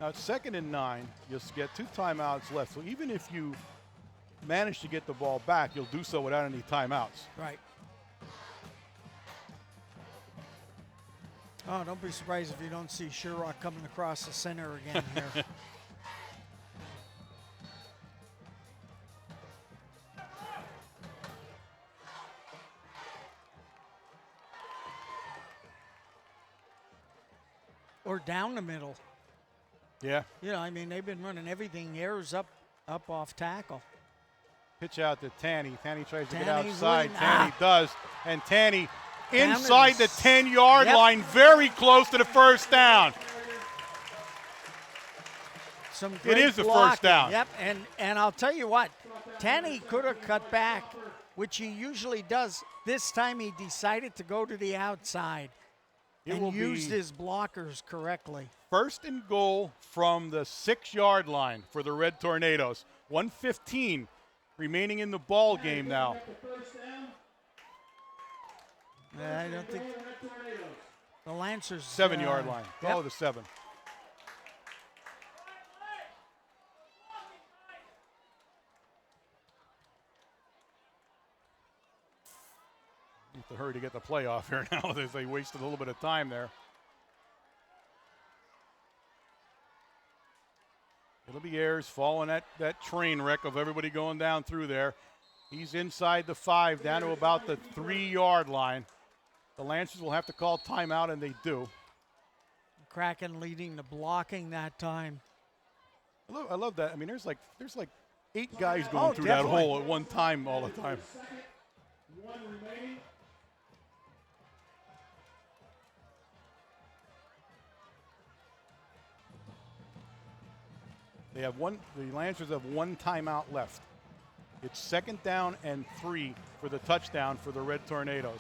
Now it's second and 9. You'll get 2 timeouts left. So even if you manage to get the ball back, you'll do so without any timeouts. Right. Oh, don't be surprised if you don't see Sherrock coming across the center again here. Or down the middle. Yeah. You know, I mean, they've been running everything Ayers up off tackle. Pitch out to Tanny. Tanny tries to get outside. Tanny does. And Tanny inside the 10-yard line, very close to the first down. It is the first down. Yep, and I'll tell you what, Tanny could have cut back, which he usually does. This time he decided to go to the outside and used his blockers correctly. First and goal from the 6-yard line for the Red Tornadoes. 1:15 remaining in the ball game now. I don't think the Lancers. 7-yard line. Oh, the 7. Need to hurry to get the play off here now as they wasted a little bit of time there. It'll be Ayers following that train wreck of everybody going down through there. He's inside the 5, down to about the 3-yard line. The Lancers will have to call timeout, and they do. Kraken leading the blocking that time. I love that. I mean, there's like 8 guys going through that hole at one time all the time. One remaining. The Lancers have 1 timeout left. It's second down and 3 for the touchdown for the Red Tornadoes.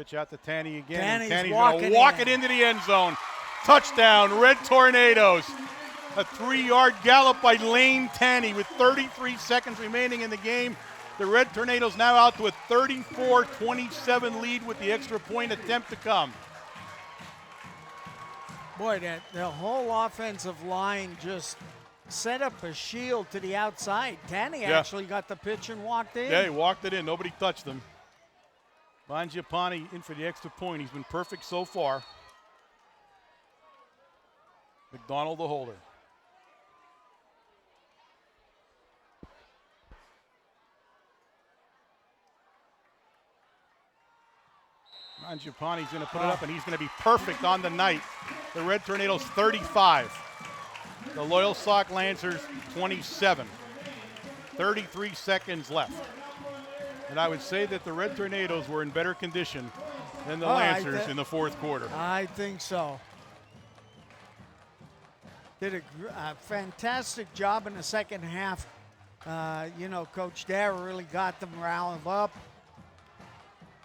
Pitch out to Tanny again. Tanny's And Tanny's going to walk it into the end zone. Touchdown, Red Tornadoes. A 3-yard gallop by Lane Tanny with 33 seconds remaining in the game. The Red Tornadoes now out to a 34-27 lead with the extra point attempt to come. Boy, the whole offensive line just set up a shield to the outside. Tanny actually got the pitch and walked in. Yeah, he walked it in. Nobody touched him. Mangiapane in for the extra point. He's been perfect so far. McDonald the holder. Mangiapane's going to put it up, and he's going to be perfect on the night. The Red Tornadoes 35. The Loyalsock Lancers 27. 33 seconds left. And I would say that the Red Tornadoes were in better condition than the Lancers in the fourth quarter. I think so. Did a fantastic job in the second half. Coach Dare really got them riled up.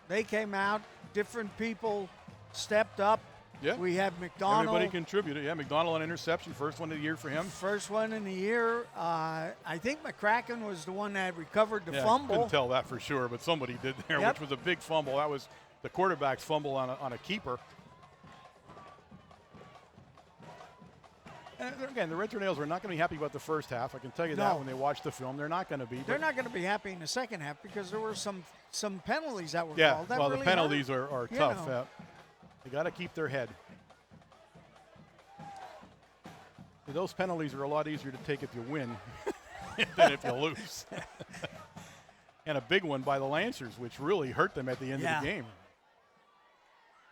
They came out. Different people stepped up. Yeah. We have McDonald. Everybody contributed. Yeah, McDonald on interception. First one of the year for him. First one in the year. I think McCracken was the one that recovered the fumble. Couldn't tell that for sure, but somebody did there, which was a big fumble. That was the quarterback's fumble on a keeper. And again, the Red Tornadoes are not going to be happy about the first half. I can tell you that when they watch the film. They're not going to be. They're not going to be happy in the second half because there were some penalties that were called. Yeah, that well, really the penalties hurt. are tough. They got to keep their head. Those penalties are a lot easier to take if you win than if you lose. And a big one by the Lancers, which really hurt them at the end of the game.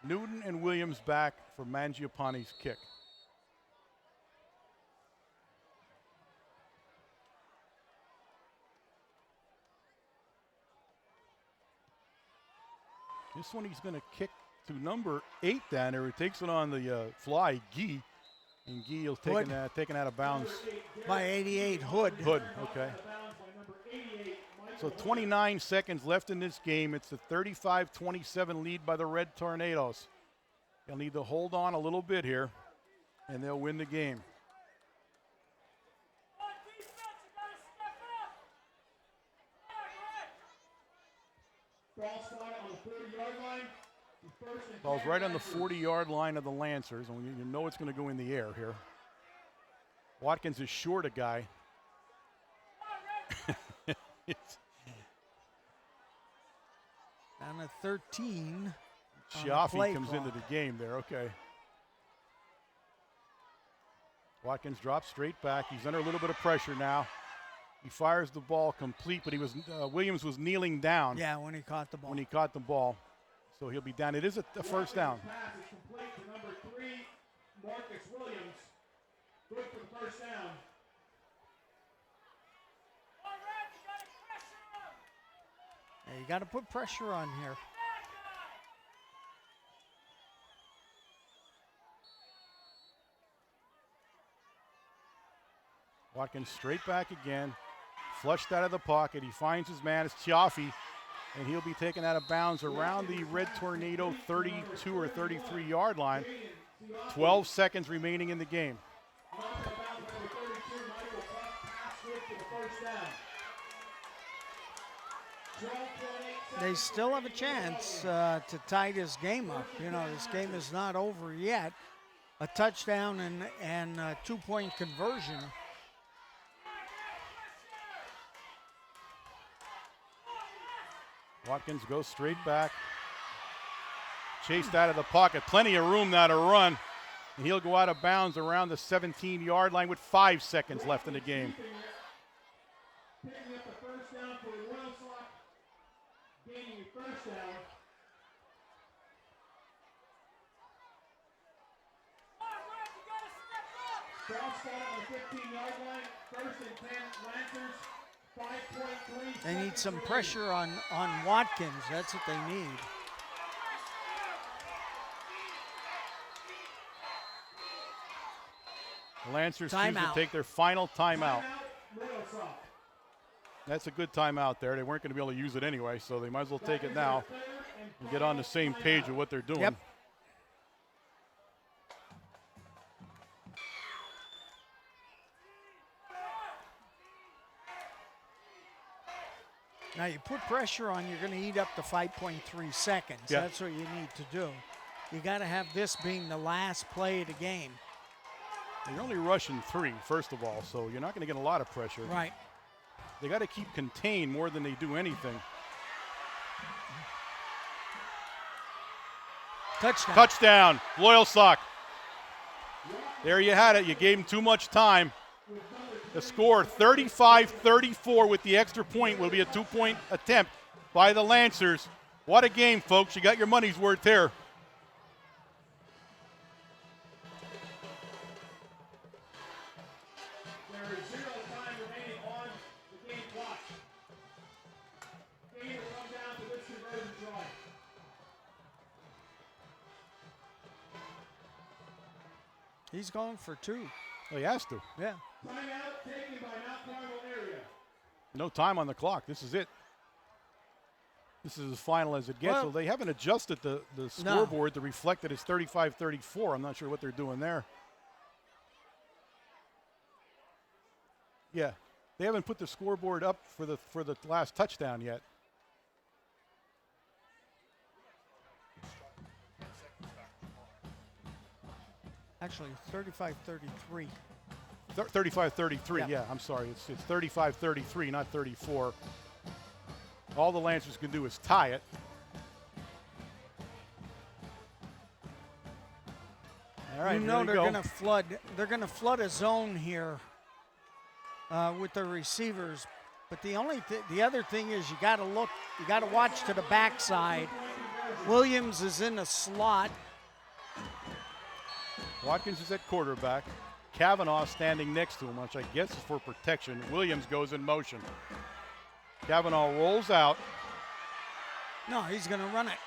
Newton and Williams back for Mangiapane's kick. This one he's going to kick to number 8 down there. He takes it on the fly, Guy. And Guy is taken out of bounds. By 88, Hood. Hood, okay. So 29 seconds left in this game. It's a 35-27 lead by the Red Tornadoes. They'll need to hold on a little bit here, and they'll win the game. Ball's right on the 40-yard line of the Lancers, and you know it's going to go in the air here. Watkins is short a guy. Down at 13. Chiaffi comes into the game there, okay. Watkins drops straight back. He's under a little bit of pressure now. He fires the ball complete, but Williams was kneeling down. Yeah, when he caught the ball. So he'll be down. It is a first down. Pass is complete to number 3, Marcus Williams. Good for the first down. Yeah, you got to put pressure on here. Watkins straight back again. Flushed out of the pocket. He finds his man. It's Chiaffi. And he'll be taken out of bounds around the Red Tornado 32 or 33-yard line. 12 seconds remaining in the game. They still have a chance to tie this game up. You know, this game is not over yet. A touchdown and a 2-point conversion. Watkins goes straight back. Chased out of the pocket. Plenty of room now to run. And he'll go out of bounds around the 17-yard line with 5 seconds left in the game. Picking up the first down for Loyalsock. Gaining a first down. Cross spot on the 15-yard line. First and 10, Lancers. 5.3. They need some pressure on Watkins. That's what they need. The Lancers choose to take their final timeout. That's a good timeout there. They weren't going to be able to use it anyway, so they might as well take it now. and get on the same page with what they're doing. Yep. Now you put pressure on, you're going to eat up to 5.3 seconds. Yeah. That's what you need to do. You got to have this being the last play of the game. You're only rushing 3, first of all, so you're not going to get a lot of pressure. Right. They got to keep contained more than they do anything. Touchdown. Touchdown, Loyalsock. There you had it. You gave him too much time. The score, 35-34 with the extra point, will be a 2-point attempt by the Lancers. What a game, folks. You got your money's worth there. There is 0 time remaining on the game clock. Game will come down to this conversion try. He's going for 2. Well, he has to. Yeah. Timeout taken by Mount Carmel area. No time on the clock. This is it. This is as final as it gets. Well, So they haven't adjusted the scoreboard to reflect that it's 35-34. I'm not sure what they're doing there. Yeah, they haven't put the scoreboard up for the last touchdown yet. Actually, 35-33. 35-33, yeah, I'm sorry. It's 35-33, not 34. All the Lancers can do is tie it. All right, You know here we they're go. going to flood. They're going to flood a zone here with the receivers. But the other thing is you got to look. You got to watch to the backside. Williams is in the slot. Watkins is at quarterback. Kavanaugh standing next to him, which I guess is for protection. Williams goes in motion. Kavanaugh rolls out. No, he's going to run it.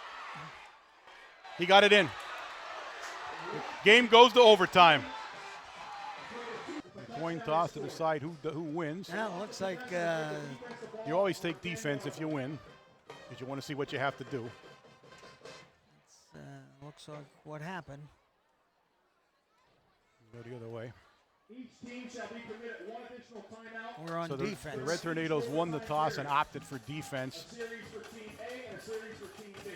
He got it in. Game goes to overtime. Coin toss to decide who wins. Now it looks like You always take defense if you win, because you want to see what you have to do. looks like what happened. Go the other way. Each team shall be permitted 1 additional timeout. We're on So defense. the Red Tornadoes won the toss and opted for defense. A series for Team A and a series for Team B.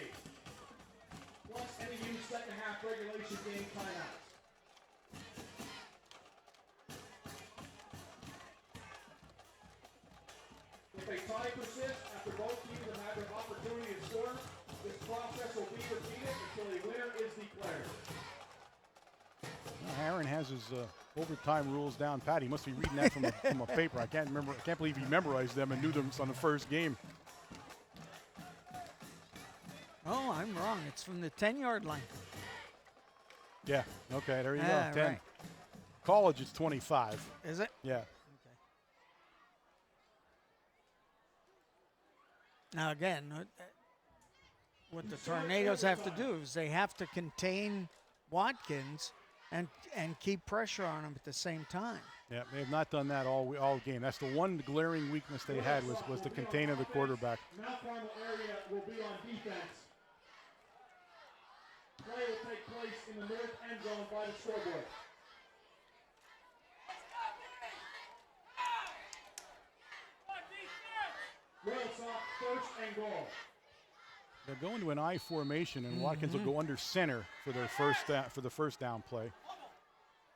Plus any used second half regulation game timeouts. If a tie persists after both teams have had their opportunity to score, this process will be repeated until a winner is declared. Aaron has his overtime rules down pat. He must be reading that from a paper. I can't believe he memorized them and knew them on the first game. Oh, I'm wrong. It's from the 10-yard line. Yeah. Okay. There you Ah, go. 10. right. College, it's 25. Is it? Yeah. Okay. Now again, what the Tornadoes have to do is they have to contain Watkins and keep pressure on him at the same time. Yeah. They have not done that all game. That's the one glaring weakness they had was the contain of the quarterback. Mount Carmel area will be on defense. Play will take place in the north end zone by the scoreboard. Loyalsock, first and goal. They're going to an I formation, and Watkins will go under center for their first down play.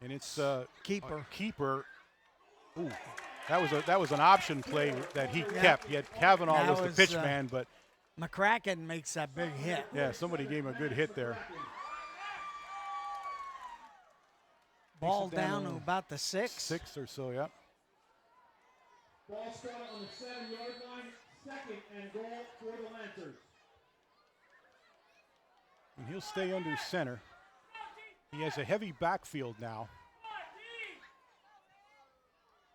And it's Keeper. Keeper. Ooh, that was an option play that he kept. He had Kavanaugh That was the was, pitch man, but McCracken makes that big hit. yeah, somebody gave him a good hit there. Ball Takes it down to about the 6. 6 or so, yeah. Ball started on the 7-yard line. Second and goal for the Lancers. And he'll stay under center. He has a heavy backfield now.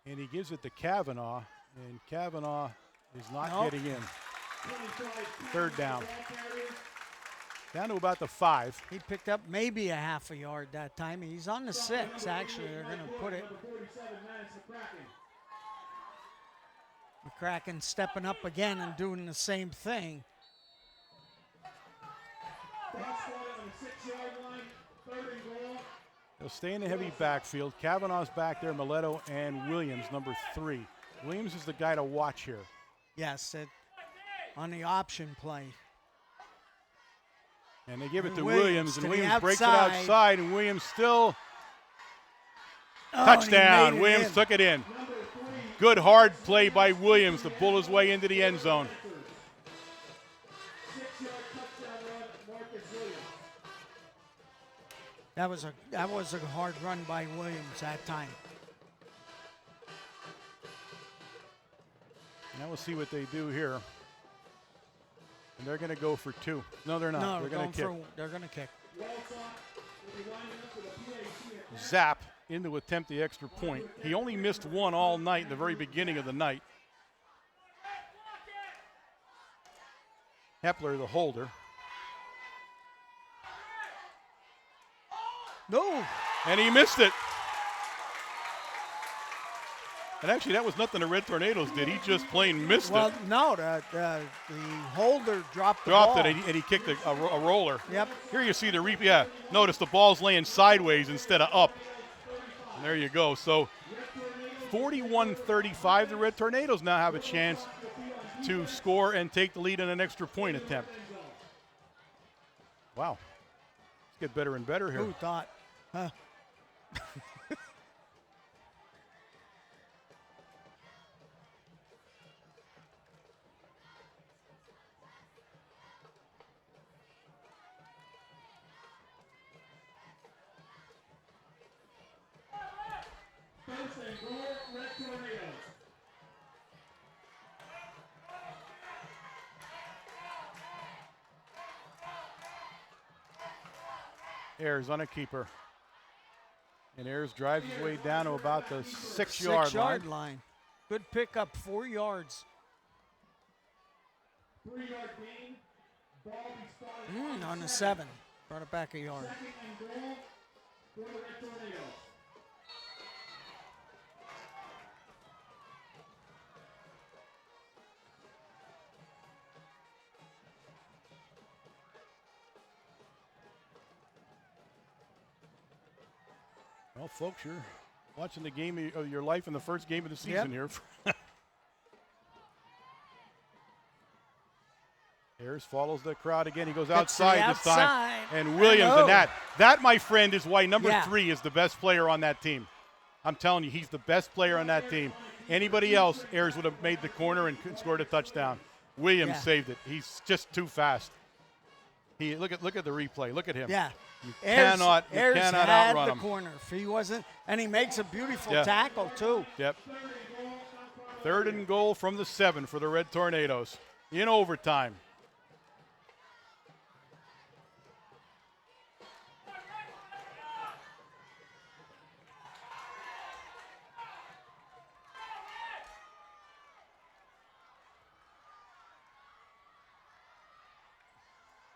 And he gives it to Kavanaugh, and Kavanaugh is not getting in. Third down. Down to about the 5. He picked up maybe a half a yard that time. He's on the 6, actually. They're going to put it. McCracken stepping up again and doing the same thing. hot spot on the 6-yard line, 3rd and goal. They'll stay in the heavy backfield. Kavanaugh's back there, Mileto and Williams, number 3. Williams is the guy to watch here. Yes, on the option play. And they give it to Williams Williams, and to the Williams breaks it outside. outside, and Williams still Oh, touchdown. and he made it Williams in. took it in. Good hard play by Williams to pull his way into the end zone. 6-yard touchdown run, Marcus Williams. That was a hard run by Williams that time. Now we'll see what they do here. And they're going to go for 2. No, they're not. No, they're going to kick. They're going to kick. Loyalsock will be lining up with a PAT at Zap in to attempt the extra point. He only missed one all night in the very beginning of the night. Hepler, the holder. No. And he missed it. And actually, that was nothing the Red Tornadoes did. He just plain missed Well, it. no, the holder dropped the Dropped ball. it, and he kicked a roller. Yep. Here you see the replay. Yeah, notice the ball's laying sideways instead of up. And there you go. So 41-35, the Red Tornadoes now have a chance to score and take the lead in an extra point attempt. Wow. Let's get better and better here. Who thought? Huh? First and goal, Red Tornadoes. Ayers on a keeper. And Ayers drives his way down to about the 6-yard line. line. Good pickup, 4 yards. 3-yard gain. Ball be spotted On the 7. Brought it back a yard. 2nd and goal for the Red Tornadoes. Well, folks, you're watching the game of your life in the first game of the season here. Ayers follows the crowd again. He goes Gets to the outside this time. outside. And Williams, Hello. and that, my friend, is why number Yeah. 3 is the best player on that team. I'm telling you, he's the best player on that team. Anybody else, Ayers would have made the corner and scored a touchdown. Williams Yeah. saved it. He's just too fast. Look at the replay. Look at him. Yeah. You Ayers cannot had outrun the him. corner. If he wasn't, and he makes a beautiful Yeah. tackle too. Yep. 3rd and goal from the 7 for the Red Tornadoes in overtime.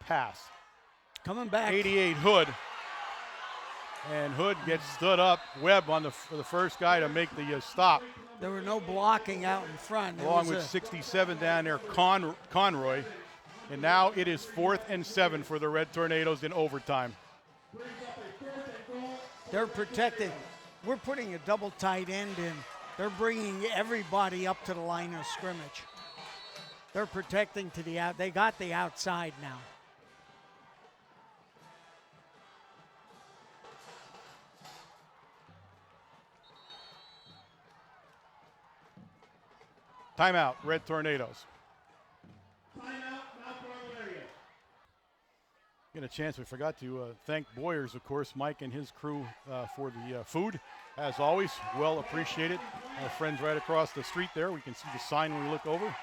Pass. Coming back. 88 Hood. And Hood gets stood up. Webb for the first guy to make the stop. There were no blocking out in front. It Along was with a- 67 down there, Conroy. And now it is 4th and 7 for the Red Tornadoes in overtime. They're protected. We're putting a double tight end in. They're bringing everybody up to the line of scrimmage. They're protecting to the out. They got the outside now. Timeout, Red Tornadoes. Timeout, Mount Carmel area. Get a chance. We forgot to thank Boyers, of course, Mike and his crew for the food. As always, well appreciated. Our friends right across the street there. We can see the sign when we look over.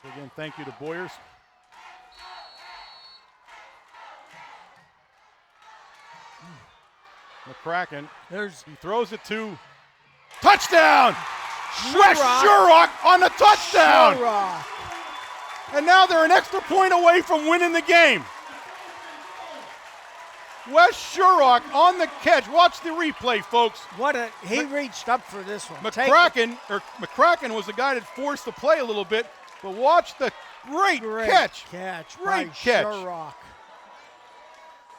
So again, thank you to Boyers. McCracken, he throws it to touchdown! Wes Shurock on the touchdown! Shurock. And now they're an extra point away from winning the game. Wes Shurock on the catch. Watch the replay, folks. He reached up for this one. McCracken was the guy that forced the play a little bit, but watch the great catch. Great by Shurock.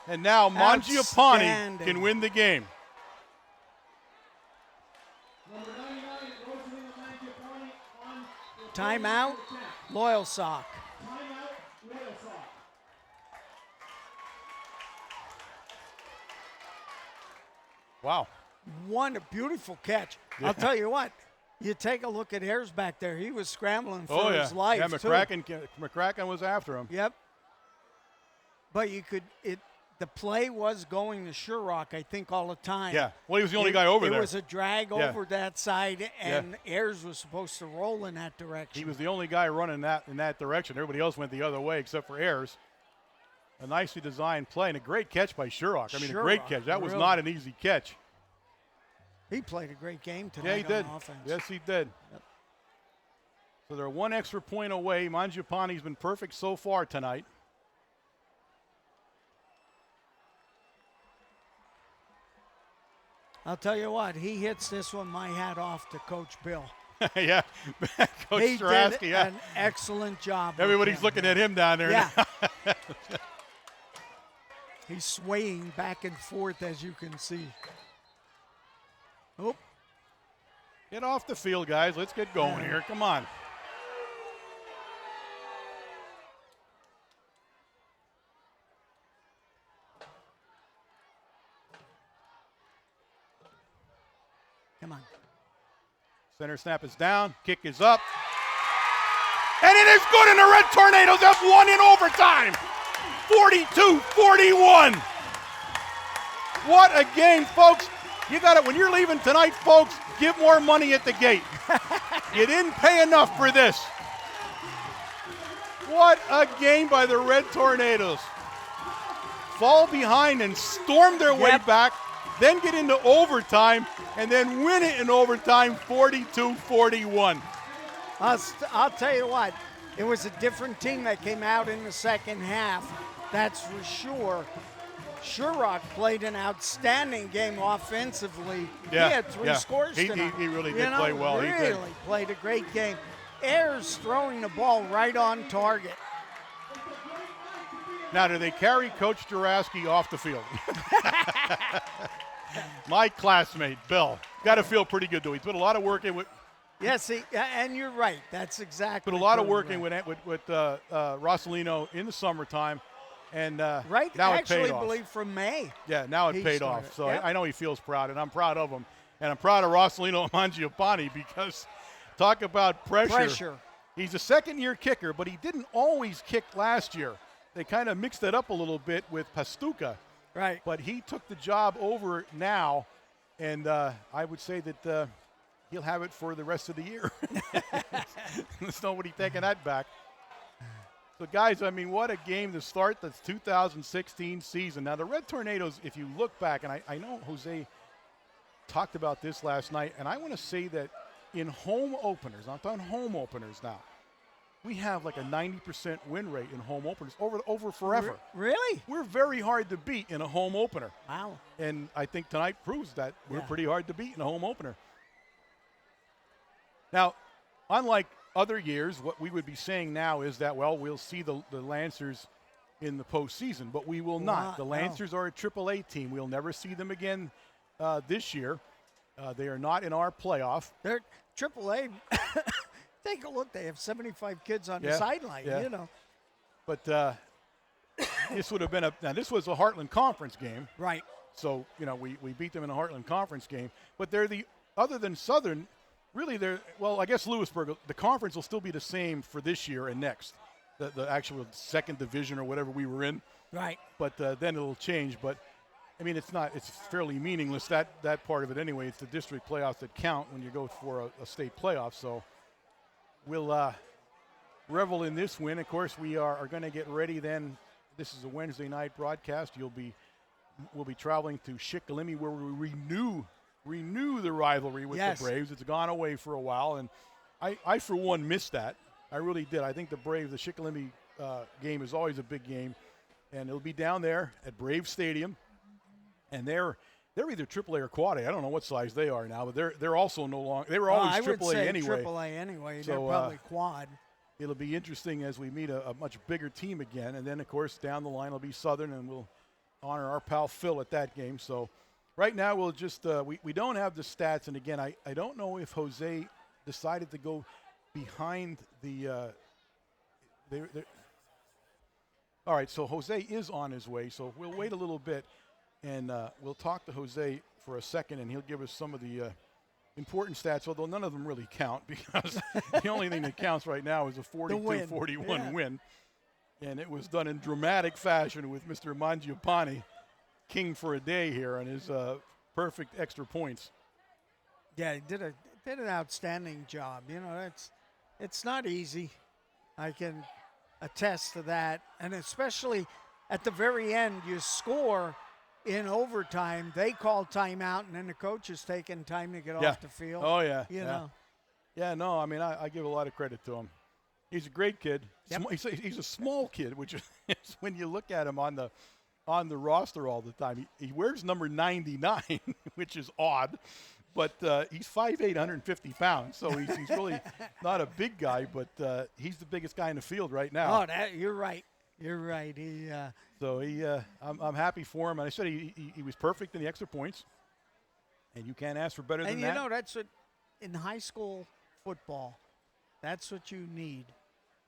And now Mangiapane can win the game. Number 99, Rosalina Mangiapane on the Timeout, Loyalsock. Timeout, Loyalsock. Wow. What a beautiful catch. Yeah. I'll tell you what, you take a look at Ayers back there. He was scrambling for Oh, yeah. his life, Yeah, too. McCracken was after him. Yep. But the play was going to Sherrock, I think, all the time. Yeah. Well, he was the only guy over there. It was a drag Yeah. over that side, and Ayers was supposed to roll in that direction. He was the only guy running in that direction. Everybody else went the other way except for Ayers. A nicely designed play and a great catch by Sherrock. I mean, a great catch. That was really. not an easy catch. He played a great game tonight. Yeah, he did. On offense. Yes, he did. Yep. So they're one extra point away. Mangiapane's been perfect so far tonight. I'll tell you what, he hits this one, my hat off to Coach Bill. Yeah, Coach He Strasky, did yeah. an excellent job. with Everybody's him. looking at him down there. Yeah. now. He's swaying back and forth, as you can see. Oh, Get off the field, guys. Let's get going here. Come on. come on. Center snap is down. Kick is up. And it is good, and the Red Tornadoes have won in overtime. 42-41. What a game, folks. You got it. When you're leaving tonight, folks, give more money at the gate. You didn't pay enough for this. What a game by the Red Tornadoes. Fall behind and storm their way back, then get into overtime, and then win it in overtime 42-41. I'll tell you what, it was a different team that came out in the second half, that's for sure. Sherrock played an outstanding game offensively. Yeah, he had three scores he tonight. really did play well. Really He did. played a great game. Ayers throwing the ball right on target. Now, do they carry Coach Jurasky off the field? My classmate, Bill, got to feel pretty good, though. He's put a lot of work in with. Yes, and you're right. That's exactly. Put a lot of work right. in with Rosalino in the summertime, and Right, now actually, it paid off. believe from May. Yeah, now it he paid started. off. So Yep. I know he feels proud, and I'm proud of him. And I'm proud of Rosalino Mangiapane because talk about pressure. He's a second-year kicker, but he didn't always kick last year. They kind of mixed it up a little bit with Pastuca. Right. But he took the job over now, and I would say that he'll have it for the rest of the year. There's nobody taking that back. So, guys, I mean, what a game to start the 2016 season. Now, the Red Tornadoes, if you look back, and I know Jose talked about this last night, and I want to say that in home openers, I'm talking home openers now, we have like a 90% win rate in home openers over forever. Really? We're very hard to beat in a home opener. Wow. And I think tonight proves that we're pretty hard to beat in a home opener. Now, unlike other years, what we would be saying now is that, well, we'll see the Lancers in the postseason, but we will not. The Lancers are a AAA team. We'll never see them again this year. They are not in our playoff. They're AAA. Take a look. They have 75 kids on the sideline, you know. But this would have been now this was a Heartland Conference game. Right. So, you know, we beat them in a Heartland Conference game. But they're other than Southern, really I guess Lewisburg, the conference will still be the same for this year and next. The actual second division or whatever we were in. Right. But then it'll change. But, I mean, it's fairly meaningless, that part of it anyway. It's the district playoffs that count when you go for a state playoff. So we'll revel in this win. Of course, we are going to get ready then. This is a Wednesday night broadcast. We'll be traveling to Shikellamy where we renew the rivalry with the Braves. It's gone away for a while, and I for one missed that. I really did. I think the Shikellamy game is always a big game, and it'll be down there at Brave Stadium, and they're either AAA or Quad A. I don't know what size they are now, but they're also no longer. They were always AAA I would say anyway. AAA anyway. So, they're probably Quad. It'll be interesting as we meet a much bigger team again, and then of course down the line will be Southern, and we'll honor our pal Phil at that game. So right now we'll just we don't have the stats, and again I don't know if Jose decided to go behind the all right, so Jose is on his way, so we'll wait a little bit, and we'll talk to Jose for a second, and he'll give us some of the important stats, although none of them really count, because the only thing that counts right now is a 42-41 win, and it was done in dramatic fashion with Mr. Mangiapane, king for a day here on his perfect extra points. Yeah, he did an outstanding job. You know, it's not easy. I can attest to that, and especially at the very end, you score in overtime. They call timeout, and then the coach is taking time to get off the field. Oh yeah, you know. Yeah, no, I mean I give a lot of credit to him. He's a great kid. Yep. He's a small kid, which is when you look at him on the roster all the time. He wears number 99, which is odd. But he's 5'8", 150 pounds, so he's really not a big guy, but he's the biggest guy in the field right now. Oh, you're right. You're right. I'm happy for him. And I said he was perfect in the extra points, and you can't ask for better than that. And, you know, that's what, in high school football, that's what you need.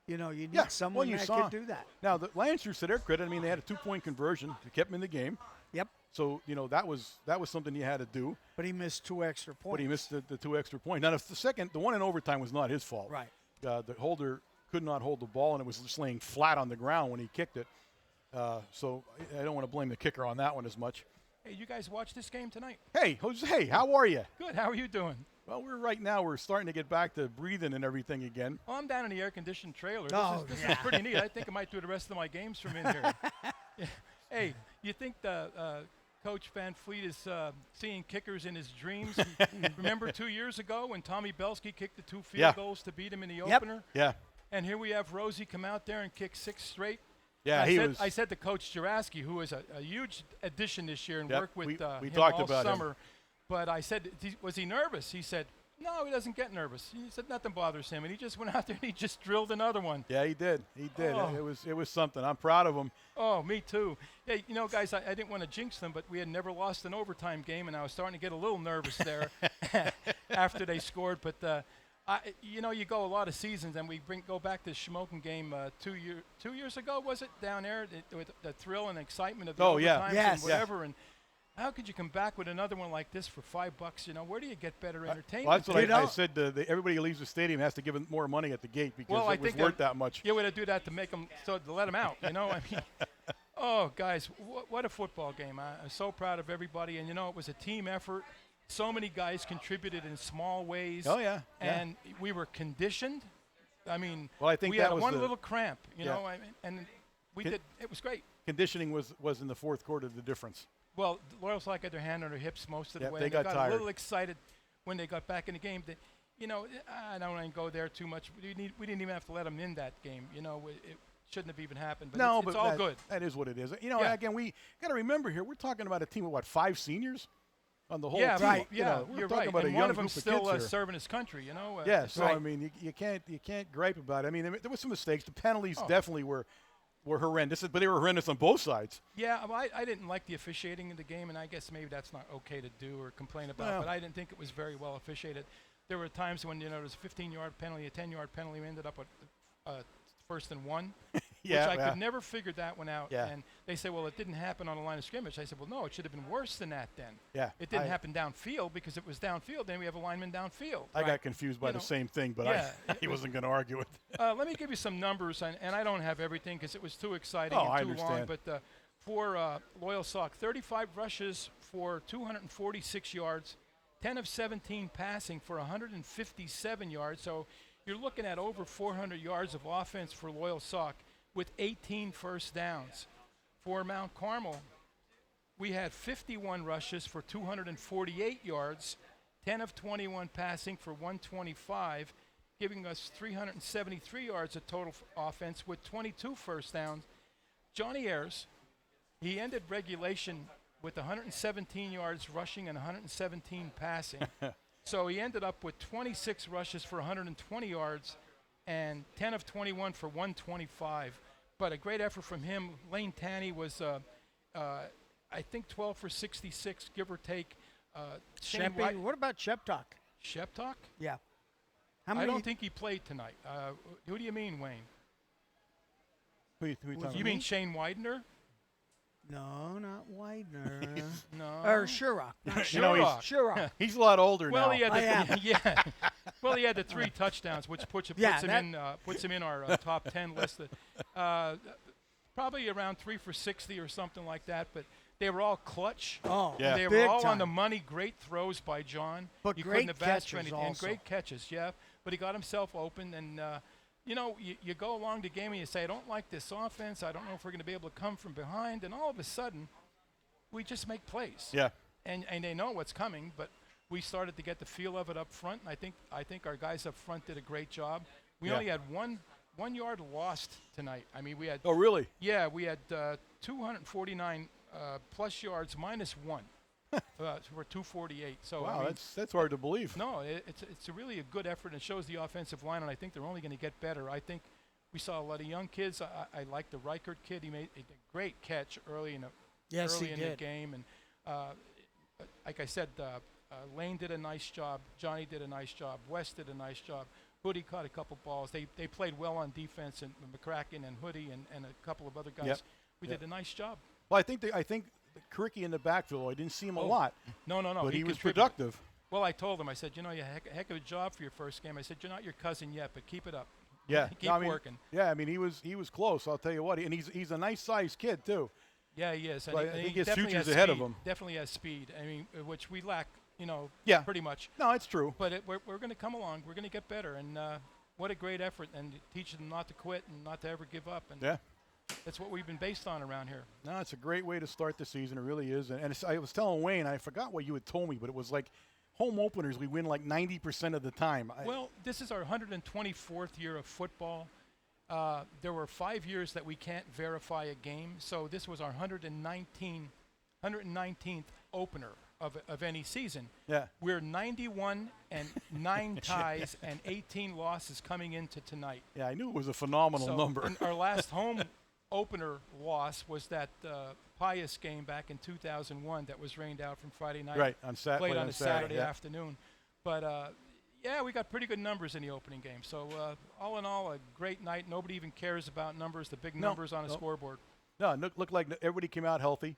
You know, you need someone that can do that. Now, the Lancers, to their credit, I mean, they had a 2-point conversion. They kept him in the game. Yep. So, you know, that was something you had to do. But he missed 2 extra points. But he missed the 2 extra points. Now, the one in overtime was not his fault. Right. The holder could not hold the ball, and it was just laying flat on the ground when he kicked it. So I don't want to blame the kicker on that one as much. Hey, you guys watch this game tonight? Hey, Jose, how are you? Good. How are you doing? Well, we're starting to get back to breathing and everything again. Oh, I'm down in the air-conditioned trailer. This is pretty neat. I think I might do the rest of my games from in here. Yeah. Hey, you think the Coach Van Fleet is seeing kickers in his dreams? Remember 2 years ago when Tommy Belsky kicked the 2 field goals to beat him in the opener? Yeah. And here we have Rosie come out there and kick 6 straight. Yeah, I said to Coach Juraski, who was a huge addition this year and worked with we him talked all about summer. Him. But I said, was he nervous? He said, no, he doesn't get nervous. He said nothing bothers him, and he just went out there and he just drilled another one. Yeah, he did. He did. Oh. It was something. I'm proud of him. Oh, me too. Hey, you know, guys, I didn't want to jinx them, but we had never lost an overtime game, and I was starting to get a little nervous there after they scored. But you know, you go a lot of seasons, and we go back to the Shamokin game 2 years ago, was it, down there, with the thrill and excitement of the overtimes and whatever. And how could you come back with another one like this for $5? You know, where do you get better entertainment? Well, that's what I said. Everybody who leaves the stadium has to give them more money at the gate because it was worth that much. You would have do that to make them, to let them out. You know, I mean, oh, guys, what a football game! I'm so proud of everybody, and you know, it was a team effort. So many guys contributed in small ways. Oh yeah. And we were conditioned. I mean, well, I think we that had was one little cramp, you know, and we did. It was great. Conditioning was in the fourth quarter the difference. Well, Loyalsock had their hand on their hips most of the way. They got tired. A little excited when they got back in the game. You know, I don't want to go there too much. We didn't even have to let them in that game. You know, it shouldn't have even happened. But it's all good. That is what it is. You know, again, we got to remember here, we're talking about a team of 5 seniors on the whole team. Right. You know, we're you're talking right. about and a one young of them group of still kids here. serving his country. You know. So I mean, you can't gripe about it. I mean, there were some mistakes. The penalties definitely were horrendous, but they were horrendous on both sides. Yeah, I didn't like the officiating in the game, and I guess maybe that's not okay to do or complain about, but I didn't think it was very well officiated. There were times when, you know, there was a 15-yard penalty, a 10-yard penalty, we ended up with 1st and 1, which I could never figure that one out. Yeah. And they say, well, it didn't happen on the line of scrimmage. I said, well, no, it should have been worse than that then. Yeah. It didn't happen downfield because it was downfield. Then we have a lineman downfield. I got confused by the same thing, but he wasn't going to argue it. Let me give you some numbers, and I don't have everything because it was too exciting and too long. But for Loyalsock, 35 rushes for 246 yards, 10 of 17 passing for 157 yards. So you're looking at over 400 yards of offense for Loyalsock with 18 first downs. For Mount Carmel, we had 51 rushes for 248 yards, 10 of 21 passing for 125, giving us 373 yards of total offense with 22 first downs. Johnny Ayers, he ended regulation with 117 yards rushing and 117 passing. So he ended up with 26 rushes for 120 yards and 10 of 21 for 125. But a great effort from him. Lane Tanney was I think 12 for 66, give or take. What about Sheptok? Sheptok? Yeah. I don't think he played tonight. Who do you mean, Wayne? Who you talking about? You mean Shane Widener? No, not Widener. No. Or Sherrock. Sherrock. He's a lot older well, now. He had Well, he had the 3 touchdowns, which puts him in our top 10 list. Probably around 3 for 60 or something like that. But they were all clutch. Oh, yeah. They were all on the money. Great throws by John. But you great couldn't have asked for catches anything. And also. great catches, yeah. But he got himself open. And, you go along the game and you say, I don't like this offense. I don't know if we're going to be able to come from behind. And all of a sudden, we just make plays. Yeah. And they know what's coming, but we started to get the feel of it up front. And I think our guys up front did a great job. We only had one yard lost tonight. I mean, we had. Oh, really? Yeah, we had 249 plus yards minus 1. We're 248. So wow, I mean, that's hard to believe. No, it's really a good effort, and it shows the offensive line, and I think they're only going to get better. I think we saw a lot of young kids. I like the Reichert kid. He made a great catch early in the game, and like I said, Lane did a nice job. Johnny did a nice job. West did a nice job. Hoodie caught a couple balls. They played well on defense, and McCracken and Hoodie and a couple of other guys. Yep. We did a nice job. Well, I think Kricky in the backfield, I didn't see him a lot. No. But he was contributed. productive. Well, I told him, I said, you know, you had a heck of a job for your first game. I said, you're not your cousin yet, but keep it up. Yeah. Keep working. Yeah, I mean, he was close, I'll tell you what. And he's a nice-sized kid, too. Yeah, he is. So And I he think his definitely future's has ahead speed. of him. Definitely has speed, I mean, which we lack, pretty much. No, it's true. But we're going to come along. We're going to get better. And what a great effort. And teaching them not to quit and not to ever give up. And yeah. That's what we've been based on around here. No, it's a great way to start the season. It really is. And I was telling Wayne, I forgot what you had told me, but it was like home openers, we win like 90% of the time. Well, this is our 124th year of football. There were 5 years that we can't verify a game, so this was our 119th opener of any season. Yeah. We're 91 and 9 ties and 18 losses coming into tonight. Yeah, I knew it was a phenomenal number. And our last home opener loss was that Pius game back in 2001 that was rained out from Friday night. Right, on played on a Saturday yeah. afternoon. But yeah, we got pretty good numbers in the opening game. So all in all, a great night. Nobody even cares about numbers, the big numbers on a scoreboard. No, it looked like everybody came out healthy.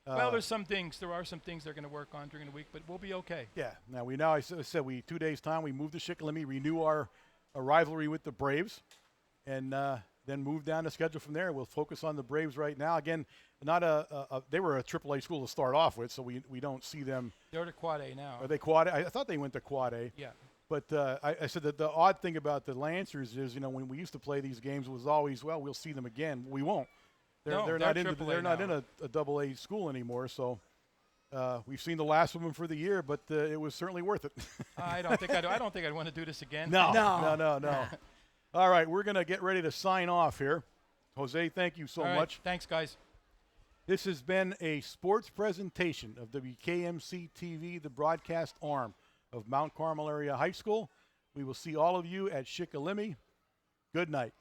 Well, there are some things they're going to work on during the week, but we'll be okay. Yeah. Now I said 2 days time we move to Shikellamy, renew our rivalry with the Braves, and then move down the schedule from there. We'll focus on the Braves right now. Again, they were a AAA school to start off with, so we don't see them. They're to Quad A now. Are they Quad A? I thought they went to Quad A. Yeah. But I said that the odd thing about the Lancers is, when we used to play these games, it was always, well, we'll see them again. We won't. They're not in a AA school anymore. So we've seen the last of them for the year, but it was certainly worth it. I don't think I'd want to do this again. No. All right, we're going to get ready to sign off here. Jose, thank you so much. Thanks, guys. This has been a sports presentation of WKMC TV, the broadcast arm of Mount Carmel Area High School. We will see all of you at Shikellamy. Good night.